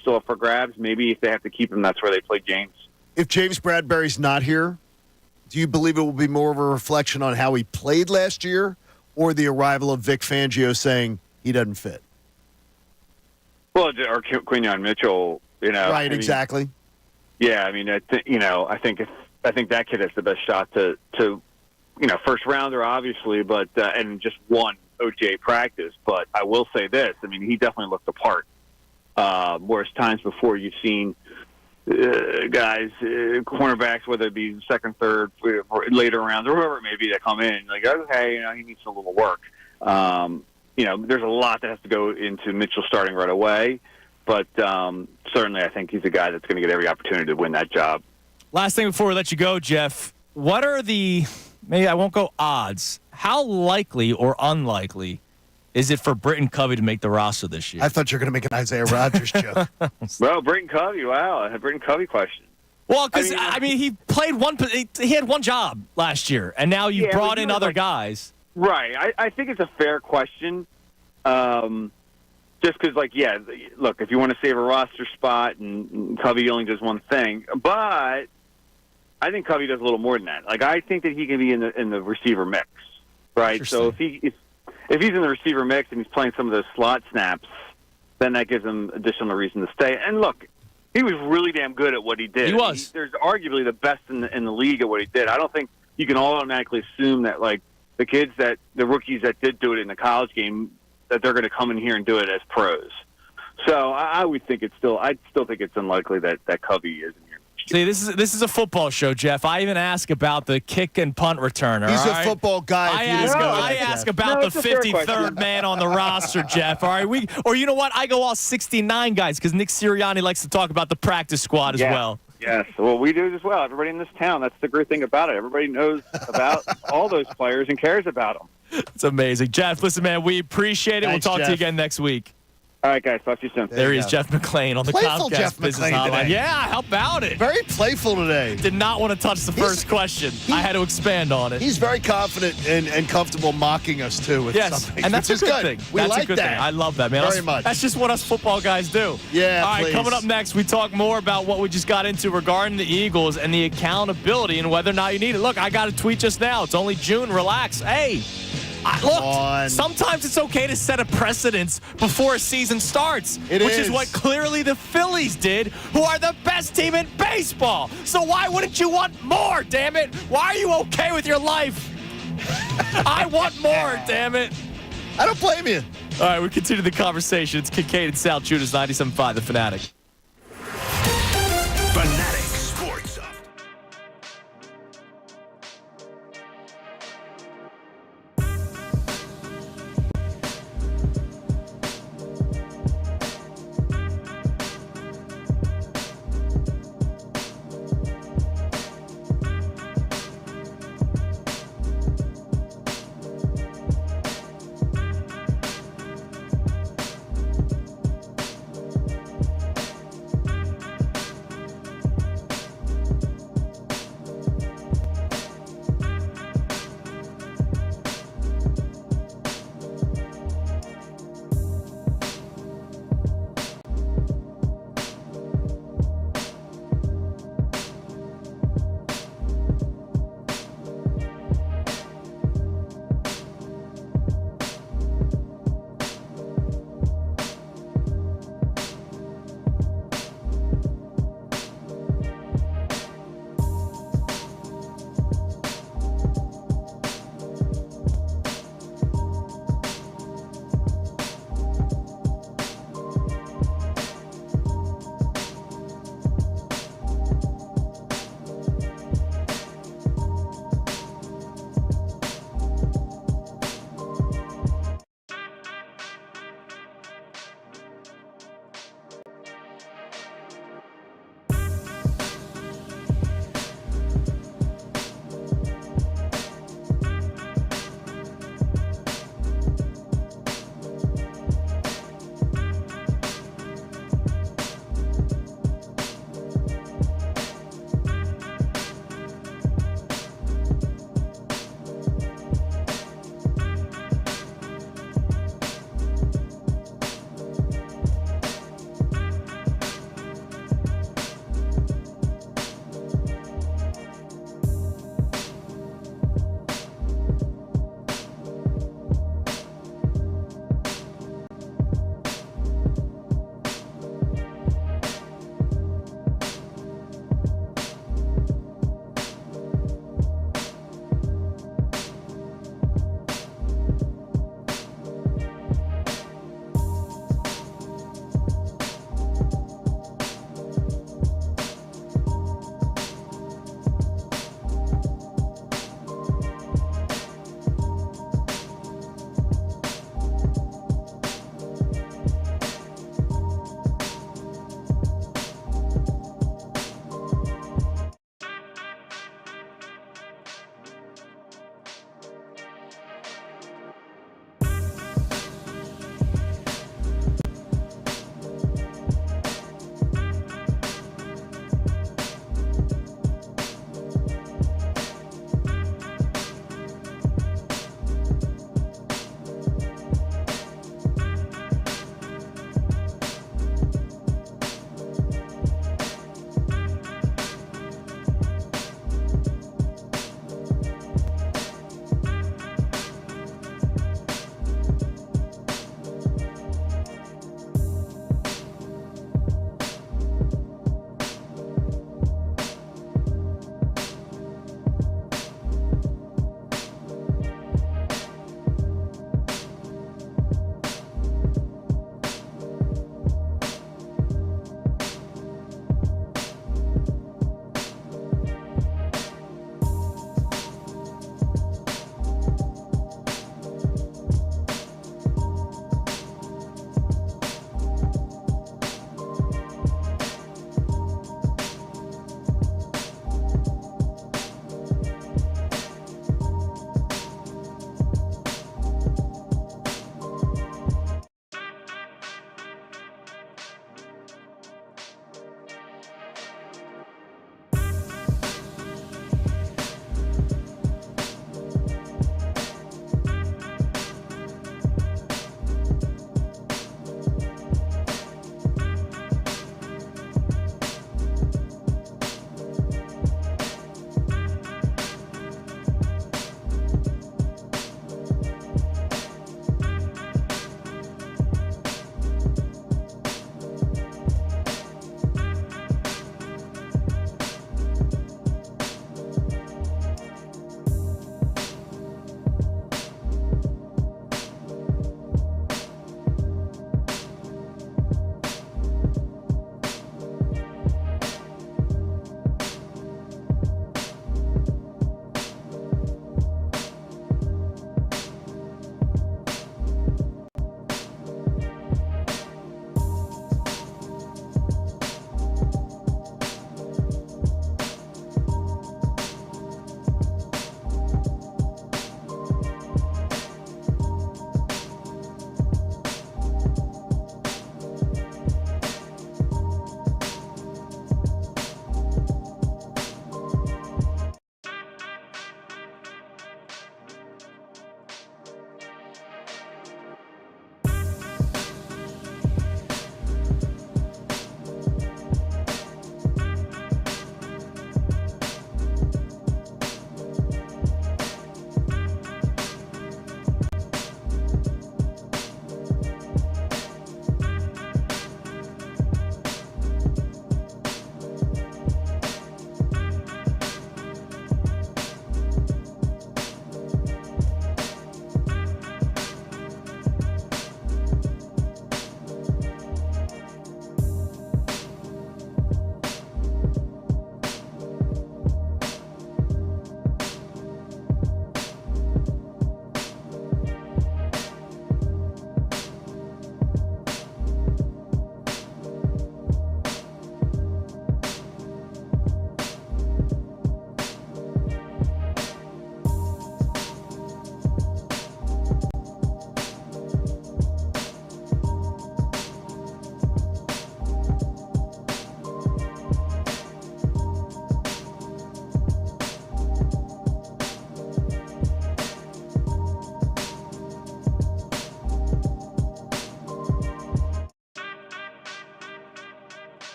still up for grabs. Maybe if they have to keep him, that's where they play James. If James Bradberry's not here, do you believe it will be more of a reflection on how he played last year, or the arrival of Vic Fangio saying he doesn't fit? Well, or Quinyon Mitchell, Right, exactly. Yeah, I mean, I think that kid has the best shot to first rounder, obviously, but and just one OTA practice, but I will say this. I mean, he definitely looked the part. Whereas times before you've seen guys, cornerbacks, whether it be second, third, later rounds, or whoever it may be, that come in, like, okay, he needs a little work. There's a lot that has to go into Mitchell starting right away, but certainly I think he's a guy that's going to get every opportunity to win that job. Last thing before we let you go, Jeff, what are maybe I won't go odds, how likely or unlikely is it for Britton Covey to make the roster this year? I thought you were going to make an Isaiah Rodgers joke. Well, Britton Covey, wow, a Britton Covey question. Well, because, he played he had one job last year, and now you brought in other guys. Right. I think it's a fair question. Just because, look, if you want to save a roster spot and Covey only does one thing, but I think Covey does a little more than that. Like, I think that he can be in the receiver mix, right? So if he's in the receiver mix and he's playing some of those slot snaps, then that gives him additional reason to stay. And look, he was really damn good at what he did. He was. There's arguably the best in the league at what he did. I don't think you can automatically assume that, like, the rookies that did do it in the college game, that they're going to come in here and do it as pros. So I still think it's unlikely that Covey is in here. See, this is a football show, Jeff. I even ask about the kick and punt returner. He's a football guy. I ask about the 53rd man on the roster, Jeff. All right, or you know what? I go all 69 guys because Nick Sirianni likes to talk about the practice squad as well. Yes, well, we do as well. Everybody in this town, that's the great thing about it. Everybody knows about all those players and cares about them. It's amazing. Jeff, listen, man, we appreciate it. Thanks, we'll talk to you Jeff. again next week. All right, guys. Talk to you soon. There he is, Jeff McClain on the Playful Comcast Jeff Business McClain Hotline. today. Yeah, how about it? Very playful today. Did not want to touch the first question. I had to expand on it. He's very confident and comfortable mocking us, too, with something. And that's which a is good thing. We That's like a good that. thing. I love that, man. Very much. That's just what us football guys do. Yeah, All right, please. coming up next, we talk more about what we just got into regarding the Eagles and the accountability and whether or not you need it. Look, I got a tweet just now. It's only June. Relax. Hey. Look, sometimes it's okay to set a precedence before a season starts, which is what clearly the Phillies did, who are the best team in baseball. So why wouldn't you want more, damn it? Why are you okay with your life? I want more, damn it. I don't blame you. All right, we continue the conversation. It's Kincade Salciunas, 97.5, The Fanatic. Fanatic Sports.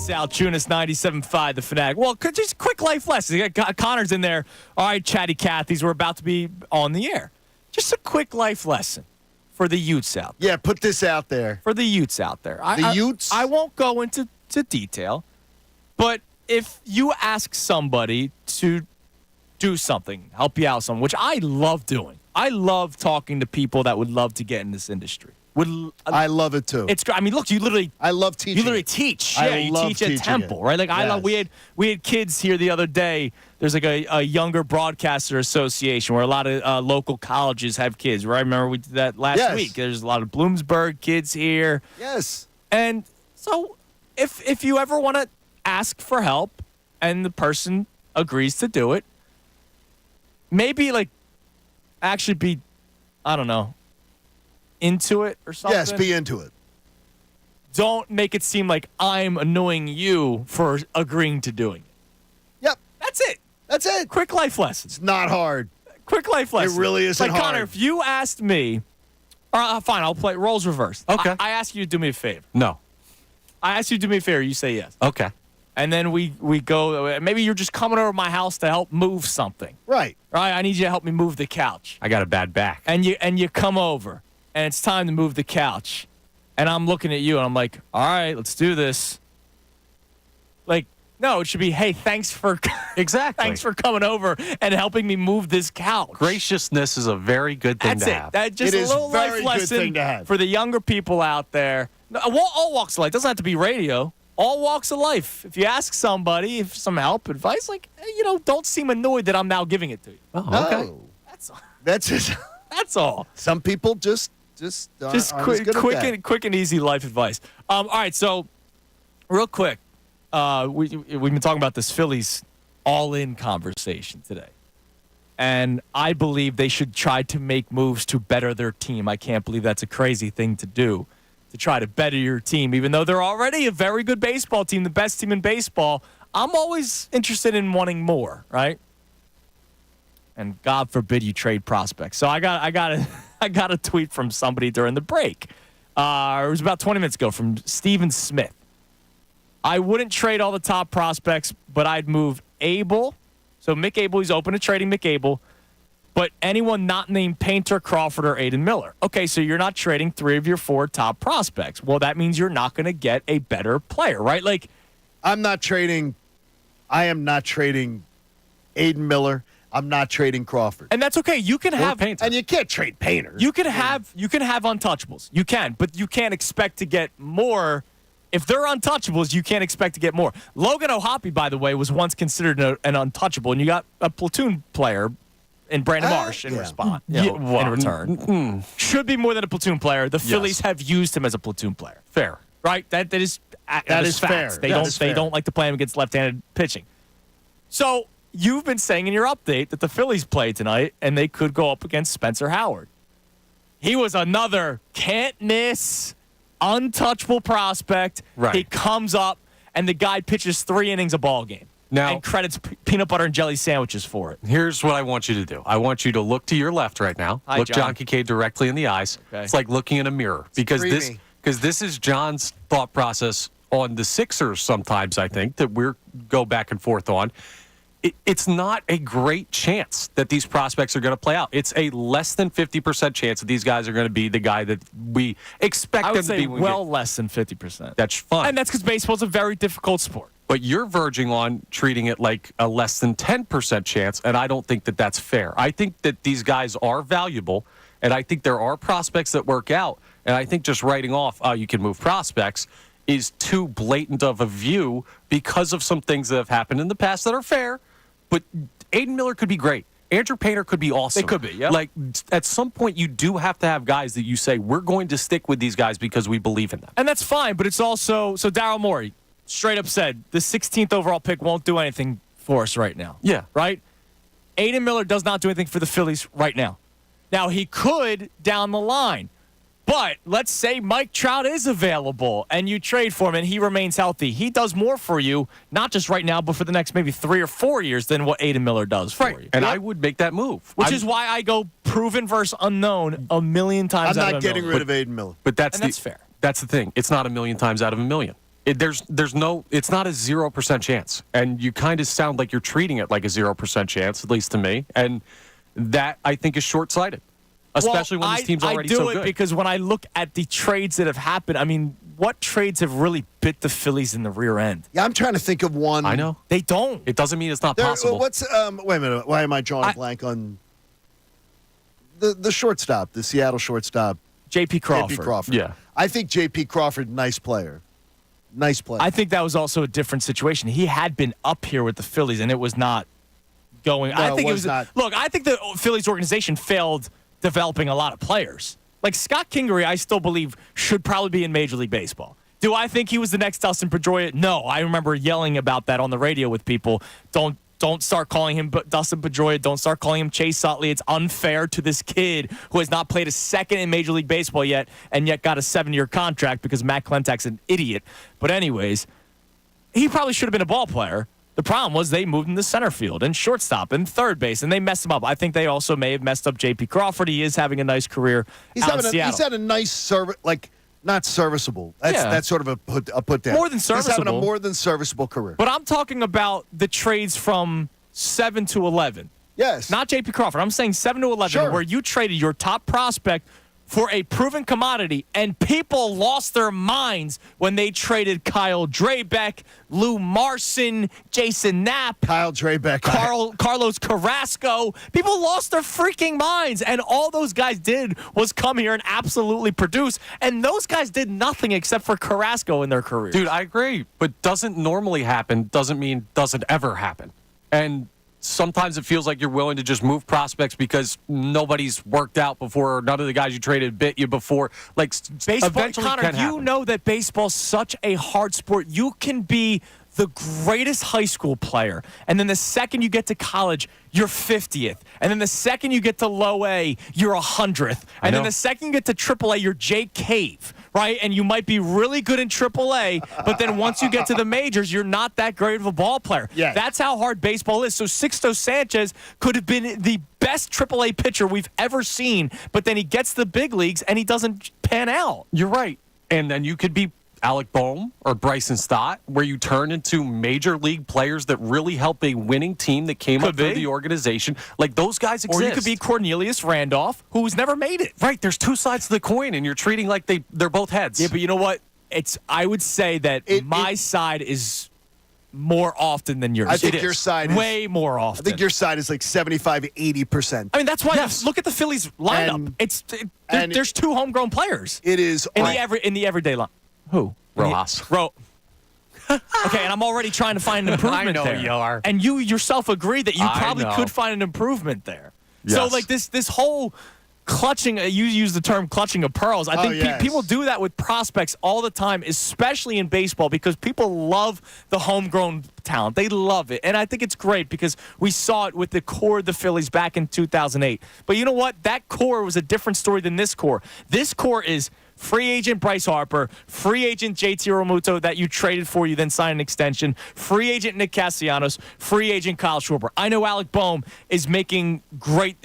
Salciunas, 97.5, The Fanatic. Well, just quick life lesson. Connor's in there. All right, Chatty Cathy's, we're about to be on the air. Just a quick life lesson for the Utes out there. Yeah, put this out there. For the Utes out there. Utes? I won't go into detail, but if you ask somebody to do something, help you out something, which I love doing. I love talking to people that would love to get in this industry. I love it too. It's great. I mean, look, I love teaching. You literally teach. I Yeah, you love teach at teaching Temple, it. right? Like Yes. we had kids here the other day. There's like a younger broadcaster association where a lot of local colleges have kids. Right? I remember we did that last week. There's a lot of Bloomsburg kids here. Yes. And so if you ever want to ask for help and the person agrees to do it, maybe like actually be, I don't know, into it or something. Yes, be into it. Don't make it seem like I'm annoying you for agreeing to doing it. Yep. That's it. That's it. Quick life lessons. It's not hard. Quick life lessons. It really isn't like, hard. Connor, if you asked me, fine, I'll play roles reversed. Okay. I ask you to do me a favor. No. I ask you to do me a favor. You say yes. Okay. And then we go, maybe you're just coming over to my house to help move something. Right. Right? I need you to help me move the couch. I got a bad back. And you come over, and it's time to move the couch. And I'm looking at you, and I'm like, all right, let's do this. Like, no, it should be, hey, thanks for thanks for coming over and helping me move this couch. Graciousness is a very good thing to have. That's just It a is little very life good lesson thing to have. for the younger people out there. No, all walks of life. Doesn't have to be radio. All walks of life. If you ask somebody for some help, advice, like, don't seem annoyed that I'm now giving it to you. Oh, okay. Oh. That's all. That's it. That's all. Some people just aren't as good at that. quick and easy life advice. All right, so real quick, we've been talking about this Phillies all-in conversation today, and I believe they should try to make moves to better their team. I can't believe that's a crazy thing to do, to try to better your team, even though they're already a very good baseball team, the best team in baseball. I'm always interested in wanting more, right? And God forbid you trade prospects. So I got a tweet from somebody during the break. It was about 20 minutes ago from Steven Smith. I wouldn't trade all the top prospects, but I'd move Abel. So Mick Abel, he's open to trading Mick Abel. But anyone not named Painter, Crawford, or Aiden Miller. Okay, so you're not trading 3 of your 4 top prospects. Well, that means you're not going to get a better player, right? Like, I am not trading Aiden Miller. I'm not trading Crawford. And that's okay. You can have Painter. And you can't trade Painter. You can have untouchables. You can, but you can't expect to get more. If they're untouchables, you can't expect to get more. Logan O'Hoppe, by the way, was once considered an untouchable, and you got a platoon player in Brandon Marsh in response. In return. Should be more than a platoon player. The Phillies have used him as a platoon player. Fair. Right? That is is fact. fair. They don't like to play him against left-handed pitching. So you've been saying in your update that the Phillies play tonight, and they could go up against Spencer Howard. He was another can't-miss, untouchable prospect. Right. He comes up, and the guy pitches 3 innings a ball game. Now, and credits peanut butter and jelly sandwiches for it. Here's what I want you to do. I want you to look to your left right now. Hi, look John Kincade directly in the eyes. Okay. It's like looking in a mirror. Because this is John's thought process on the Sixers sometimes, I think, that we go back and forth on. It's not a great chance that these prospects are going to play out. It's a less than 50% chance that these guys are going to be the guy that we expect them to be. Less than 50%. That's fine. And that's because baseball's a very difficult sport. But you're verging on treating it like a less than 10% chance, and I don't think that that's fair. I think that these guys are valuable, and I think there are prospects that work out. And I think just writing off, you can move prospects, is too blatant of a view because of some things that have happened in the past that are fair. But Aiden Miller could be great. Andrew Painter could be awesome. They could be, yeah. Like, at some point, you do have to have guys that you say, we're going to stick with these guys because we believe in them. And that's fine, but it's also, so Daryl Morey straight up said, the 16th overall pick won't do anything for us right now. Yeah. Right? Aiden Miller does not do anything for the Phillies right now. Now, he could down the line. But let's say Mike Trout is available and you trade for him and he remains healthy. He does more for you, not just right now, but for the next maybe 3 or 4 years than what Aiden Miller does for you. And I would make that move. Which is why I go proven versus unknown a million times I'm out not of a getting million. rid of Aiden Miller. But that's that's fair. That's the thing. It's not a million times out of a million. There's no, it's not a 0% chance. And you kind of sound like you're treating it like a 0% chance, at least to me. And that, I think, is short-sighted, especially when this team's already so good. I do it because when I look at the trades that have happened, I mean, what trades have really bit the Phillies in the rear end? Yeah, I'm trying to think of one. I know. They don't. It doesn't mean it's not possible. Wait a minute. Why am I drawing a blank on the shortstop, the Seattle shortstop? J.P. Crawford. J.P. Crawford. Yeah. I think J.P. Crawford, nice player. Nice player. I think that was also a different situation. He had been up here with the Phillies, and it was not going. No, I think it was not. Look, I think the Phillies organization failed developing a lot of players. Like Scott Kingery, I still believe should probably be in Major League Baseball. Do I think he was the next Dustin Pedroia? No. I remember yelling about that on the radio with people. Don't start calling him Dustin Pedroia. Don't start calling him Chase Utley. It's unfair to this kid who has not played a second in Major League Baseball yet and yet got a 7-year contract because Matt Klentak's an idiot. But anyways, he probably should have been a ball player. The problem was they moved him to center field and shortstop and third base, and they messed him up. I think they also may have messed up J.P. Crawford. He is having a nice career out in Seattle. He's had a nice service, not serviceable. That's sort of a put down. More than serviceable. He's having a more than serviceable career. But I'm talking about the trades from 7 to 11. Yes. Not J.P. Crawford. I'm saying 7 to 11, Sure. where you traded your top prospect for a proven commodity, and people lost their minds when they traded Kyle Drabek, Lou Marson, Jason Knapp, Kyle Drabek, Carlos Carrasco. People lost their freaking minds, and all those guys did was come here and absolutely produce, and those guys did nothing except for Carrasco in their career. Dude, I agree, but doesn't normally happen doesn't mean doesn't ever happen. And sometimes it feels like you're willing to just move prospects because nobody's worked out before, or none of the guys you traded bit you before. Like, baseball, eventually Connor, can happen. you know that baseball's such a hard sport. You can be the greatest high school player, and then the second you get to college, you're 50th. And then the second you get to low A, you're 100th. And then the second you get to triple A, you're Jake Cave, right? And you might be really good in triple A, but then once you get to the majors, you're not that great of a ball player. Yeah. That's how hard baseball is. So Sixto Sanchez could have been the best triple A pitcher we've ever seen, but then he gets the big leagues and he doesn't pan out. You're right. And then you could be Alec Boehm or Bryson Stott, where you turn into major league players that really help a winning team that came up through the organization. Like, those guys exist. Or you could be Cornelius Randolph, who's never made it. Right. There's two sides to the coin, and you're treating like they're both heads. Yeah, but you know what? I would say that my side is more often than yours. I think your side is way more often. I think your side is like 75-80%. I mean, that's why look at the Phillies lineup. There's two homegrown players. It is in the everyday line. Who? Rojas. Okay, and I'm already trying to find an improvement I know there. you are. And you yourself agree that you probably know. could find an improvement there. Yes. So, like, this whole clutching, you use the term clutching of pearls. I think people do that with prospects all the time, especially in baseball, because people love the homegrown talent. They love it. And I think it's great because we saw it with the core of the Phillies back in 2008. But you know what? That core was a different story than this core. This core is free agent Bryce Harper, free agent JT Realmuto that you traded for, you then signed an extension, free agent Nick Castellanos, free agent Kyle Schwarber. I know Alec Boehm is making great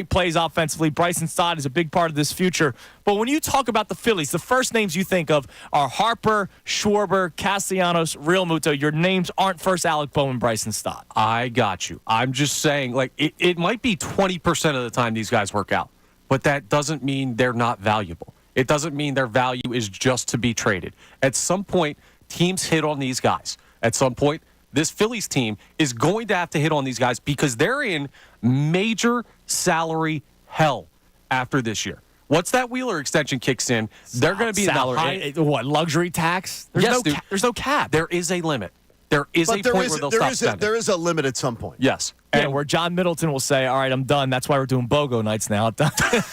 plays offensively. Bryson Stott is a big part of this future. But when you talk about the Phillies, the first names you think of are Harper, Schwarber, Castellanos, Realmuto. Your names aren't first Alec Boehm and Bryson Stott. I got you. I'm just saying, like, it might be 20% of the time these guys work out, but that doesn't mean they're not valuable. It doesn't mean their value is just to be traded. At some point, teams hit on these guys. At some point, this Phillies team is going to have to hit on these guys because they're in major salary hell after this year. Once that Wheeler extension kicks in, they're going to be salary. In the high. What, luxury tax? There's no cap. There is a limit. There is a point where they'll stop spending. There is a limit at some point. Yes. And where John Middleton will say, all right, I'm done. That's why we're doing BOGO nights now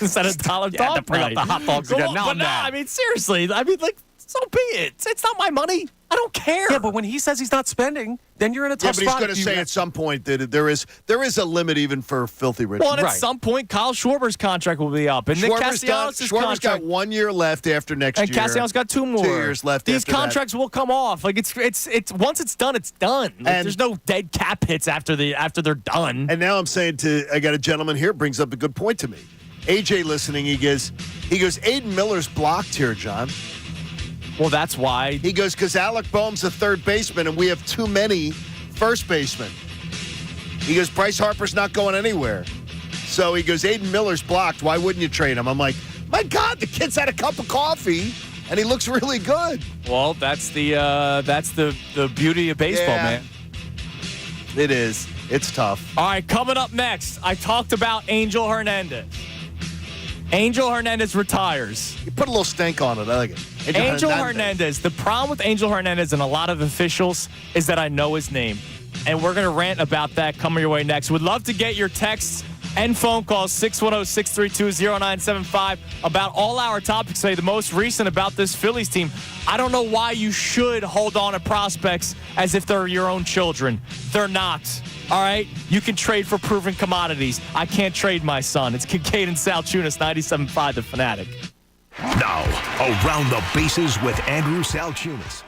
instead of dollar dog to bring up the hot dogs again. Now I'm mad. I mean, seriously. I mean, like, so be it. It's not my money. I don't care. Yeah, but when he says he's not spending, then you're in a tough spot. Yeah, but he's going to say at some point that there is a limit even for filthy rich. Well, and at some point, Kyle Schwarber's contract will be up. And Nick Castellanos' Schwarber's got 1 year left after next year. And Castellanos got 2 more. 2 years left These after contracts will come off. Like, it's once it's done, it's done. Like, there's no dead cap hits after they're done. And now I'm saying I got a gentleman here brings up a good point to me. AJ listening, he goes, Aiden Miller's blocked here, John. Well, that's why. He goes, because Alec Boehm's a third baseman, and we have too many first basemen. He goes, Bryce Harper's not going anywhere. So he goes, Aiden Miller's blocked. Why wouldn't you trade him? I'm like, my God, the kid's had a cup of coffee, and he looks really good. Well, that's the beauty of baseball, man. It is. It's tough. All right, coming up next, I talked about Angel Hernandez. Angel Hernandez retires. You put a little stank on it. I like it. Angel Hernandez. The problem with Angel Hernandez and a lot of officials is that I know his name. And we're going to rant about that coming your way next. Would love to get your texts and phone calls, 610-632-0975, about all our topics today. The most recent about this Phillies team. I don't know why you should hold on to prospects as if they're your own children. They're not. All right? You can trade for proven commodities. I can't trade my son. It's Kincade and Salciunas, 97.5 The Fanatic. Now, around the bases with Andrew Salciunas.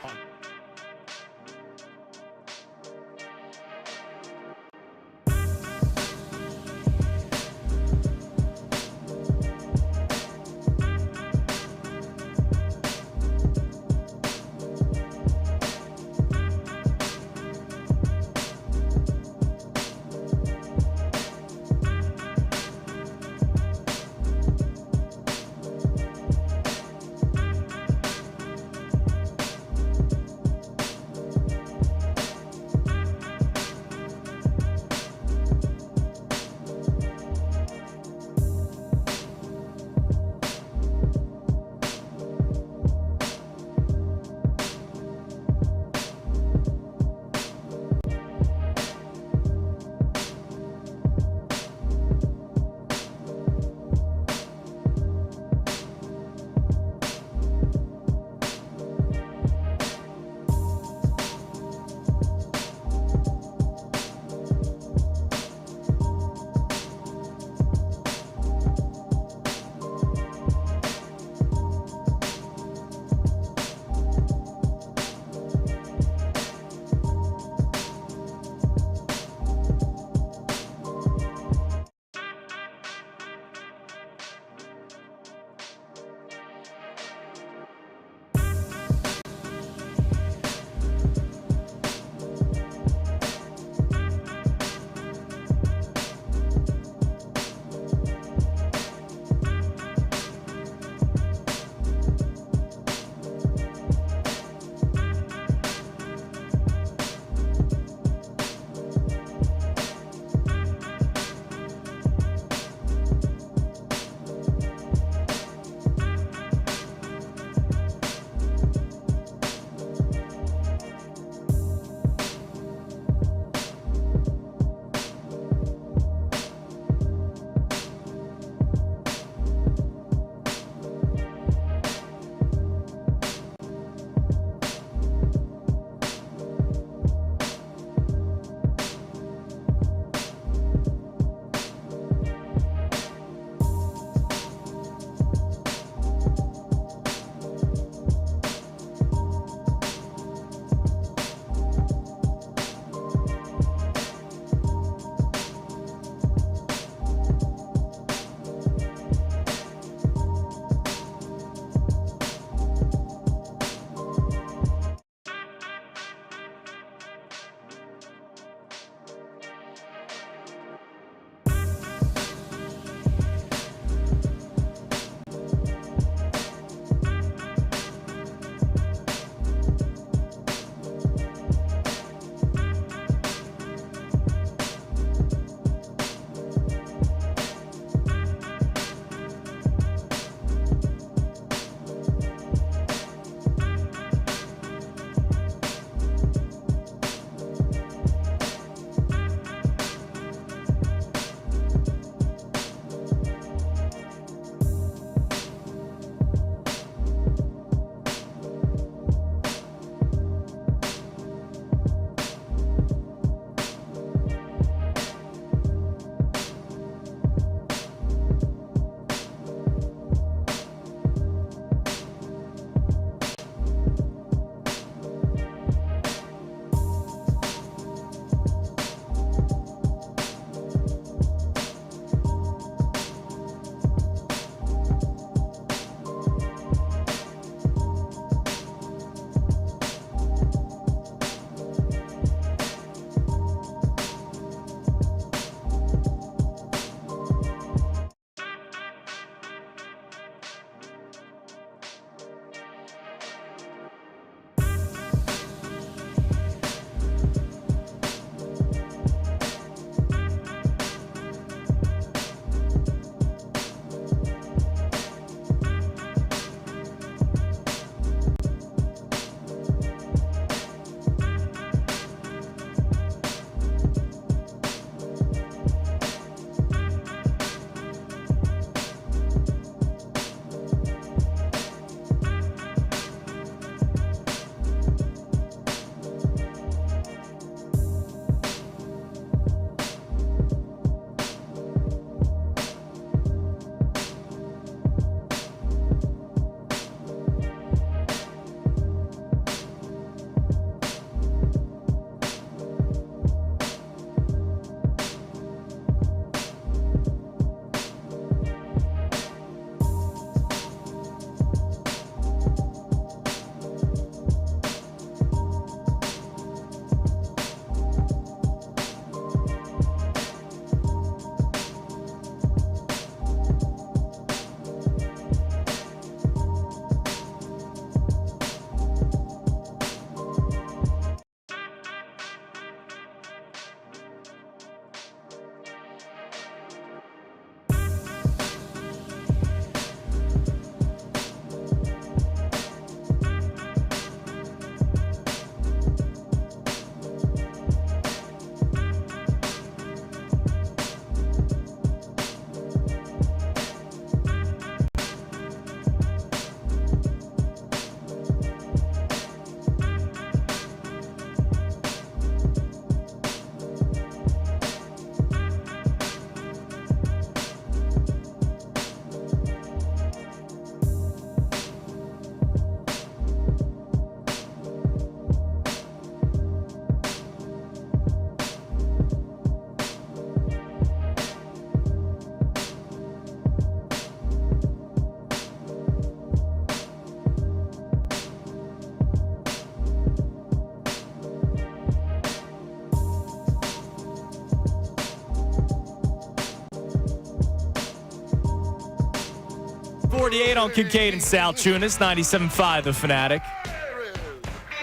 48 on Kincade and Salciunas, 97.5 The Fanatic.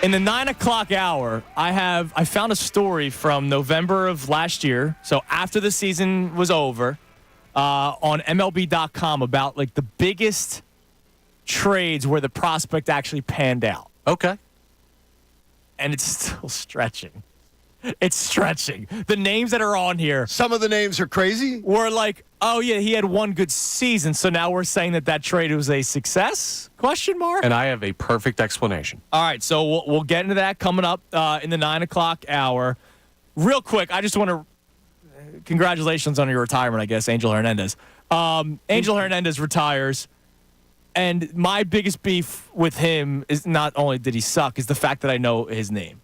In the 9 o'clock hour, I found a story from November of last year, so after the season was over, on MLB.com about like the biggest trades where the prospect actually panned out. Okay. And it's still stretching. It's stretching. The names that are on here. Some of the names are crazy. We're like, oh, yeah, he had one good season, so now we're saying that trade was a success? Question mark? And I have a perfect explanation. All right, so we'll get into that coming up in the 9 o'clock hour. Real quick, I just want to congratulations on your retirement, I guess, Angel Hernandez. Angel Hernandez retires, and my biggest beef with him is not only did he suck, is the fact that I know his name.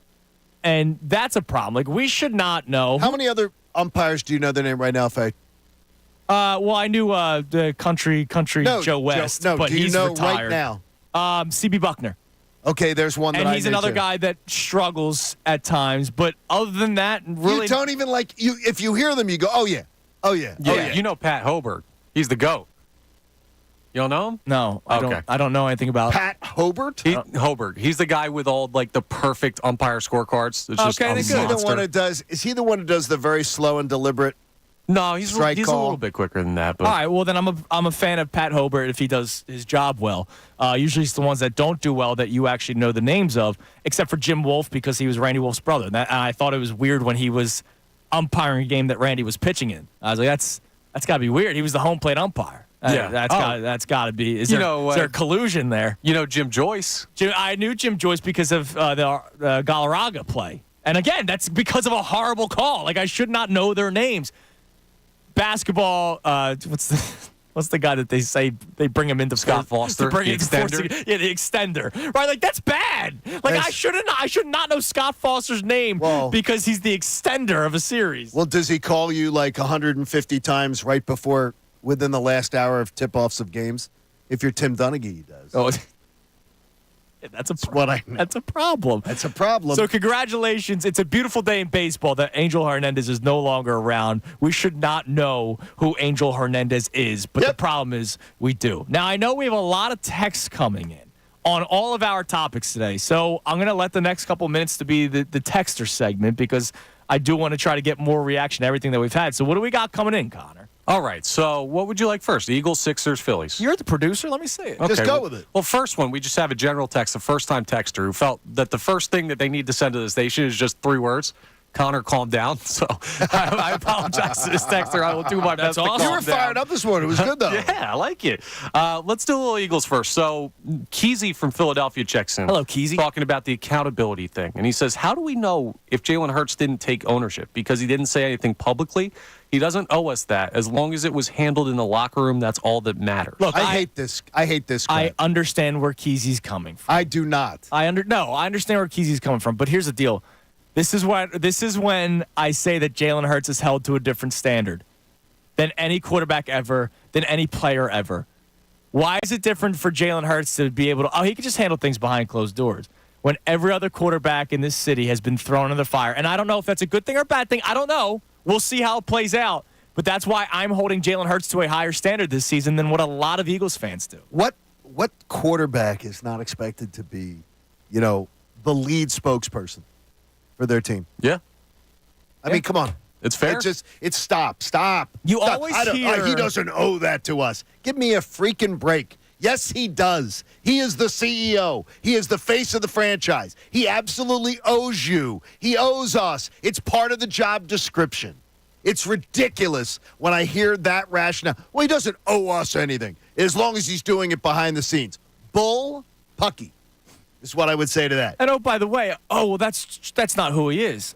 And that's a problem. Like, we should not know. How many other umpires do you know their name right now, Faye? Well, I knew the country Joe West, but do you he's know retired. right now? C.B. Buckner. Okay, there's one that I know. And he's another guy that struggles at times, but other than that, really. You don't even like you. If you hear them, you go, "Oh yeah, oh yeah, yeah." Oh, yeah. You know Pat Hobart. He's the GOAT. You don't know him? No, okay. I don't know anything about Pat Hobart. Hobart. He's the guy with all like the perfect umpire scorecards. It's just okay, a Is he the monster. one who does? Is he the one who does the very slow and deliberate? No, he's a call? little bit quicker than that. But. All right, well, then I'm a fan of Pat Hobart if he does his job well. Usually it's the ones that don't do well that you actually know the names of, except for Jim Wolf because he was Randy Wolf's brother. And I thought it was weird when he was umpiring a game that Randy was pitching in. I was like, that's got to be weird. He was the home plate umpire. Yeah. That's got to be. Is there collusion there? You know Jim Joyce? I knew Jim Joyce because of the Galarraga play. And again, that's because of a horrible call. Like, I should not know their names. Basketball, what's the guy that they say they bring him into Scott Foster, the extender? Yeah, the extender. Right, like that's bad. Like I should not know Scott Foster's name because he's the extender of a series. Well, does he call you like 150 times right before within the last hour of tip-offs of games? If you're Tim Donaghy, he does. Oh, that's what I meant. That's a problem. That's a problem. So congratulations. It's a beautiful day in baseball that Angel Hernandez is no longer around. We should not know who Angel Hernandez is, but the problem is we do. Now, I know we have a lot of texts coming in on all of our topics today, so I'm going to let the next couple minutes to be the texter segment because I do want to try to get more reaction to everything that we've had. So what do we got coming in, Connor? All right, so what would you like first? Eagles, Sixers, Phillies? You're the producer. Let me see it. Just go with it. Well, first one, we just have a general text, a first-time texter who felt that the first thing that they need to send to the station is just 3 words. Connor, calm down. So I apologize to this texter. I will do my best to calm down. You were fired up this morning. It was good, though. Yeah, I like it. Let's do a little Eagles first. So Keezy from Philadelphia checks in. Hello, Keezy. Talking about the accountability thing. And he says, how do we know if Jalen Hurts didn't take ownership? Because he didn't say anything publicly. He doesn't owe us that. As long as it was handled in the locker room, that's all that matters. Look, I hate this. I hate this crap. I understand where Keezy's coming from. I do not. I understand where Keezy's coming from, but here's the deal. This is when I say that Jalen Hurts is held to a different standard than any quarterback ever, than any player ever. Why is it different for Jalen Hurts to be able to, he can just handle things behind closed doors when every other quarterback in this city has been thrown in the fire? And I don't know if that's a good thing or a bad thing. I don't know. We'll see how it plays out. But that's why I'm holding Jalen Hurts to a higher standard this season than what a lot of Eagles fans do. What quarterback is not expected to be, the lead spokesperson for their team? Yeah. I mean, come on. It's fair. It's stop. You Stop. always hear. He doesn't owe that to us. Give me a freaking break. Yes, he does. He is the CEO. He is the face of the franchise. He absolutely owes you. He owes us. It's part of the job description. It's ridiculous when I hear that rationale. Well, he doesn't owe us anything as long as he's doing it behind the scenes. Bull pucky is what I would say to that. And by the way, that's not who he is.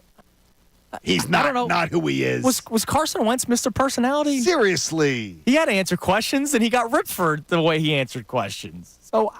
He's not who he is. Was Carson Wentz Mr. Personality? Seriously. He had to answer questions, and he got ripped for the way he answered questions. So,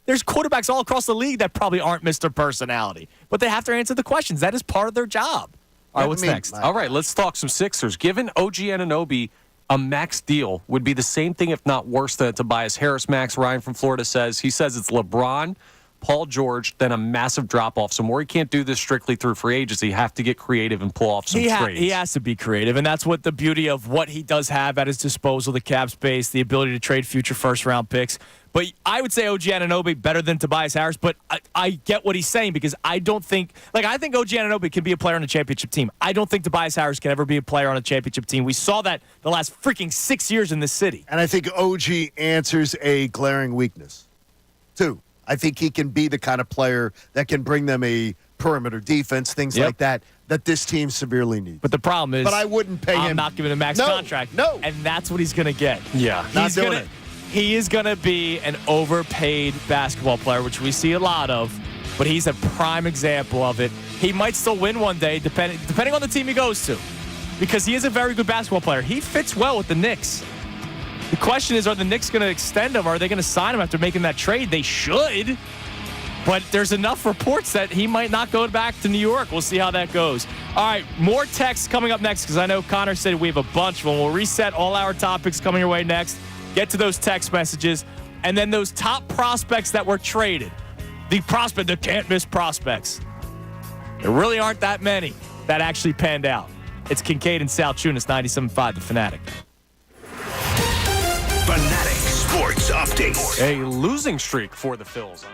there's quarterbacks all across the league that probably aren't Mr. Personality, but they have to answer the questions. That is part of their job. All right, what's next? All right, let's talk some Sixers. Given OG Anunoby a max deal would be the same thing, if not worse, than Tobias Harris max. Ryan from Florida says it's LeBron, Paul George, then a massive drop-off. So Morey can't do this strictly through free agency. You have to get creative and pull off some trades. He has to be creative, and that's what the beauty of what he does have at his disposal, the cap space, the ability to trade future first-round picks. But I would say OG Anunoby better than Tobias Harris, but I get what he's saying because I think OG Anunoby can be a player on a championship team. I don't think Tobias Harris can ever be a player on a championship team. We saw that the last freaking 6 years in this city. And I think OG answers a glaring weakness, too. I think he can be the kind of player that can bring them a perimeter defense, things like that this team severely needs. But the problem is, but I wouldn't pay him. I'm not giving him a max contract. No. And that's what he's going to get. Yeah. Not doing it. He is going to be an overpaid basketball player, which we see a lot of, but he's a prime example of it. He might still win one day, depending on the team he goes to, because he is a very good basketball player. He fits well with the Knicks. The question is, are the Knicks going to extend him? Are they going to sign him after making that trade? They should. But there's enough reports that he might not go back to New York. We'll see how that goes. All right, more texts coming up next because I know Connor said we have a bunch of them. We'll reset all our topics coming your way next. Get to those text messages. And then those top prospects that were traded. The can't-miss prospects. There really aren't that many that actually panned out. It's Kincade and Salciunas, 97.5, The Fanatic. Fanatic Sports Update. A losing streak for the Phils. Huh?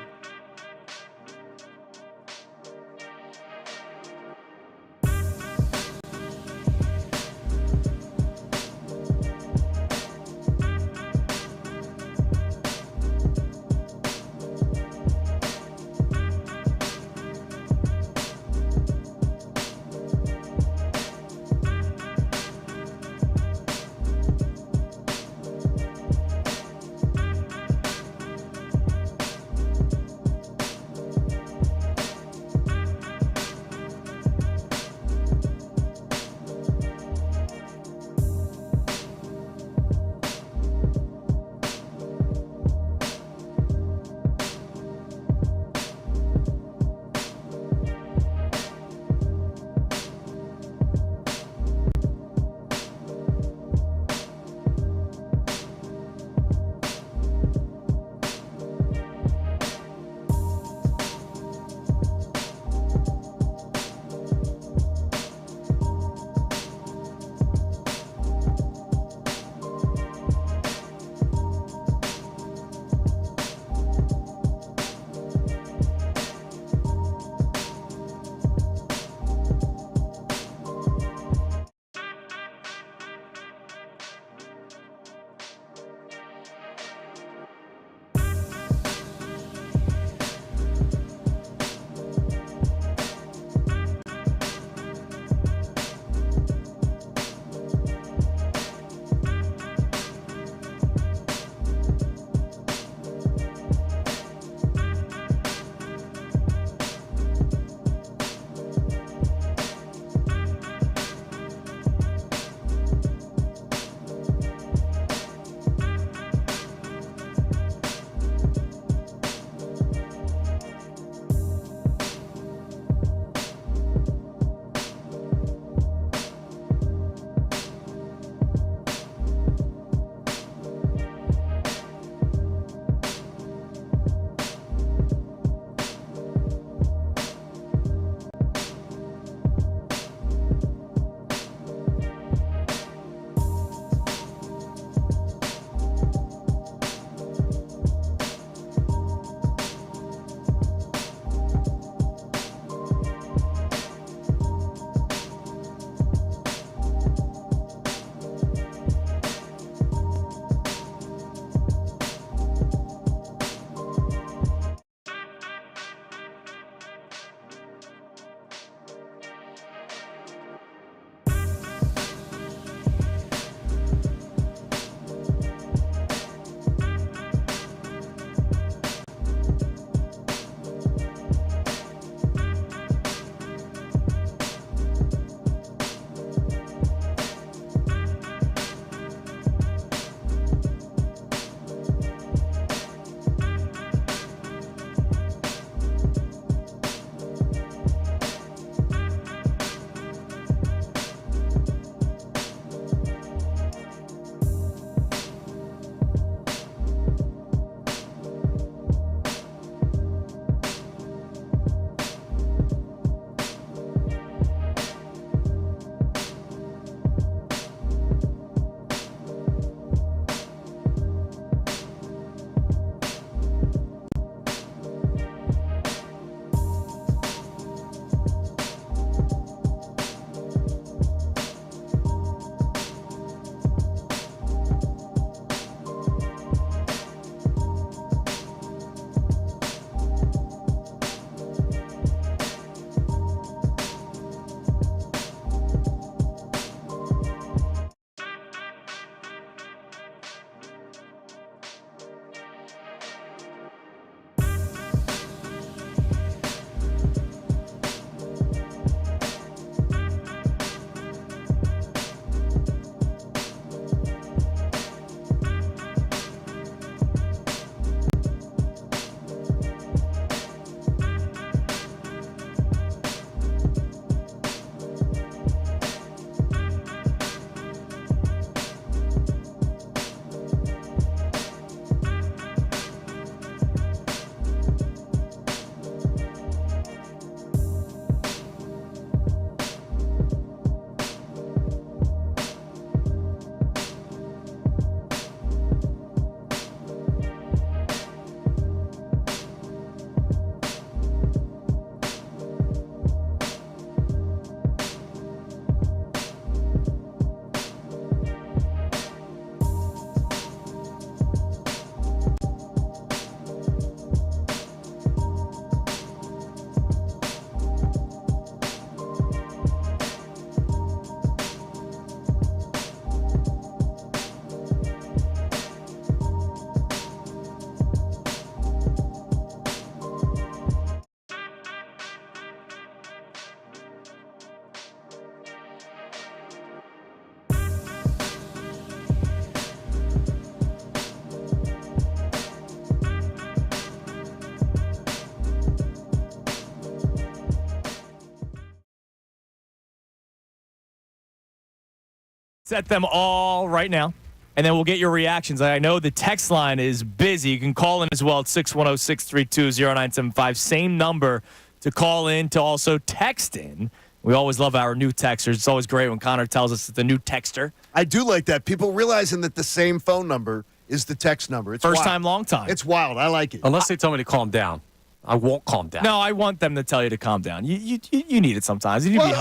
Set them all right now, and then we'll get your reactions. I know the text line is busy. You can call in as well at 610-632-0975. Same number to call in, to also text in. We always love our new texters. It's always great when Connor tells us it's the new texter. I do like that. People realizing that the same phone number is the text number. It's First wild. time, long time. It's wild. I like it. Unless they tell me to calm down. I won't calm down. No, I want them to tell you to calm down. You need it sometimes. You need to be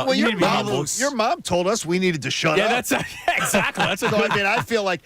humble. Your mom told us we needed to shut up. Yeah, that's exactly. That's so I mean, I feel like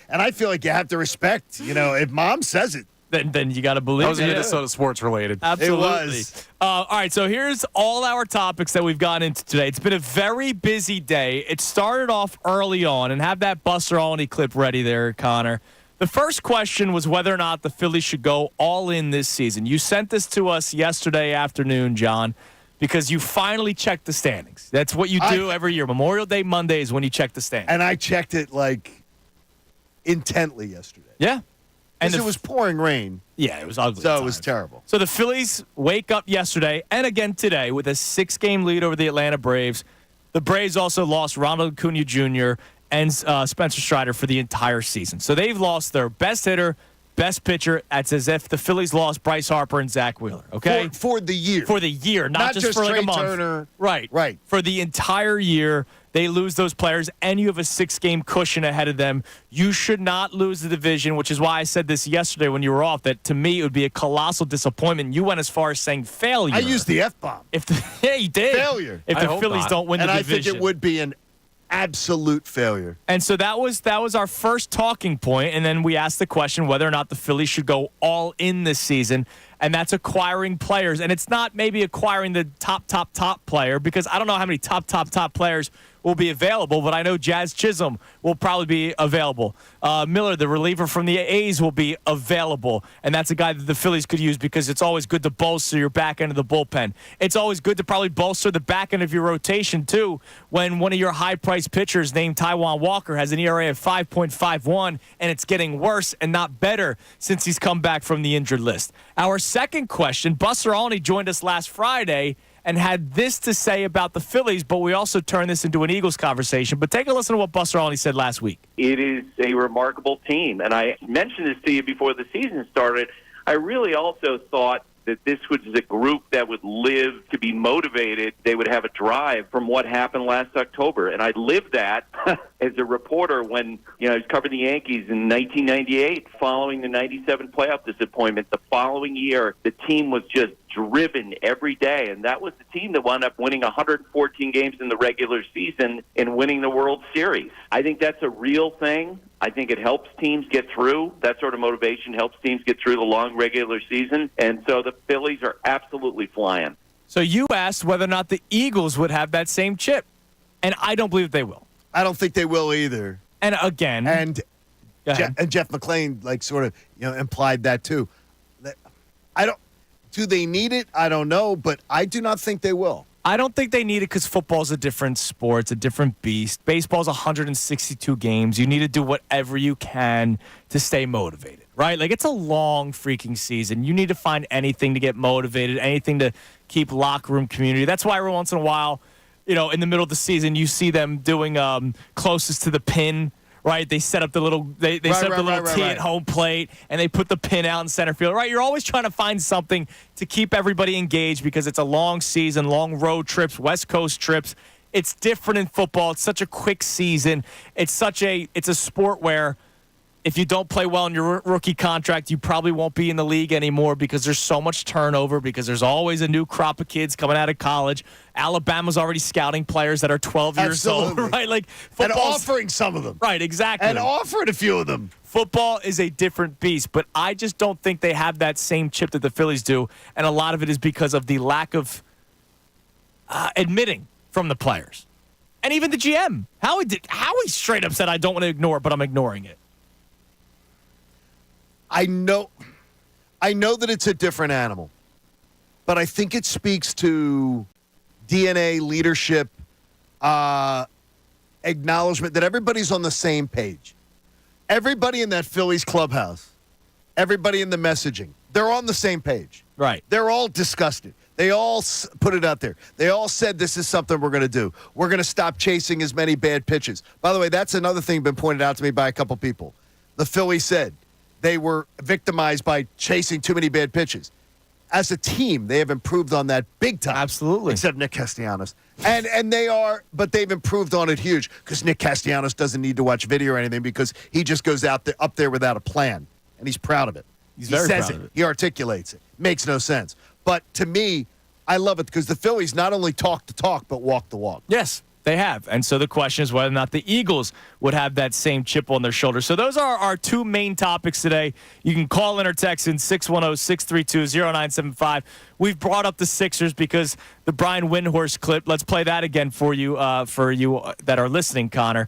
you have to respect. If mom says it, then you got to believe. That was Minnesota sports related. Absolutely. It was. All right, so here's all our topics that we've gotten into today. It's been a very busy day. It started off early on, and have that Buster Olney clip ready there, Connor. The first question was whether or not the Phillies should go all in this season. You sent this to us yesterday afternoon, John, because you finally checked the standings. That's what you do every year. Memorial Day Monday is when you check the standings. And I checked it intently yesterday. Yeah. And it was pouring rain. Yeah, it was ugly. So it was terrible. So the Phillies wake up yesterday and again today with a 6-game lead over the Atlanta Braves. The Braves also lost Ronald Acuna Jr. and Spencer Strider for the entire season. So they've lost their best hitter, best pitcher. It's as if the Phillies lost Bryce Harper and Zach Wheeler, okay? For the year. For the year, not just for Trey a month. Turner. Right. For the entire year, they lose those players, and you have a 6-game cushion ahead of them. You should not lose the division, which is why I said this yesterday when you were off, that to me it would be a colossal disappointment. You went as far as saying failure. I used the F-bomb. Yeah, you did. Failure. If the Phillies don't win the division. And I think it would be an absolute failure. And so that was our first talking point, and then we asked the question whether or not the Phillies should go all in this season, and that's acquiring players. And it's not maybe acquiring the top player, because I don't know how many top players will be available, but I know Jazz Chisholm will probably be available. Miller, the reliever from the A's, will be available, and that's a guy that the Phillies could use because it's always good to bolster your back end of the bullpen. It's always good to probably bolster the back end of your rotation, too, when one of your high-priced pitchers named Taijuan Walker has an ERA of 5.51, and it's getting worse and not better since he's come back from the injured list. Our second question, Buster Olney joined us last Friday and had this to say about the Phillies, but we also turned this into an Eagles conversation. But take a listen to what Buster Olney said last week. It is a remarkable team, and I mentioned this to you before the season started. I really also thought that this was a group that would live to be motivated. They would have a drive from what happened last October. And I lived that as a reporter when I was covering the Yankees in 1998 following the 97 playoff disappointment. The following year, the team was just driven every day. And that was the team that wound up winning 114 games in the regular season and winning the World Series. I think that's a real thing. I think it helps teams get through. That sort of motivation helps teams get through the long regular season. And so the Phillies are absolutely flying. So you asked whether or not the Eagles would have that same chip. And I don't believe they will. I don't think they will either. And again. And Jeff McClain implied that too. Do they need it? I don't know, but I do not think they will. I don't think they need it because football's a different sport. It's a different beast. Baseball's 162 games. You need to do whatever you can to stay motivated, right? It's a long freaking season. You need to find anything to get motivated, anything to keep locker room community. That's why every once in a while, in the middle of the season, you see them doing closest to the pin. Right, they set up the little tee at home plate, and they put the pin out in center field. Right, you're always trying to find something to keep everybody engaged because it's a long season, long road trips, West Coast trips. It's different in football. It's such a quick season. It's a sport where if you don't play well in your rookie contract, you probably won't be in the league anymore because there's so much turnover, because there's always a new crop of kids coming out of college. Alabama's already scouting players that are 12 years old, right? And offering some of them. Right, exactly. And offering a few of them. Football is a different beast, but I just don't think they have that same chip that the Phillies do, and a lot of it is because of the lack of admitting from the players. And even the GM. Howie straight up said, I don't want to ignore it, but I'm ignoring it. I know that it's a different animal, but I think it speaks to DNA, leadership, acknowledgement that everybody's on the same page. Everybody in that Phillies clubhouse, everybody in the messaging, they're on the same page. Right. They're all disgusted. They all put it out there. They all said this is something we're going to do. We're going to stop chasing as many bad pitches. By the way, that's another thing been pointed out to me by a couple people. The Phillies said they were victimized by chasing too many bad pitches. As a team, they have improved on that big time. Absolutely. Except Nick Castellanos. And they are, but they've improved on it huge because Nick Castellanos doesn't need to watch video or anything because he just goes out there, up there without a plan, and he's proud of it. He says it. He articulates it. Makes no sense. But to me, I love it because the Phillies not only talk the talk, but walk the walk. Yes, they have. And so the question is whether or not the Eagles would have that same chip on their shoulder. So those are our two main topics today. You can call in or text in 610-632-0975. We've brought up the Sixers because the Brian Windhorst clip. Let's play that again for you that are listening, Connor.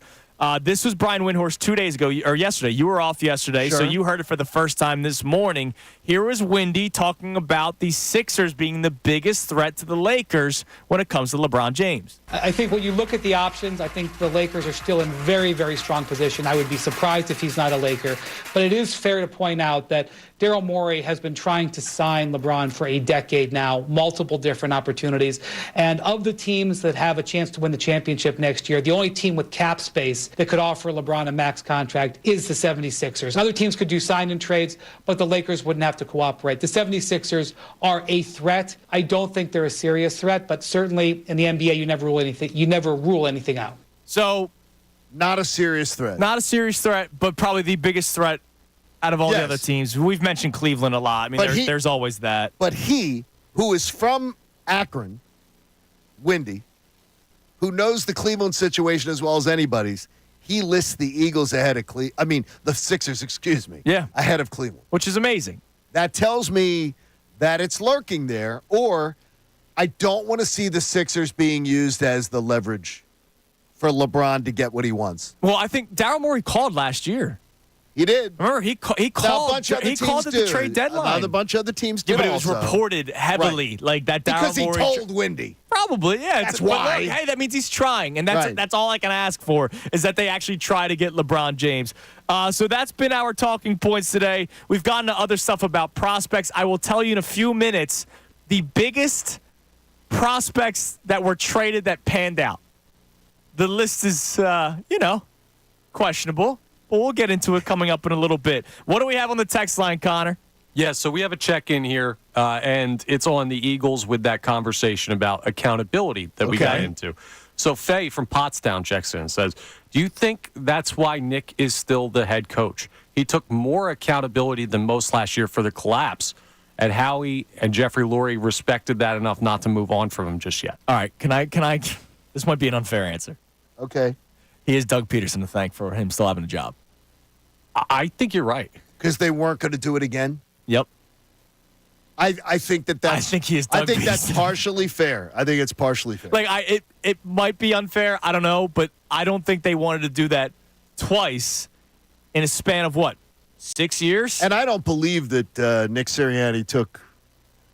This was Brian Windhorst 2 days ago, or yesterday. You were off yesterday, so you heard it for the first time this morning. Here was Windy talking about the Sixers being the biggest threat to the Lakers when it comes to LeBron James. I think when you look at the options, I think the Lakers are still in very, very strong position. I would be surprised if he's not a Laker. But it is fair to point out that Daryl Morey has been trying to sign LeBron for a decade now, multiple different opportunities. And of the teams that have a chance to win the championship next year, the only team with cap space that could offer LeBron a max contract is the 76ers. Other teams could do sign-in trades, but the Lakers wouldn't have to cooperate. The 76ers are a threat. I don't think they're a serious threat, but certainly in the NBA, you never rule anything out. So, not a serious threat. Not a serious threat, but probably the biggest threat out of all the other teams. We've mentioned Cleveland a lot. I mean, there's always that. But he, who is from Akron, Windy, who knows the Cleveland situation as well as anybody's, he lists the Eagles ahead of the Sixers, ahead of Cleveland. Which is amazing. That tells me that it's lurking there, or I don't want to see the Sixers being used as the leverage for LeBron to get what he wants. Well, I think Daryl Morey called last year. He did. Remember, he called at the trade deadline. A bunch of other teams did. Yeah, but it was reported heavily like that. Because Daryl he Morey told Windy. Probably, yeah. That's why. Hey, that means he's trying, and that's all I can ask for is that they actually try to get LeBron James. So that's been our talking points today. We've gotten to other stuff about prospects. I will tell you in a few minutes the biggest prospects that were traded that panned out. The list is, questionable. But we'll get into it coming up in a little bit. What do we have on the text line, Connor? Yeah, so we have a check-in here, and it's on the Eagles with that conversation about accountability that we got into. So Faye from Pottstown checks in and says, do you think that's why Nick is still the head coach? He took more accountability than most last year for the collapse, and Howie and Jeffrey Lurie respected that enough not to move on from him just yet. All right, can I this might be an unfair answer. Okay. He is Doug Peterson to thank for him still having a job. I think you're right. Because they weren't going to do it again? Yep. I think that's. I think he is. I think that's partially fair. I think it's partially fair. Like it might be unfair. I don't know, but I don't think they wanted to do that twice in a span of 6 years. And I don't believe that Nick Sirianni took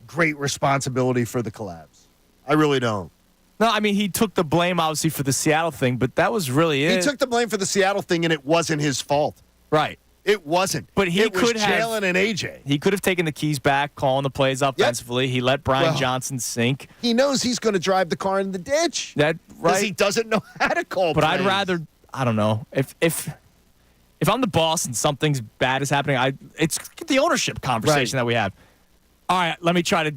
great responsibility for the collapse. I really don't. No, I mean he took the blame obviously for the Seattle thing, but that was really it. He took the blame for the Seattle thing, and it wasn't his fault. Right. It wasn't. But he could have Jalen and AJ. He could have taken the keys back, calling the plays offensively. Yep. He let Brian Johnson sink. He knows he's going to drive the car in the ditch. That right. Because he doesn't know how to call But plays. I'd rather, I don't know, if I'm the boss and something's bad is happening, it's the ownership conversation that we have. All right, let me try to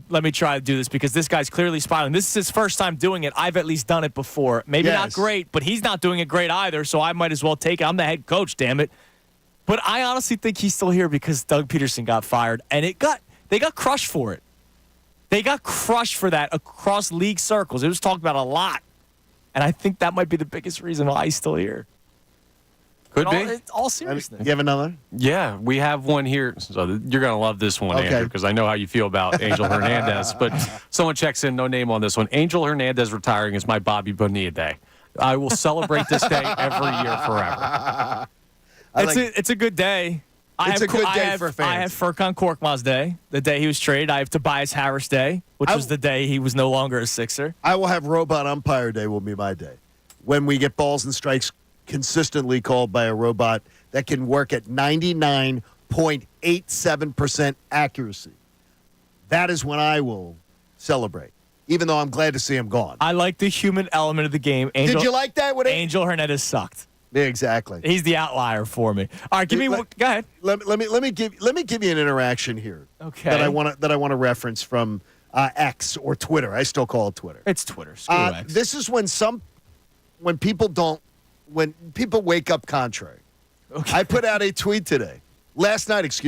do this because this guy's clearly spiraling. This is his first time doing it. I've at least done it before. Maybe not great, but he's not doing it great either, so I might as well take it. I'm the head coach, damn it. But I honestly think he's still here because Doug Peterson got fired, and they got crushed for it. They got crushed for that across league circles. It was talked about a lot, and I think that might be the biggest reason why he's still here. Could be. All seriousness. You have another? Yeah, we have one here. So you're going to love this one, Andrew, because I know how you feel about Angel Hernandez. But someone checks in, no name on this one. Angel Hernandez retiring is my Bobby Bonilla day. I will celebrate this day every year forever. It's a good day. It's a good day for fans. I have Furkan Korkmaz Day, the day he was traded. I have Tobias Harris Day, which was the day he was no longer a Sixer. I will have Robot Umpire Day will be my day. When we get balls and strikes consistently called by a robot that can work at 99.87% accuracy. that is when I will celebrate, even though I'm glad to see him gone. I like the human element of the game. Did you like that? Angel Hernandez sucked. Yeah, exactly. He's the outlier for me. All right, go ahead. Let me give you an interaction here. Okay. That I want to reference from X or Twitter. I still call it Twitter. It's Twitter. Screw X. This is when people wake up contrary. Okay. I put out a tweet last night,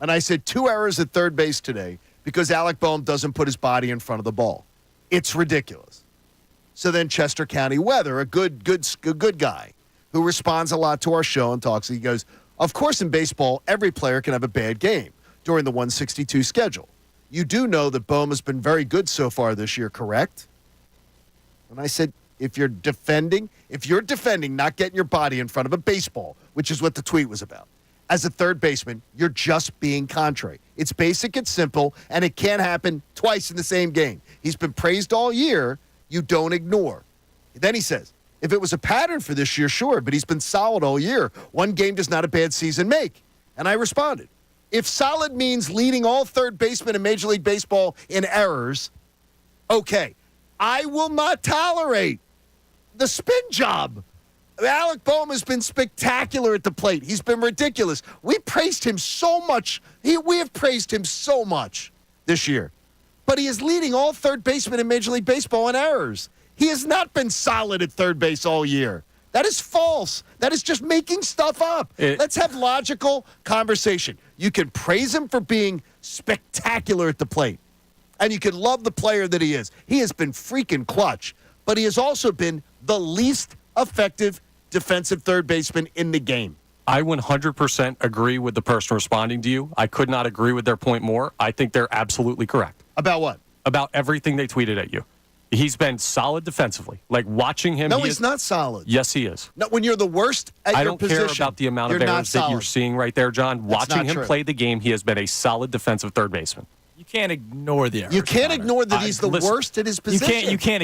and I said 2 errors at third base today because Alec Boehm doesn't put his body in front of the ball. It's ridiculous. So then Chester County Weather, a good guy who responds a lot to our show and talks, he goes, of course in baseball, every player can have a bad game during the 162 schedule. You do know that Boehm has been very good so far this year, correct? And I said, if you're defending not getting your body in front of a baseball, which is what the tweet was about, as a third baseman, you're just being contrary. It's basic, it's simple, and it can't happen twice in the same game. He's been praised all year. You don't ignore. Then he says, if it was a pattern for this year, sure, but he's been solid all year. One game does not a bad season make. And I responded, if solid means leading all third basemen in Major League Baseball in errors, okay, I will not tolerate the spin job. Alec Boehm has been spectacular at the plate. He's been ridiculous. We praised him so much. We have praised him so much this year. But he is leading all third basemen in Major League Baseball in errors. He has not been solid at third base all year. That is false. That is just making stuff up. Let's have logical conversation. You can praise him for being spectacular at the plate, and you can love the player that he is. He has been freaking clutch, but he has also been the least effective defensive third baseman in the game. I 100% agree with the person responding to you. I could not agree with their point more. I think they're absolutely correct. About what? About everything they tweeted at you. He's been solid defensively. Like watching him. No, he's not solid. Yes, he is. No, when you're the worst at your position, I don't care about the amount of errors that you're seeing right there, John. Watching him play the game, he has been a solid defensive third baseman. You can't ignore the errors. You can't ignore that he's the worst at his position. You can't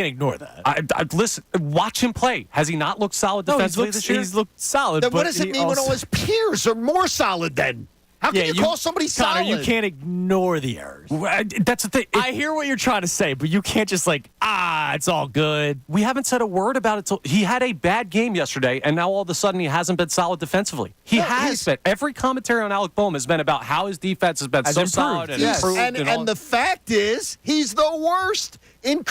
ignore that. Listen, watch him play. Has he not looked solid defensively this year? He's looked solid. Then what does it mean when all his peers are more solid then? How can you call somebody solid? Connor, you can't ignore the errors. That's the thing. I hear what you're trying to say, but you can't just it's all good. We haven't said a word about it. He had a bad game yesterday, and now all of a sudden he hasn't been solid defensively. He has been. Every commentary on Alec Boehm has been about how his defense has been so solid and improved. And the fact is, he's the worst in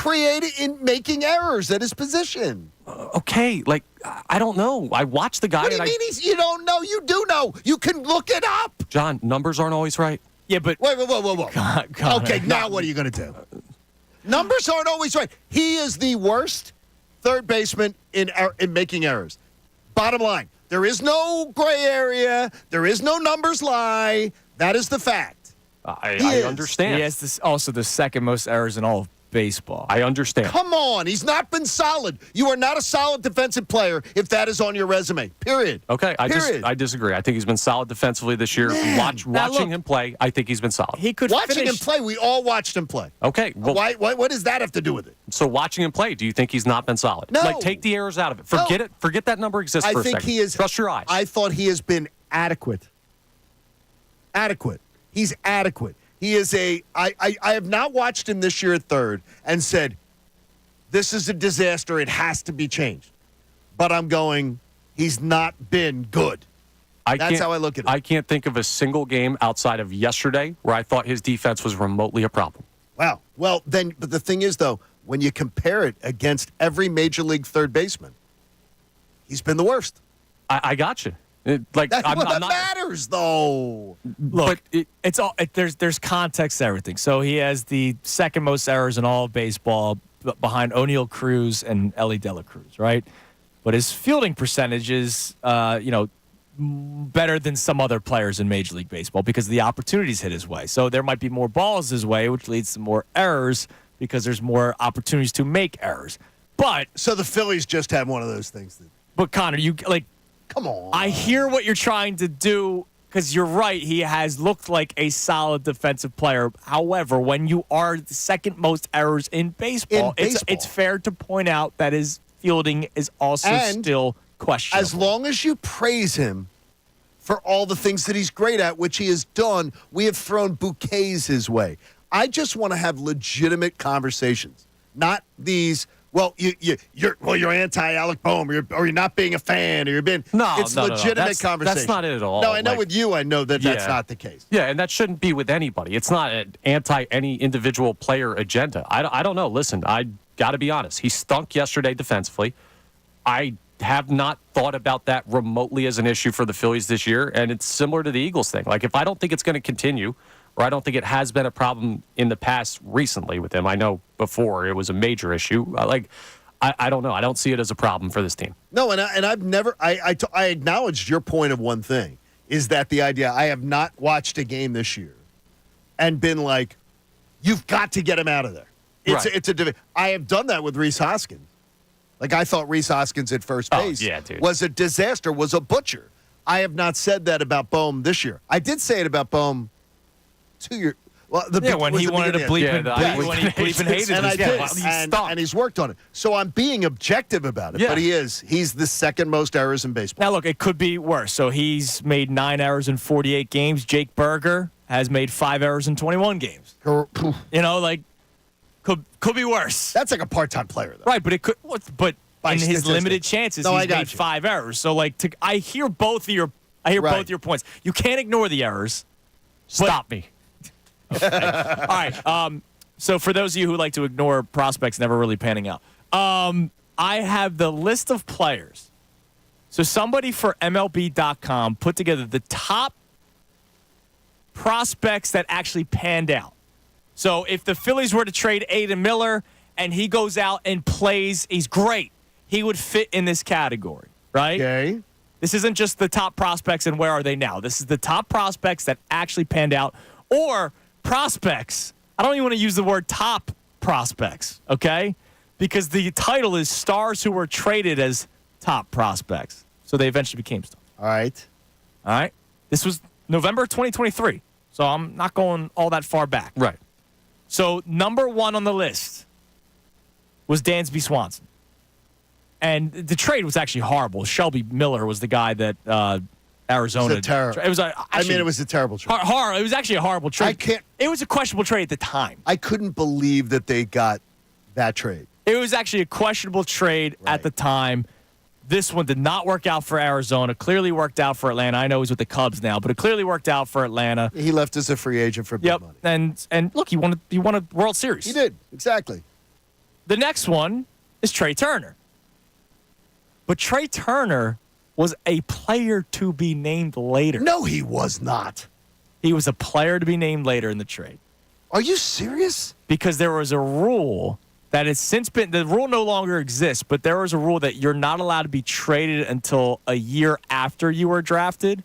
making errors at his position. Okay, I don't know. I watched the guy. What do you mean you don't know? You do know. You can look it up. John, numbers aren't always right. Yeah, but whoa. Okay, now what are you going to do? Numbers aren't always right. He is the worst third baseman in making errors. Bottom line, there is no gray area. There is no numbers lie. That is the fact. I understand. He has also the second most errors in all of baseball. I understand. Come on. He's not been solid. You are not a solid defensive player if that is on your resume. Period. Okay. I disagree. I think he's been solid defensively this year. Watching him play, I think he's been solid. Watching him play, we all watched him play. Okay. Well, what does that have to do with it? So watching him play, do you think he's not been solid? No. Take the errors out of it. Forget it. Forget that number exists for a second. Trust your eyes. I thought he has been adequate. He's adequate. He is I have not watched him this year at third and said, this is a disaster. It has to be changed. But I'm going, he's not been good. That's how I look at it. I can't think of a single game outside of yesterday where I thought his defense was remotely a problem. Wow. Well, but the thing is, though, when you compare it against every major league third baseman, he's been the worst. I got you. That matters, though. Look, there's context to everything. So he has the second most errors in all of baseball, behind O'Neal Cruz and Ellie De La Cruz, right? But his fielding percentage is, better than some other players in Major League Baseball because the opportunities hit his way. So there might be more balls his way, which leads to more errors because there's more opportunities to make errors. So the Phillies just have one of those things. But Connor, come on. I hear what you're trying to do because you're right. He has looked like a solid defensive player. However, when you are the second most errors in baseball, it's fair to point out that his fielding is also still questionable. As long as you praise him for all the things that he's great at, which he has done. We have thrown bouquets his way. I just want to have legitimate conversations, not these. Well, you're anti-Alec Bohm, or you're not being a fan, or you're being. It's legitimate conversation. That's not it at all. No, I know with you, I know that that's not the case. Yeah, and that shouldn't be with anybody. It's not an anti any individual player agenda. I don't know. Listen, I got to be honest. He stunk yesterday defensively. I have not thought about that remotely as an issue for the Phillies this year, and it's similar to the Eagles thing. Like, if I don't think it's going to continue, or I don't think it has been a problem in the past recently with him. I know before it was a major issue. I don't know. I don't see it as a problem for this team. No, and I've never. I acknowledged your point of one thing, is that the idea. I have not watched a game this year and been like, you've got to get him out of there. I have done that with Rhys Hoskins. Like, I thought Rhys Hoskins at first base was a disaster, was a butcher. I have not said that about Bohm this year. I did say it about Bohm 2 years. Well, when he wanted to bleep and hated and I did, and he's worked on it. So I'm being objective about it, but he's the second most errors in baseball. Now, look, it could be worse. So he's made 9 errors in 48 games. Jake Berger has made 5 errors in 21 games. Could be worse. That's like a part-time player, though. Right, but it could. But in his limited chances, he's made 5 errors. So, I hear both of your points. You can't ignore the errors. Stop me. Okay. All right. So for those of you who like to ignore prospects never really panning out, I have the list of players. So somebody for MLB.com put together the top prospects that actually panned out. So if the Phillies were to trade Aiden Miller and he goes out and plays, he's great. He would fit in this category, right? Okay. This isn't just the top prospects and where are they now. This is the top prospects that actually panned out, or prospects. I don't even want to use the word top prospects, okay? Because the title is stars who were traded as top prospects. So they eventually became stars. All right. This was November 2023. So I'm not going all that far back. Right. So number 1 on the list was Dansby Swanson. And the trade was actually horrible. Shelby Miller was the guy that Arizona. It was it was a terrible trade. It was actually a horrible trade. It was a questionable trade at the time. I couldn't believe that they got that trade. It was actually a questionable trade at the time. This one did not work out for Arizona. Clearly worked out for Atlanta. I know he's with the Cubs now, but it clearly worked out for Atlanta. He left as a free agent for big money. And look, he won a World Series. He did, exactly. The next one is Trey Turner. But Trey Turner was a player to be named later. No, he was not. He was a player to be named later in the trade. Are you serious? Because there was a rule that has since been, the rule no longer exists, but there was a rule that you're not allowed to be traded until a year after you were drafted.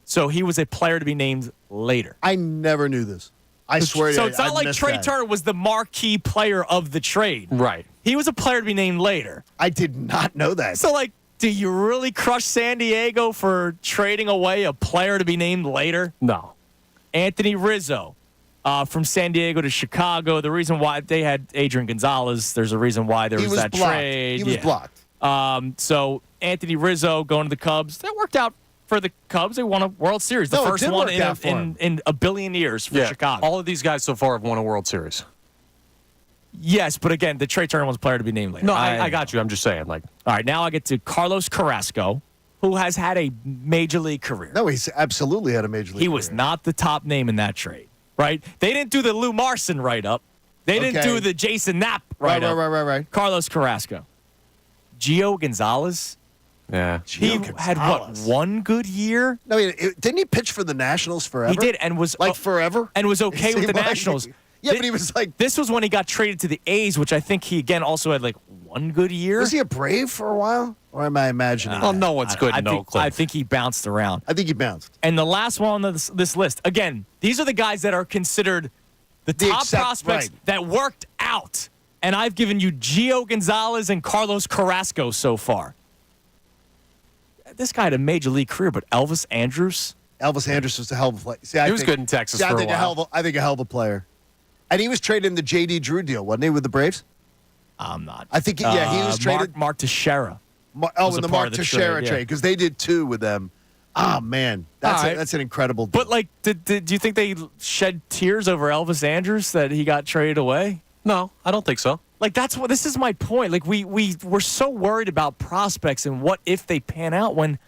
So he was a player to be named later. I never knew this. I swear to you. So it's not like Trey Turner was the marquee player of the trade. Right. He was a player to be named later. I did not know that. So, do you really crush San Diego for trading away a player to be named later? No. Anthony Rizzo from San Diego to Chicago. The reason why they had Adrian Gonzalez, there's a reason why there was that blocked. trade. He was blocked. So Anthony Rizzo going to the Cubs. That worked out for the Cubs. They won a World Series. The first one in a billion years for Chicago. All of these guys so far have won a World Series. Yes, but again, the Trey Turner was a player to be named later. No, I got you. I'm just saying. All right, now I get to Carlos Carrasco, who has had a major league career. No, he's absolutely had a major league career. He was not the top name in that trade, right? They didn't do the Lou Marson write-up. They didn't do the Jason Knapp write-up. Right. Carlos Carrasco. Gio Gonzalez. Yeah. He had, one good year? No, didn't he pitch for the Nationals forever? He did, and was... forever? And was okay with the Nationals. Yeah, but he was This was when he got traded to the A's, which I think he, again, also had, one good year. Was he a Brave for a while? Or am I imagining? Well, no one's good in Oakland. I think he bounced around. I think he bounced. And the last one on this list, again, these are the guys that are considered the top prospects that worked out. And I've given you Gio Gonzalez and Carlos Carrasco so far. This guy had a major league career, but Elvis Andrus? Elvis Andrus was a hell of a player. He was good in Texas for a while. I think a hell of a player. And he was traded in the J.D. Drew deal, wasn't he, with the Braves? I'm not. I think, he was traded. Mark Teixeira. In the Mark Teixeira trade, because they did 2 with them. Oh, man. That's an incredible deal. But, like, do you think they shed tears over Elvis Andrus that he got traded away? No, I don't think so. Like, this is my point. Like, we're so worried about prospects and what if they pan out when,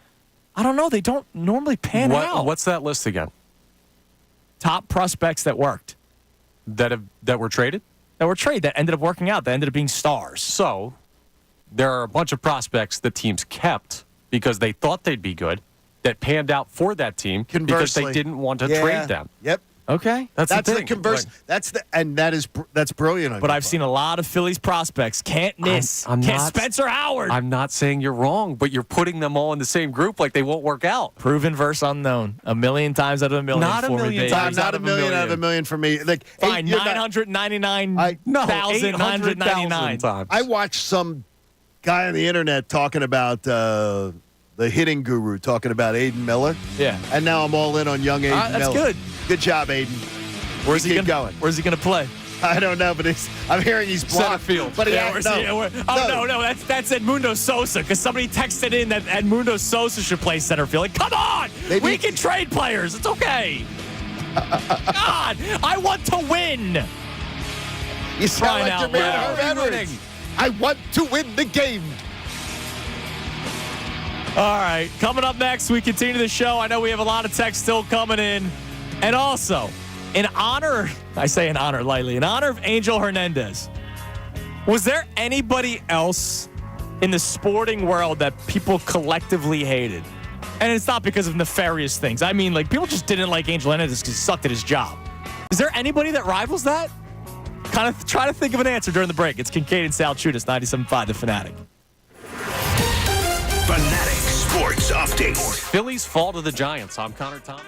I don't know, they don't normally pan out. What's that list again? Top prospects that worked. That were traded? That were traded, that ended up working out, that ended up being stars. So, there are a bunch of prospects that teams kept because they thought they'd be good, that panned out for that team because they didn't want to trade them. Yep. Okay. That's the thing. Converse. That's brilliant. But I've seen a lot of Phillies prospects can't miss. Spencer Howard. I'm not saying you're wrong, but you're putting them all in the same group like they won't work out. Proven versus unknown. A million times out of a million. Not a million times not a million out of a million for me. Like, fine, 999,999 times. I watched some guy on the internet talking about the hitting guru, talking about Aiden Miller. Yeah. And now I'm all in on young Aiden Miller. That's good. Good job, Aiden. Where's he going? Where's he going to play? I don't know, but I'm hearing he's blocked. Center field. But No, that's Edmundo Sosa, because somebody texted in that Edmundo Sosa should play center field. Like, come on! We can trade players. It's okay. God, I want to win. You sound like your man Herb loud. Edwards. I want to win the game. All right, coming up next, we continue the show. I know we have a lot of texts still coming in. And also, in honor of Angel Hernandez, was there anybody else in the sporting world that people collectively hated? And it's not because of nefarious things. I mean, like, people just didn't like Angel Hernandez because he sucked at his job. Is there anybody that rivals that? Kind of try to think of an answer during the break. It's Kincade Salciunas, 97.5 The Fanatic. Fanatic Sports Update. Phillies fall to the Giants. I'm Connor Thomas.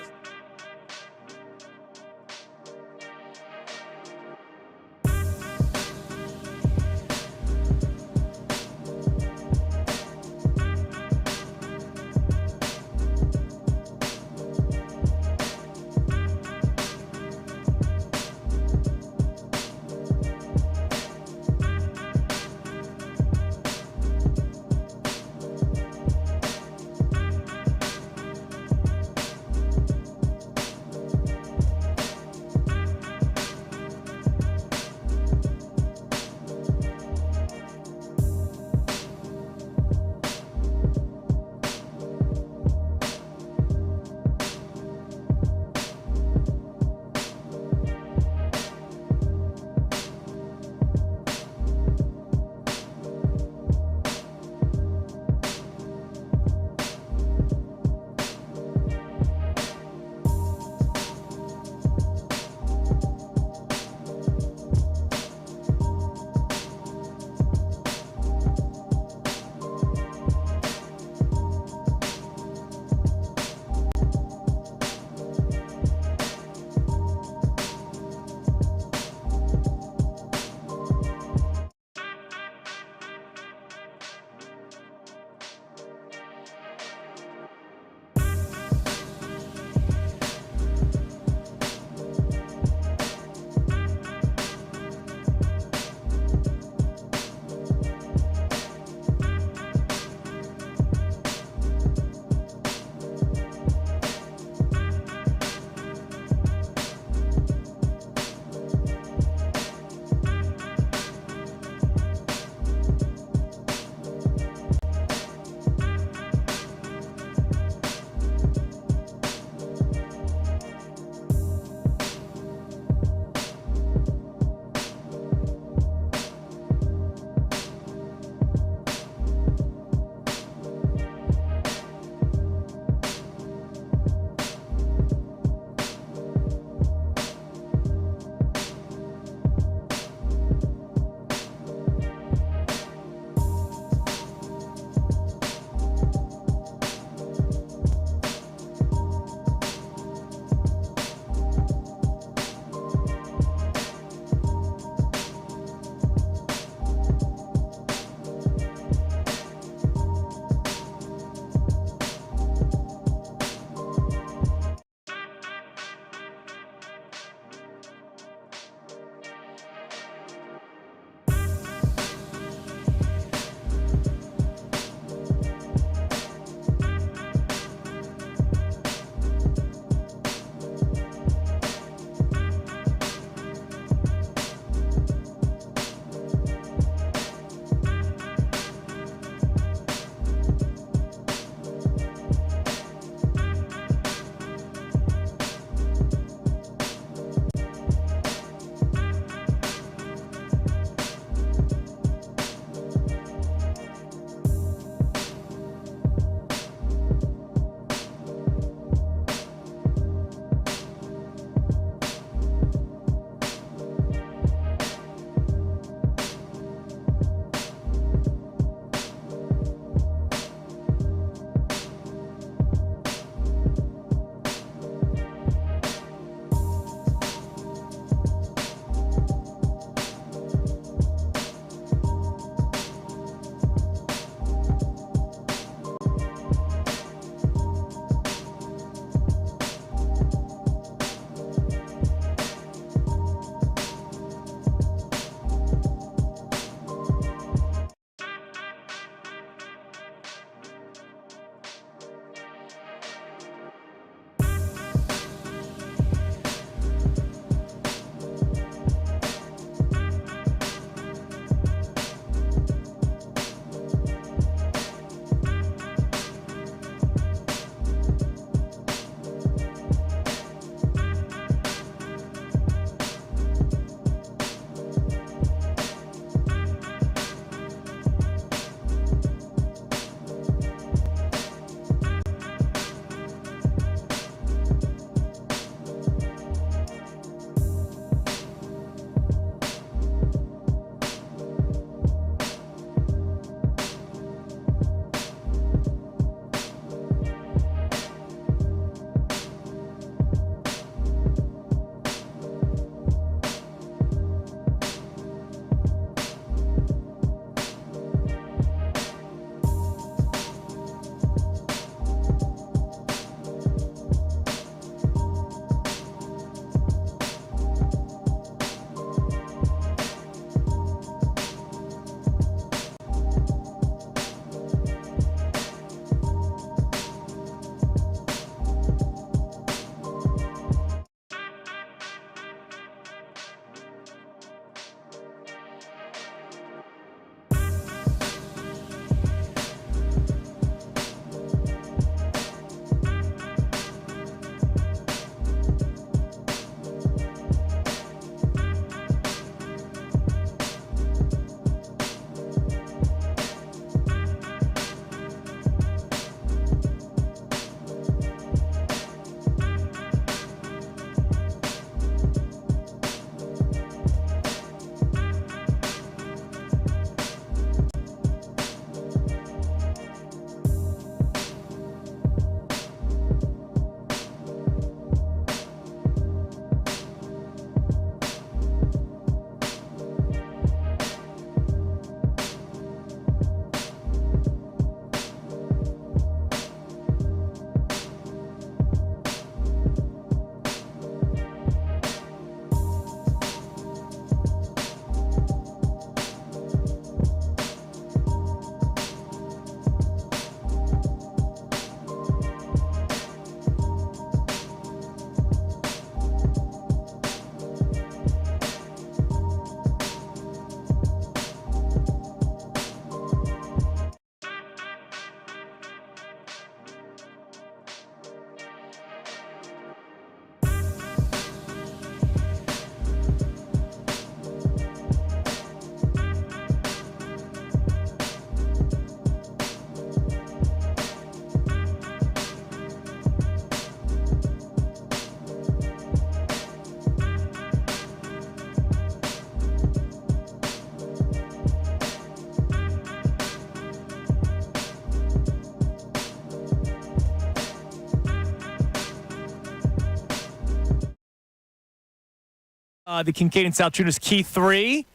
The Kincade Salciunas Key 3,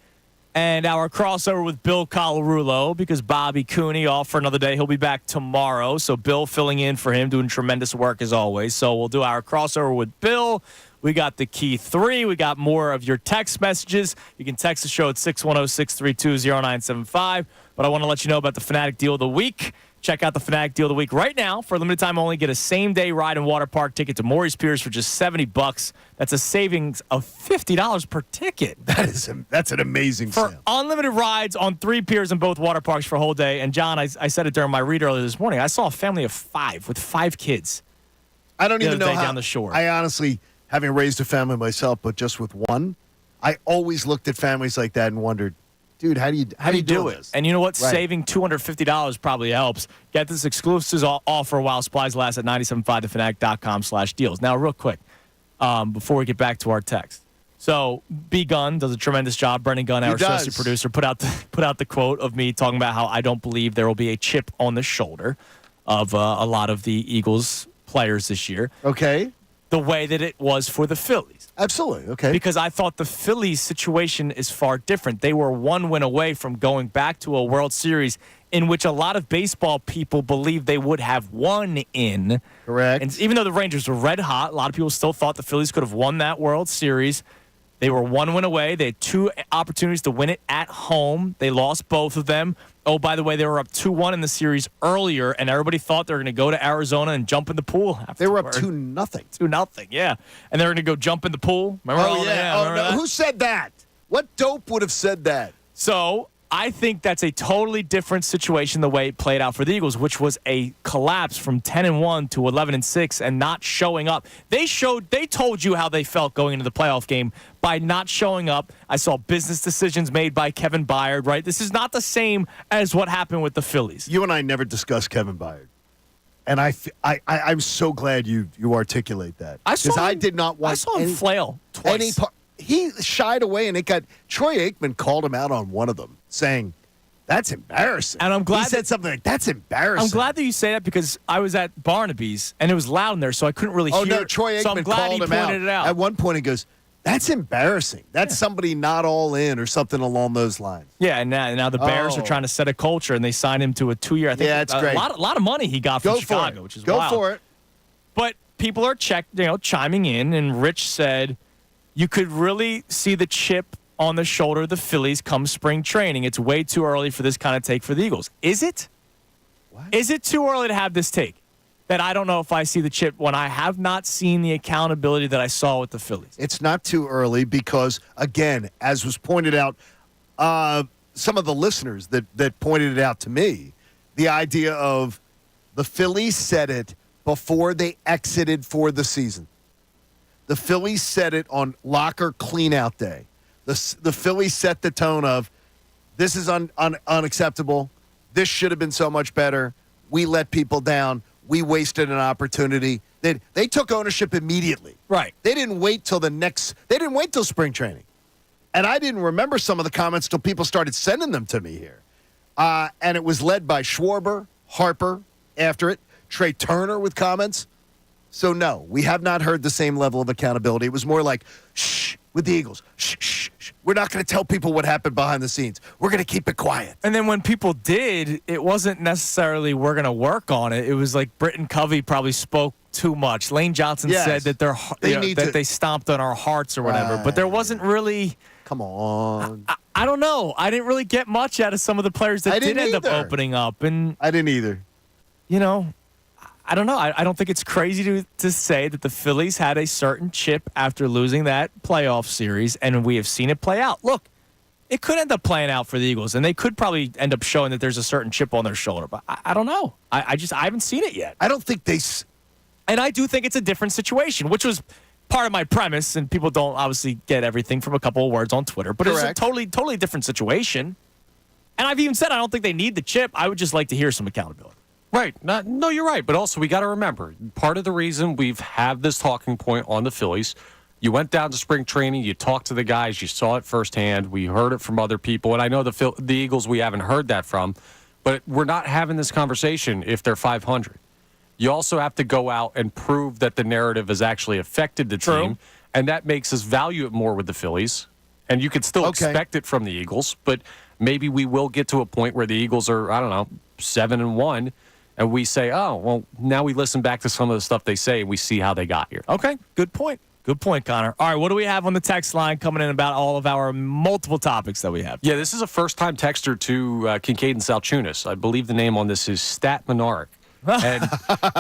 and our crossover with Bill Colarulo because Bobby Cooney off for another day. He'll be back tomorrow, so Bill filling in for him, doing tremendous work as always. So we'll do our crossover with Bill. We got the Key 3. We got more of your text messages. You can text the show at 610-632-0975. But I want to let you know about the Fanatic Deal of the Week. Check out the Fanatic Deal of the Week right now. For a limited time only, get a same-day ride and water park ticket to Maurice Piers for just $70. That's a savings of $50 per ticket. That's an amazing for sale. Unlimited rides on 3 piers in both water parks for a whole day. And, John, I said it during my read earlier this morning. I saw a family of 5 with 5 kids. I don't even know how. Down the shore. I honestly, having raised a family myself, but just with one, I always looked at families like that and wondered, dude, how do you do it? This? And you know what? Right. Saving $250 probably helps. Get this exclusive offer while supplies last at 975thefanatic.com/deals. Now, real quick, before we get back to our text. So, B. Gunn does a tremendous job. Brendan Gunn, our associate producer, put out the quote of me talking about how I don't believe there will be a chip on the shoulder of a lot of the Eagles players this year. Okay. The way that it was for the Phillies. Absolutely. Okay. Because I thought the Phillies situation is far different. They were 1 win away from going back to a World Series in which a lot of baseball people believed they would have won in. Correct. And even though the Rangers were red hot, a lot of people still thought the Phillies could have won that World Series. They were 1 win away. They had 2 opportunities to win it at home. They lost both of them. Oh, by the way, they were up 2-1 in the series earlier, and everybody thought they were going to go to Arizona and jump in the pool. They were up 2-0. 2-0, yeah. And they were going to go jump in the pool. Remember oh, yeah. That? Who said that? What dope would have said that? So I think that's a totally different situation the way it played out for the Eagles, which was a collapse from 10-1 to 11-6 and not showing up. They told you how they felt going into the playoff game by not showing up. I saw business decisions made by Kevin Byard, right? This is not the same as what happened with the Phillies. You and I never discussed Kevin Byard. And I'm so glad you articulate that. Because I did not want I saw him flail twice. He shied away, and Troy Aikman called him out on one of them, saying, that's embarrassing. And I'm glad he said something like, that's embarrassing. I'm glad that you say that because I was at Barnaby's, and it was loud in there, so I couldn't really hear. Oh, no, Troy Aikman so I'm glad called he him pointed it out. At one point, he goes, that's embarrassing. That's somebody not all in or something along those lines. Yeah, and now the Bears are trying to set a culture, and they signed him to a 2-year. I think that's great. A lot of money he got from Chicago, which is wild. Go for it. But people are chiming in, and Rich said you could really see the chip on the shoulder of the Phillies come spring training. It's way too early for this kind of take for the Eagles. Is it? What? Is it too early to have this take? That I don't know if I see the chip when I have not seen the accountability that I saw with the Phillies. It's not too early because, again, as was pointed out, some of the listeners that pointed it out to me, the idea of the Phillies said it before they exited for the season. The Phillies said it on locker cleanout day. The Phillies set the tone of, this is unacceptable. This should have been so much better. We let people down. We wasted an opportunity. They took ownership immediately. Right. They didn't wait till spring training. And I didn't remember some of the comments till people started sending them to me here. And it was led by Schwarber, Harper after it, Trey Turner with comments. So, no, we have not heard the same level of accountability. It was more like, shh, with the Eagles. Shh, shh, shh. We're not going to tell people what happened behind the scenes. We're going to keep it quiet. And then when people did, it wasn't necessarily we're going to work on it. It was like Britton Covey probably spoke too much. Lane Johnson said that they stomped on our hearts or whatever. Right. But there wasn't really... Come on. I don't know. I didn't really get much out of some of the players that did end up opening up. And I didn't either. I don't know. I don't think it's crazy to say that the Phillies had a certain chip after losing that playoff series, and we have seen it play out. Look, it could end up playing out for the Eagles, and they could probably end up showing that there's a certain chip on their shoulder, but I don't know. I haven't seen it yet. I don't think and I do think it's a different situation, which was part of my premise, and people don't obviously get everything from a couple of words on Twitter, but Correct. It's a totally different situation. And I've even said I don't think they need the chip. I would just like to hear some accountability. Right. No, you're right. But also, we got to remember, part of the reason we've had this talking point on the Phillies, you went down to spring training, you talked to the guys, you saw it firsthand, we heard it from other people, and I know the Eagles we haven't heard that from, but we're not having this conversation if they're 500. You also have to go out and prove that the narrative has actually affected the team, and that makes us value it more with the Phillies. And you could still expect it from the Eagles, but maybe we will get to a point where the Eagles are, 7-1, and we say, oh, well, now we listen back to some of the stuff they say, and we see how they got here. Okay, good point. Good point, Connor. All right, what do we have on the text line coming in about all of our multiple topics that we have? Yeah, this is a first-time texter to Kincade Salciunas. I believe the name on this is Stat Monarch. And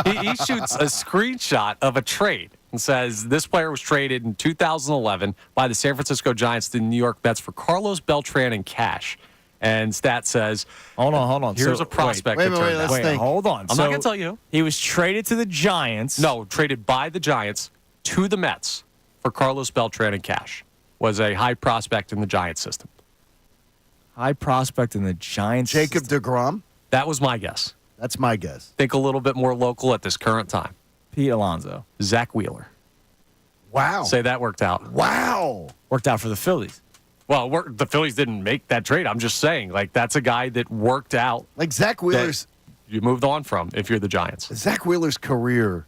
he shoots a screenshot of a trade and says this player was traded in 2011 by the San Francisco Giants to the New York Mets for Carlos Beltran and cash. And Stat says, hold on. Here's a prospect. Wait, let's think. Hold on. I'm not going to tell you. He was traded to the Giants. No, traded by the Giants to the Mets for Carlos Beltran and cash. Was a high prospect in the Giants system. High prospect in the Giants Jacob system. deGrom? That was my guess. That's my guess. Think a little bit more local at this current time. Pete Alonso. Zach Wheeler. Wow. Say that worked out. Wow. Worked out for the Phillies. Well, the Phillies didn't make that trade. I'm just saying, that's a guy that worked out. Like Zach Wheeler's. You moved on from if you're the Giants. Zach Wheeler's career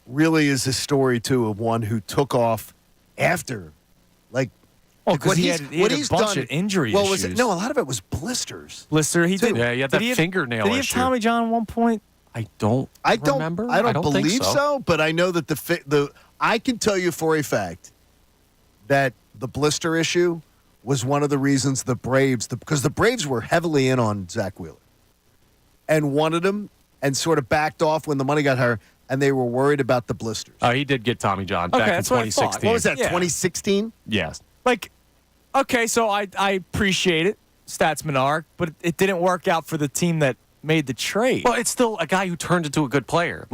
really is a story, too, of one who took off after. Because he had a bunch of injury issues. Was it? No, a lot of it was blisters. Blister, he did. Yeah, he had that fingernail issue. Did he have Tommy John at one point? I don't remember. I don't believe think so, but I know that I can tell you for a fact that the blister issue was one of the reasons the Braves, because the Braves were heavily in on Zach Wheeler and wanted him and sort of backed off when the money got higher, and they were worried about the blisters. He did get Tommy John back in 2016. What was that, 2016? Yes. So I appreciate it, Stats Monarch, but it didn't work out for the team that made the trade. Well, it's still a guy who turned into a good player.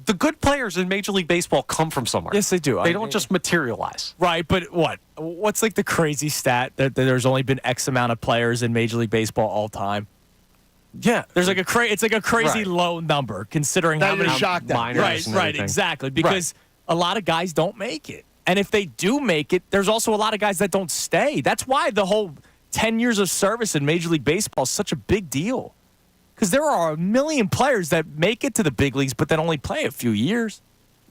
The good players in Major League Baseball come from somewhere. Yes, they do. They don't just materialize. Right, but what's the crazy stat that there's only been X amount of players in Major League Baseball all time? Yeah, there's it's a crazy low number considering how many shocked at. Right, exactly, because a lot of guys don't make it. And if they do make it, there's also a lot of guys that don't stay. That's why the whole 10 years of service in Major League Baseball is such a big deal. Because there are a million players that make it to the big leagues, but then only play a few years.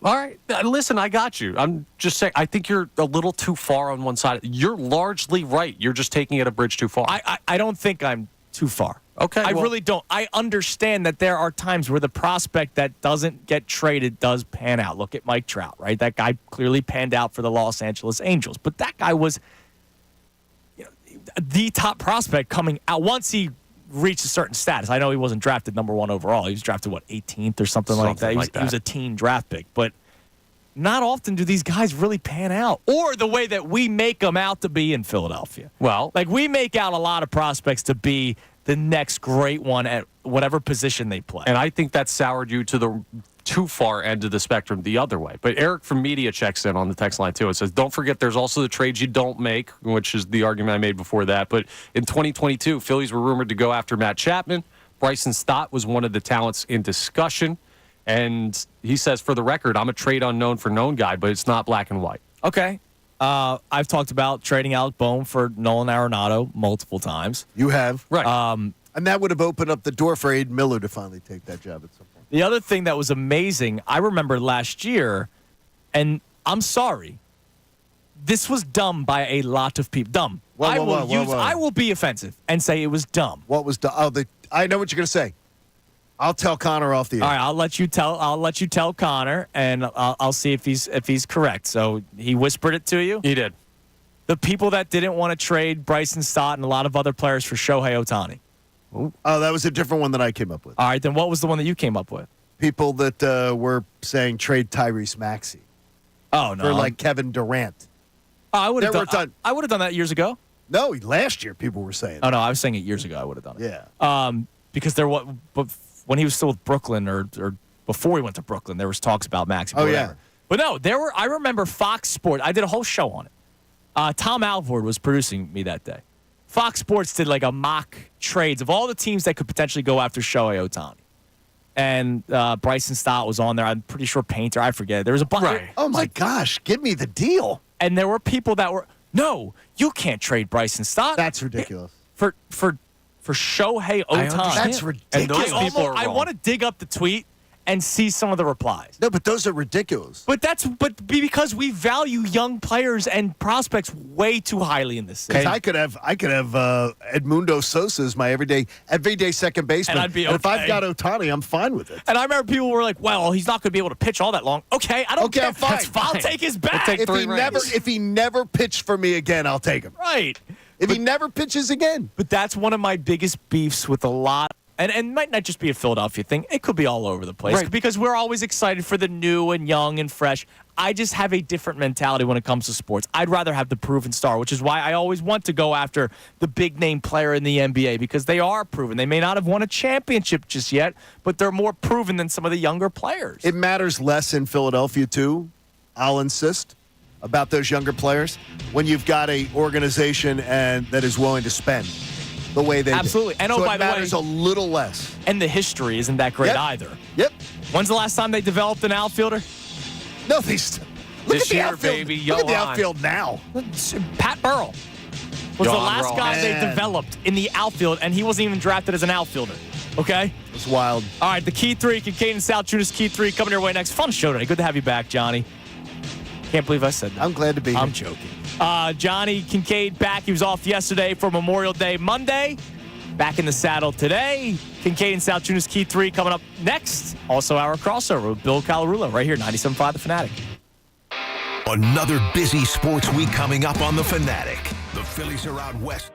All right. Listen, I got you. I'm just saying, I think you're a little too far on one side. You're largely right. You're just taking it a bridge too far. I don't think I'm too far. Okay. I really don't. I understand that there are times where the prospect that doesn't get traded does pan out. Look at Mike Trout, right? That guy clearly panned out for the Los Angeles Angels. But that guy was the top prospect coming out once he reached a certain status. I know he wasn't drafted number 1 overall. He was drafted, 18th or something like that. He was a teen draft pick. But not often do these guys really pan out, or the way that we make them out to be in Philadelphia. Well, we make out a lot of prospects to be the next great one at whatever position they play. And I think that soured you to the too far end of the spectrum the other way. But Eric from Media checks in on the text line, too. It says, don't forget there's also the trades you don't make, which is the argument I made before that. But in 2022, Phillies were rumored to go after Matt Chapman. Bryson Stott was one of the talents in discussion. And he says, for the record, I'm a trade unknown for known guy, but it's not black and white. Okay. I've talked about trading Alec Bohm for Nolan Arenado multiple times. You have. Right. And that would have opened up the door for Aiden Miller to finally take that job at some point. The other thing that was amazing, I remember last year, and I'm sorry, this was dumb by a lot of people. Dumb. I will be offensive and say it was dumb. What was dumb? I know what you're going to say. I'll tell Connor off the air. All right, I'll let you tell Connor, and I'll see if he's correct. So he whispered it to you? He did. The people that didn't want to trade Bryson Stott and a lot of other players for Shohei Ohtani. Oh, that was a different one than I came up with. All right, then what was the one that you came up with? People that were saying trade Tyrese Maxey. Oh, no. For Kevin Durant. I would have done that years ago. No, last year people were saying that. Oh, no, I was saying it years ago. I would have done it. Yeah. Because when he was still with Brooklyn or before he went to Brooklyn, there was talks about Maxey. Oh, yeah. But no, I remember Fox Sports. I did a whole show on it. Tom Alvord was producing me that day. Fox Sports did a mock trades of all the teams that could potentially go after Shohei Ohtani. And Bryson Stott was on there. I'm pretty sure Painter. I forget. There was a bunch. Right. Oh, my gosh. Give me the deal. And there were people that were, no, you can't trade Bryson Stott. That's ridiculous. For for Shohei Ohtani. That's ridiculous. And those people are I wrong. want to dig up the tweet and see some of the replies. No, but those are ridiculous. But because we value young players and prospects way too highly in this city. Because I could have Edmundo Sosa as my everyday second baseman. And I'd be And if I've okay. got Ohtani, I'm fine with it. And I remember people were like, "Well, he's not going to be able to pitch all that long." Okay, I don't Okay, care. I'm fine. That's fine. I'll take his bat. If he never pitched for me again, I'll take him. Right. If he never pitches again. But that's one of my biggest beefs with a lot. And it might not just be a Philadelphia thing. It could be all over the place. Right. Because we're always excited for the new and young and fresh. I just have a different mentality when it comes to sports. I'd rather have the proven star, which is why I always want to go after the big-name player in the NBA because they are proven. They may not have won a championship just yet, but they're more proven than some of the younger players. It matters less in Philadelphia, too, I'll insist, about those younger players when you've got a organization that is willing to spend the way they Absolutely. do. And so by it the way, matters a little less. And the history isn't that great either. Yep. When's the last time they developed an outfielder? No, look This at the year, outfield. baby, Look at the Johan. outfield now. Pat Burrell was the John last Ross. guy they Man. developed in the outfield, and he wasn't even drafted as an outfielder. Okay? It's wild. All right, the Key 3, Kincade Salciunas Key 3 coming your way next. Fun show today. Good to have you back, Johnny. Can't believe I said that. I'm glad to be here. I'm joking. Johnny Kincade back. He was off yesterday for Memorial Day Monday. Back in the saddle today. Kincade and Salciunas Key 3 coming up next. Also our crossover with Bill Calarulo right here, 97.5 The Fanatic. Another busy sports week coming up on The Fanatic. The Phillies are out west.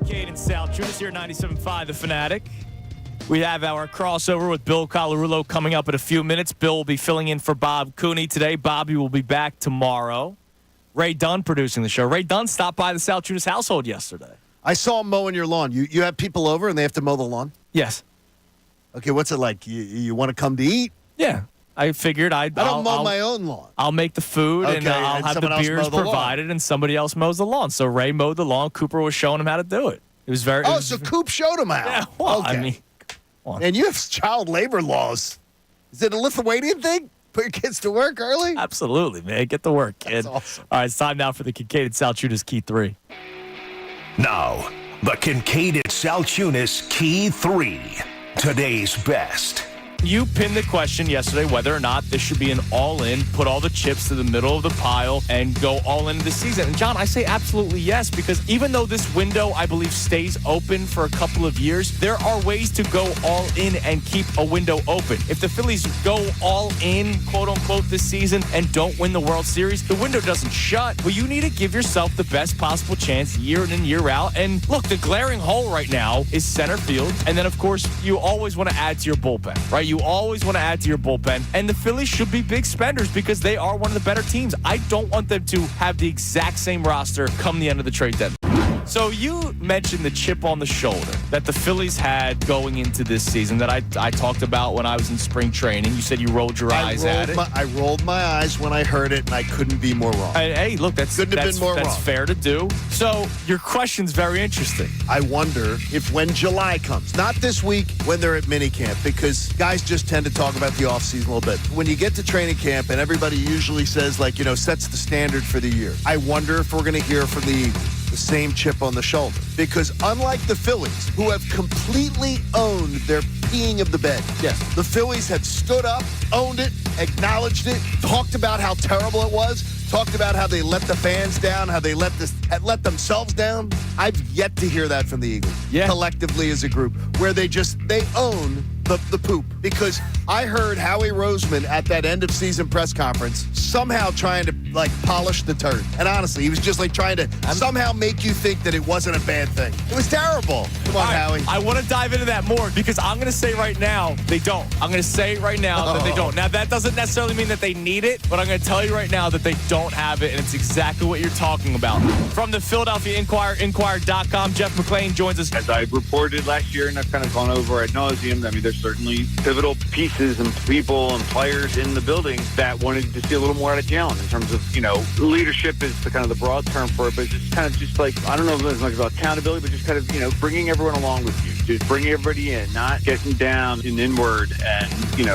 Kincade Salciunas here, 97.5 The Fanatic. We have our crossover with Bill Colarulo coming up in a few minutes. Bill will be filling in for Bob Cooney today. Bobby will be back tomorrow. Ray Dunn producing the show. Ray Dunn stopped by the Salciunas household yesterday. I saw him mowing your lawn. You have people over and they have to mow the lawn? Yes. Okay, what's it like? You want to come to eat? Yeah. I figured I don't mow my own lawn. I'll make the food and I'll have the beers provided and somebody else mows the lawn. So Ray mowed the lawn. Cooper was showing him how to do it. It was very... so Coop showed him how. Yeah, well, okay. I mean, come on. And you have child labor laws. Is it a Lithuanian thing? Put your kids to work early? Absolutely, man. Get to work, kid. That's awesome. All right, it's time now for the Kincade Salciunas Key 3. Now, the Kincade Salciunas Key 3. Today's best. You pinned the question yesterday whether or not this should be an all-in, put all the chips to the middle of the pile, and go all into the season. And, John, I say absolutely yes, because even though this window, I believe, stays open for a couple of years, there are ways to go all in and keep a window open. If the Phillies go all in, quote-unquote, this season and don't win the World Series, the window doesn't shut. But you need to give yourself the best possible chance year in and year out. And, look, the glaring hole right now is center field. And then, of course, you always want to add to your bullpen, right? You always want to add to your bullpen. And the Phillies should be big spenders because they are one of the better teams. I don't want them to have the exact same roster come the end of the trade deadline. So you mentioned the chip on the shoulder that the Phillies had going into this season that I talked about when I was in spring training. You said you rolled your eyes at it. I rolled my eyes when I heard it, and I couldn't be more wrong. Hey, look, that's fair to do. So your question's very interesting. I wonder if when July comes, not this week when they're at minicamp, because guys just tend to talk about the offseason a little bit. When you get to training camp and everybody usually says, sets the standard for the year. I wonder if we're going to hear from the same chip on the shoulder. Because unlike the Phillies, who have completely owned their peeing of the bed, yes, the Phillies have stood up, owned it, acknowledged it, talked about how terrible it was, talked about how they let the fans down, how they let themselves down. I've yet to hear that from the Eagles, collectively as a group, where they own the poop. Because I heard Howie Roseman at that end of season press conference somehow trying to polish the turd. And honestly, he was just trying to somehow make you think that it wasn't a bad thing. It was terrible. Come on, Howie. I want to dive into that more because I'm going to say right now they don't. I'm going to say right now that they don't. Now, that doesn't necessarily mean that they need it, but I'm going to tell you right now that they don't have it, and it's exactly what you're talking about. From the Philadelphia Inquirer, Inquirer.com, Jeff McClain joins us. As I reported last year, and I've kind of gone over ad nauseum, I mean, there's certainly pivotal pieces and people and players in the building that wanted to see a little more out of Jalen in terms of, leadership is the kind of the broad term for it, but it's just kind of I don't know as much about accountability, but just kind of, bringing everyone along with you, just bringing everybody in, not getting down and inward and,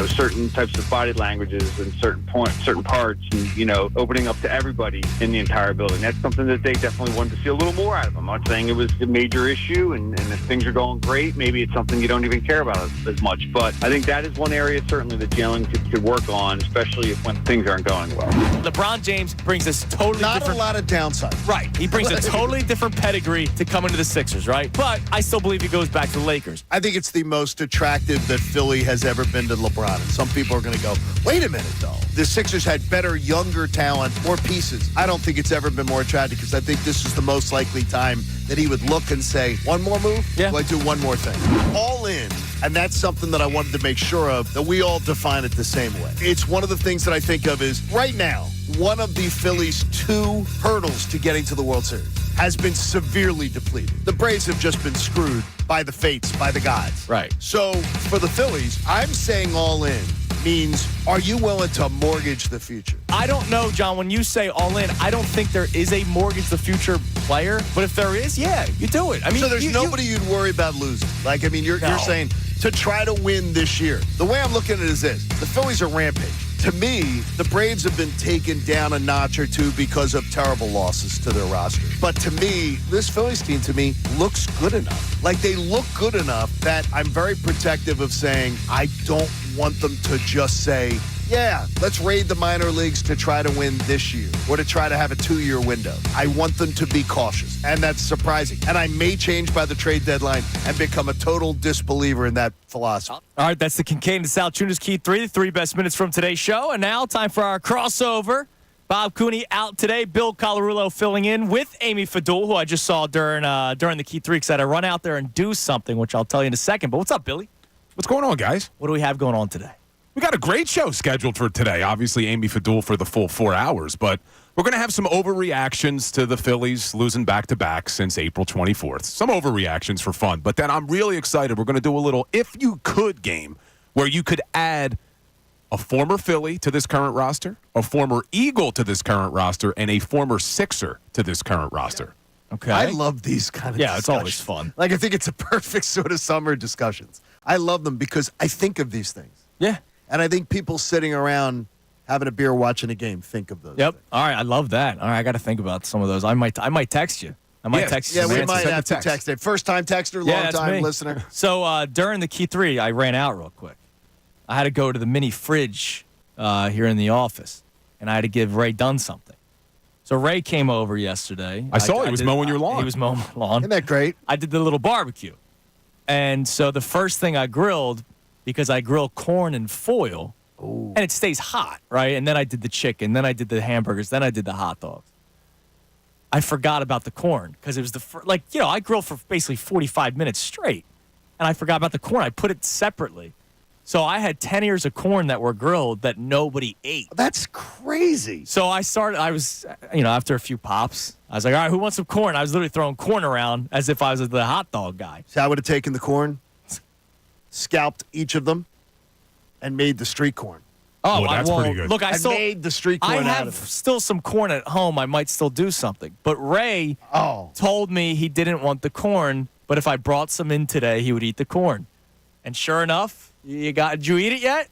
certain types of body languages and certain parts and, opening up to everybody in the entire building. That's something that they definitely wanted to see a little more out of. I'm not saying it was a major issue, and if things are going great, maybe it's something you don't even care about as much. But I think that is one area certainly that Jalen could work on, especially when things aren't going well. LeBron James brings us totally not different... a lot of downside. Right. He brings a totally different pedigree to come into the Sixers, right? But I still believe he goes back to the Lakers. I think it's the most attractive that Philly has ever been to LeBron. And some people are going to go, wait a minute, though. The Sixers had better, younger talent, more pieces. I don't think it's ever been more attractive because I think this is the most likely time that he would look and say, one more move? Yeah. Do I do one more thing? All in. And that's something that I wanted to make sure of, that we all define it the same way. It's one of the things that I think of is, right now, one of the Phillies' two hurdles to getting to the World Series has been severely depleted. The Braves have just been screwed by the fates, by the gods. Right. So for the Phillies, I'm saying all in means, are you willing to mortgage the future? I don't know, John. When you say all in, I don't think there is a mortgage the future player. But if there is, yeah, you do it. I mean, so there's nobody you'd worry about losing. You're saying to try to win this year. The way I'm looking at it is this. The Phillies are rampage. To me, the Braves have been taken down a notch or two because of terrible losses to their roster. But to me, this Phillies team, looks good enough. They look good enough that I'm very protective of saying I don't want them to just say, yeah, let's raid the minor leagues to try to win this year or to try to have a 2-year window. I want them to be cautious, and that's surprising. And I may change by the trade deadline and become a total disbeliever in that philosophy. All right, that's the Kincade Salciunas Key 3, the 3 best minutes from today's show. And now time for our crossover. Bob Cooney out today. Bill Colarulo filling in with Amy Fadul, who I just saw during the Key 3 because I had to run out there and do something, which I'll tell you in a second. But what's up, Billy? What's going on, guys? What do we have going on today? We got a great show scheduled for today. Obviously, Amy Fadul for the full 4 hours, but we're going to have some overreactions to the Phillies losing back-to-back since April 24th. Some overreactions for fun, but then I'm really excited. We're going to do a little if you could game where you could add a former Philly to this current roster, a former Eagle to this current roster, and a former Sixer to this current roster. Okay. I love these kind of discussions. It's always fun. Like, I think it's a perfect sort of summer discussions. I love them because I think of these things. Yeah. And I think people sitting around having a beer watching a game think of those Yep. things. All right. I love that. All right. I got to think about some of those. I might text you. I might text you. Yeah, some we answers. might have to text it. First-time texter, long-time listener. So during the Key 3, I ran out real quick. I had to go to the mini fridge here in the office, and I had to give Ray Dunn something. So Ray came over yesterday. I saw he was mowing your lawn. He was mowing my lawn. Isn't that great? I did the little barbecue. And so the first thing I grilled, because I grill corn in foil, and it stays hot, right? And then I did the chicken, then I did the hamburgers, then I did the hot dogs. I forgot about the corn because it was I grilled for basically 45 minutes straight, and I forgot about the corn. I put it separately. So I had 10 ears of corn that were grilled that nobody ate. That's crazy. So after a few pops, I was like, all right, who wants some corn? I was literally throwing corn around as if I was the hot dog guy. So I would have taken the corn, scalped each of them, and made the street corn. Oh, that's pretty good. Look, I made the street corn I out have of it. still some corn at home. I might still do something. But Ray told me he didn't want the corn, but if I brought some in today, he would eat the corn. And sure enough, did you eat it yet?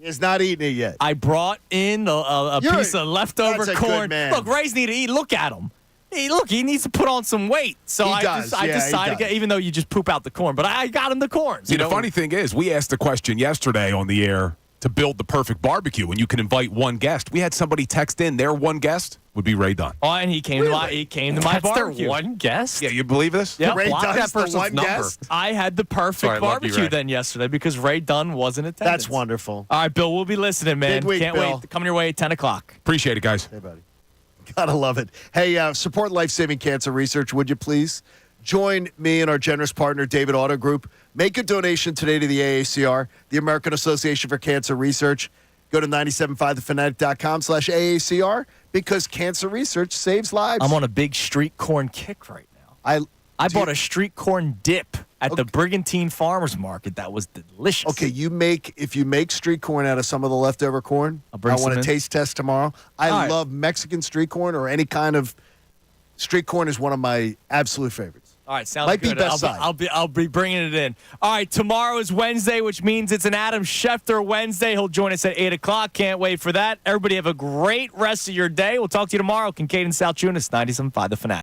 He's not eating it yet. I brought in a piece of leftover that's a corn. good man. Look, Ray's need to eat. Look at him. He needs to put on some weight. So He I does. I Yeah, he decided, does. even though you just poop out the corn, but I got him the corn. See, the funny thing is, we asked the question yesterday on the air to build the perfect barbecue, and you can invite one guest. We had somebody text in their one guest would be Ray Dunn. Oh, and he came to my barbecue. Their one guest? Yeah, you believe this? Yep. Ray Block Dunn's that the person's one number. guest? I had the perfect Sorry, I love you, barbecue Ray. then yesterday because Ray Dunn wasn't attending. That's wonderful. All right, Bill, we'll be listening, man. Big week, Can't Bill. wait. Coming your way at 10 o'clock. Appreciate it, guys. Hey, buddy. Gotta love it. Hey, support life-saving cancer research, would you please? Join me and our generous partner, David Auto Group. Make a donation today to the AACR, the American Association for Cancer Research. Go to 975thefanatic.com/AACR because cancer research saves lives. I'm on a big street corn kick right now. I bought a street corn dip at the Brigantine Farmers Market. That was delicious. Okay, if you make street corn out of some of the leftover corn, I bring some want a in. taste test tomorrow. I love Mexican street corn or any kind of street corn is one of my absolute favorites. All right, sounds Might good. be best side. I'll be bringing it in. All right, tomorrow is Wednesday, which means it's an Adam Schefter Wednesday. He'll join us at 8 o'clock. Can't wait for that. Everybody have a great rest of your day. We'll talk to you tomorrow. Kincade Salciunas, 97.5 The Fanatic.